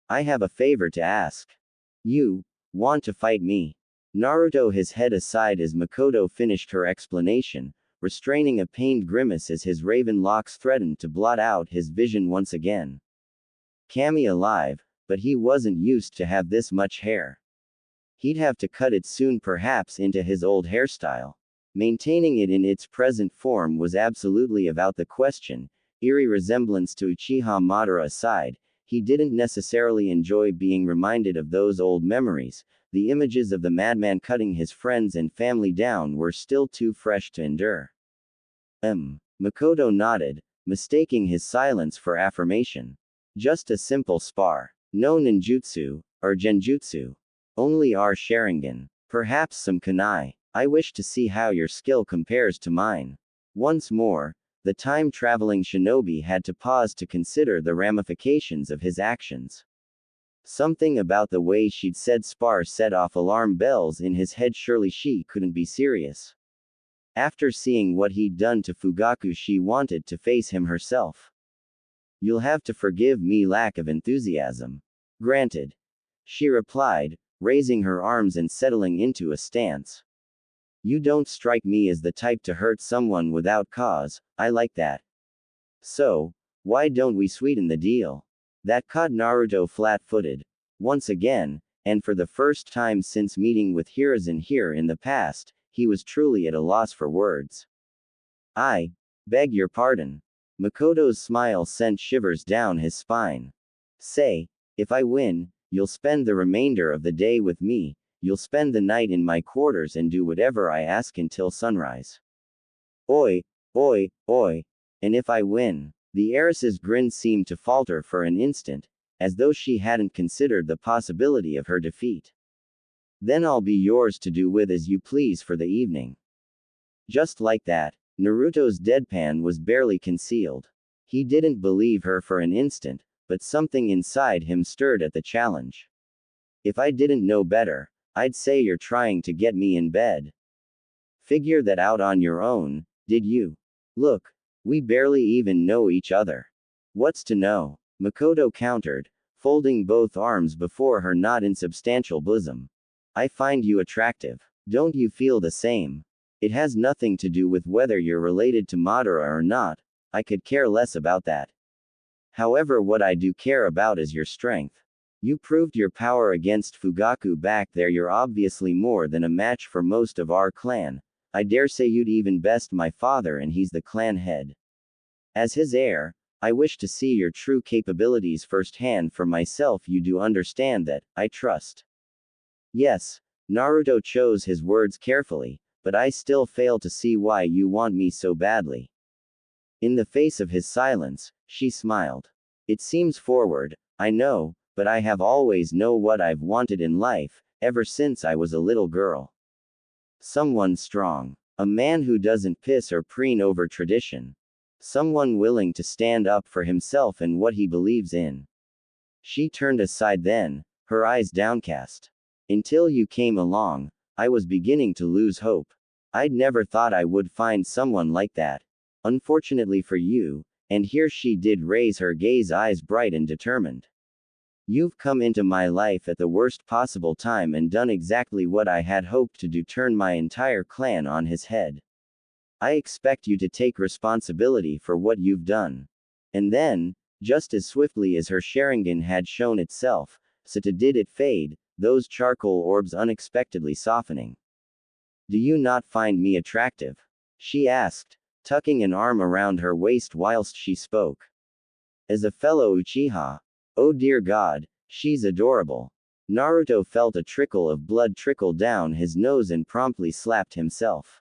S1: I have a favor to ask. You want to fight me?" Naruto his head aside as Makoto finished her explanation, restraining a pained grimace as his raven locks threatened to blot out his vision once again. Kami alive, but he wasn't used to have this much hair. He'd have to cut it soon, perhaps into his old hairstyle. Maintaining it in its present form was absolutely out the question. Eerie resemblance to Uchiha Madara aside, he didn't necessarily enjoy being reminded of those old memories. The images of the madman cutting his friends and family down were still too fresh to endure. Makoto nodded, mistaking his silence for affirmation. "Just a simple spar. No ninjutsu, or genjutsu. Only our Sharingan. Perhaps some kunai. I wish to see how your skill compares to mine." Once more, the time-traveling shinobi had to pause to consider the ramifications of his actions. Something about the way she'd said spar set off alarm bells in his head. Surely she couldn't be serious. After seeing what he'd done to Fugaku, she wanted to face him herself. You'll have to forgive me lack of enthusiasm. Granted. She replied, raising her arms and settling into a stance. You don't strike me as the type to hurt someone without cause, I like that. So, why don't we sweeten the deal? That caught Naruto flat-footed. Once again, and for the first time since meeting with Hiruzen here in the past, he was truly at a loss for words. I beg your pardon. Makoto's smile sent shivers down his spine. Say, if I win, you'll spend the remainder of the day with me, you'll spend the night in my quarters and do whatever I ask until sunrise. Oi, oi, oi. And if I win? The heiress's grin seemed to falter for an instant, as though she hadn't considered the possibility of her defeat. Then I'll be yours to do with as you please for the evening. Just like that, Naruto's deadpan was barely concealed. He didn't believe her for an instant, but something inside him stirred at the challenge. If I didn't know better, I'd say you're trying to get me in bed. Figure that out on your own, did you? Look, we barely even know each other. What's to know? Makoto countered, folding both arms before her not insubstantial bosom. I find you attractive. Don't you feel the same? It has nothing to do with whether you're related to Madara or not, I could care less about that. However, what I do care about is your strength. You proved your power against Fugaku back there. You're obviously more than a match for most of our clan. I dare say you'd even best my father, and he's the clan head. As his heir, I wish to see your true capabilities firsthand for myself. You do understand that, I trust. Yes, Naruto chose his words carefully, but I still fail to see why you want me so badly. In the face of his silence, she smiled. It seems forward, I know, but I have always known what I've wanted in life, ever since I was a little girl. Someone strong. A man who doesn't piss or preen over tradition. Someone willing to stand up for himself and what he believes in. She turned aside then, her eyes downcast. Until you came along, I was beginning to lose hope. I'd never thought I would find someone like that. Unfortunately for you, and here she did raise her gaze, eyes bright and determined. You've come into my life at the worst possible time and done exactly what I had hoped to do, turn my entire clan on his head. I expect you to take responsibility for what you've done. And then, just as swiftly as her Sharingan had shown itself, so did it fade, those charcoal orbs unexpectedly softening. Do you not find me attractive? She asked, tucking an arm around her waist whilst she spoke. As a fellow Uchiha, oh dear God, she's adorable. Naruto felt a trickle of blood trickle down his nose and promptly slapped himself.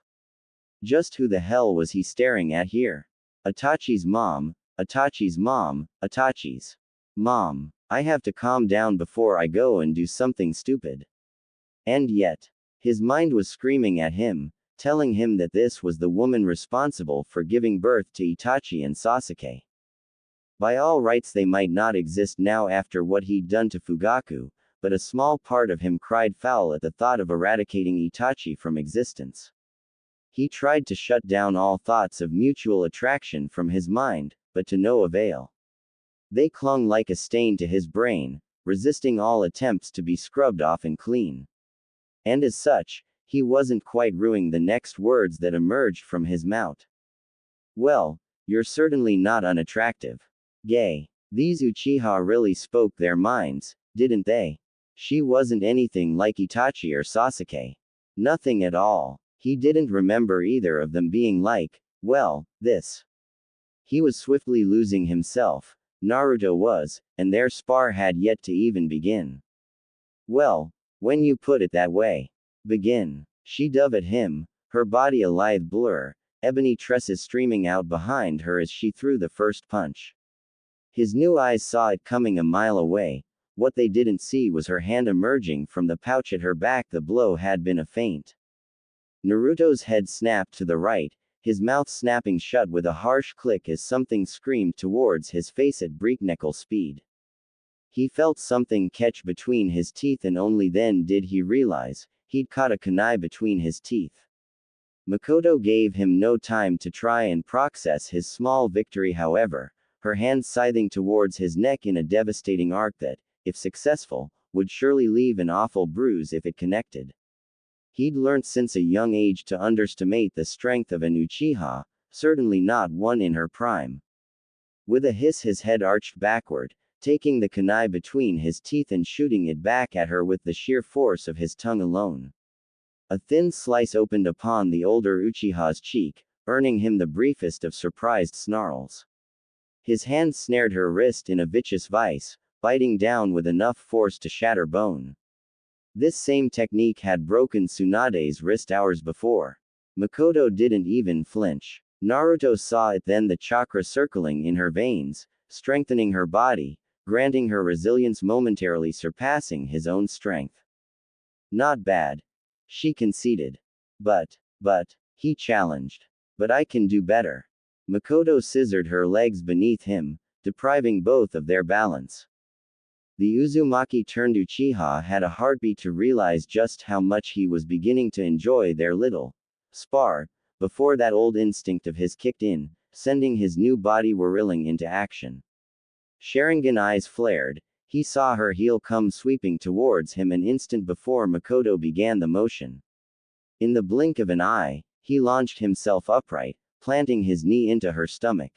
S1: Just who the hell was he staring at here? Itachi's mom, Itachi's mom, Itachi's mom. I have to calm down before I go and do something stupid. And yet, his mind was screaming at him, telling him that this was the woman responsible for giving birth to Itachi and Sasuke. By all rights they might not exist now after what he'd done to Fugaku, but a small part of him cried foul at the thought of eradicating Itachi from existence. He tried to shut down all thoughts of mutual attraction from his mind, but to no avail. They clung like a stain to his brain, resisting all attempts to be scrubbed off and clean. And as such, he wasn't quite ruining the next words that emerged from his mouth. Well, you're certainly not unattractive. Gay. These Uchiha really spoke their minds, didn't they? She wasn't anything like Itachi or Sasuke. Nothing at all. He didn't remember either of them being like, well, this. He was swiftly losing himself. Naruto was, and their spar had yet to even begin. Well, when you put it that way. Begin. She dove at him, her body a lithe blur, ebony tresses streaming out behind her as she threw the first punch. His new eyes saw it coming a mile away. What they didn't see was her hand emerging from the pouch at her back. The blow had been a feint. Naruto's head snapped to the right, his mouth snapping shut with a harsh click as something screamed towards his face at breakneckle speed. He felt something catch between his teeth, and only then did he realize he'd caught a kunai between his teeth. Makoto gave him no time to try and process his small victory, however, her hands scything towards his neck in a devastating arc that, if successful, would surely leave an awful bruise if it connected. He'd learnt since a young age to underestimate the strength of an Uchiha, certainly not one in her prime. With a hiss, his head arched backward, taking the kunai between his teeth and shooting it back at her with the sheer force of his tongue alone. A thin slice opened upon the older Uchiha's cheek, earning him the briefest of surprised snarls. His hand snared her wrist in a vicious vice, biting down with enough force to shatter bone. This same technique had broken Tsunade's wrist hours before. Makoto didn't even flinch. Naruto saw it then, the chakra circling in her veins, strengthening her body, granting her resilience, momentarily surpassing his own strength. Not bad, she conceded. But, he challenged. But I can do better. Makoto scissored her legs beneath him, depriving both of their balance. The Uzumaki-turned Uchiha had a heartbeat to realize just how much he was beginning to enjoy their little spar, before that old instinct of his kicked in, sending his new body whirling into action. Sharingan eyes flared, he saw her heel come sweeping towards him an instant before Makoto began the motion. In the blink of an eye, he launched himself upright, planting his knee into her stomach.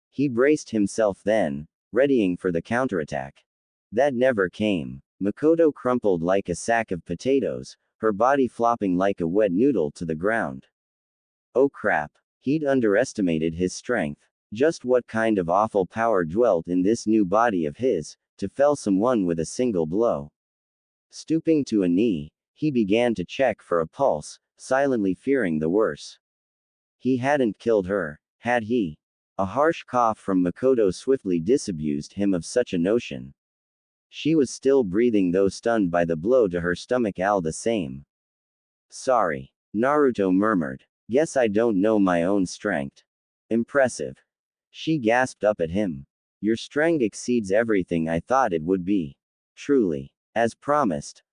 S1: He braced himself then, readying for the counterattack. That never came. Makoto crumpled like a sack of potatoes, her body flopping like a wet noodle to the ground. Oh crap. He'd underestimated his strength. Just what kind of awful power dwelt in this new body of his, to fell someone with a single blow? Stooping to a knee, he began to check for a pulse, silently fearing the worst. He hadn't killed her, had he? A harsh cough from Makoto swiftly disabused him of such a notion. She was still breathing, though stunned by the blow to her stomach all the same. Sorry, Naruto murmured. Guess I don't know my own strength. Impressive. She gasped up at him. Your strength exceeds everything I thought it would be. Truly. As promised.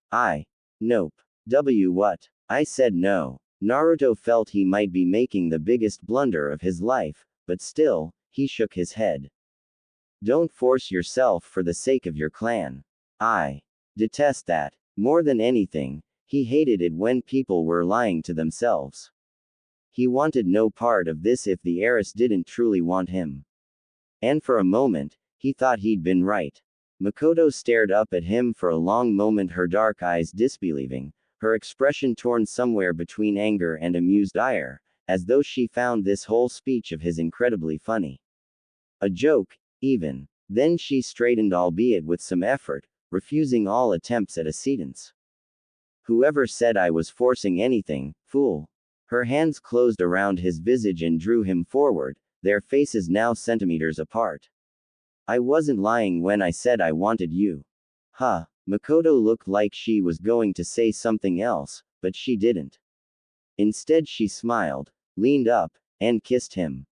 S1: Nope. What? I said no. Naruto felt he might be making the biggest blunder of his life, but still, he shook his head. Don't force yourself for the sake of your clan. I detest that. More than anything, he hated it when people were lying to themselves. He wanted no part of this if the heiress didn't truly want him. And for a moment, he thought he'd been right. Makoto stared up at him for a long moment, her dark eyes disbelieving, her expression torn somewhere between anger and amused ire, as though she found this whole speech of his incredibly funny. A joke, even. Then she straightened, albeit with some effort, refusing all attempts at acceptance. Whoever said I was forcing anything, fool? Her hands closed around his visage and drew him forward, their faces now centimeters apart. I wasn't lying when I said I wanted you. Huh. Makoto looked like she was going to say something else, but she didn't. Instead she smiled, leaned up, and kissed him.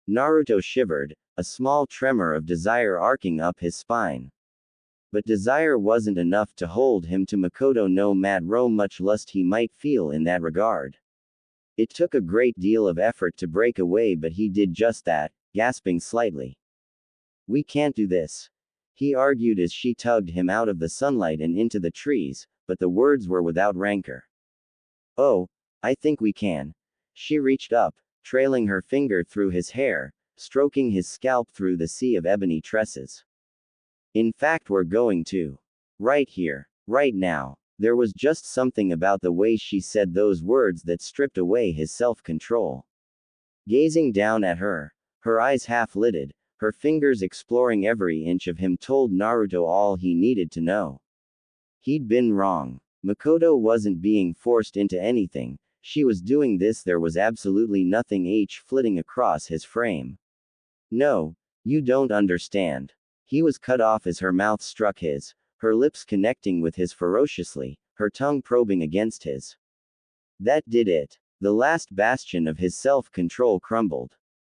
S1: Naruto shivered, a small tremor of desire arcing up his spine. But desire wasn't enough to hold him to Makoto, no matter much lust he might feel in that regard. It took a great deal of effort to break away, but he did just that, gasping slightly. We can't do this, he argued as she tugged him out of the sunlight and into the trees, but the words were without rancor. Oh, I think we can. She reached up, trailing her finger through his hair, stroking his scalp through the sea of ebony tresses. In fact, we're going to. Right here, right now. There was just something about the way she said those words that stripped away his self-control. Gazing down at her, her eyes half-lidded, her fingers exploring every inch of him, told Naruto all he needed to know. He'd been wrong. Makoto wasn't being forced into anything, she was doing this. There was absolutely nothing flitting across his frame. No, you don't understand. He was cut off as her mouth struck his, her lips connecting with his ferociously, her tongue probing against his. That did it. The last bastion of his self-control crumbled.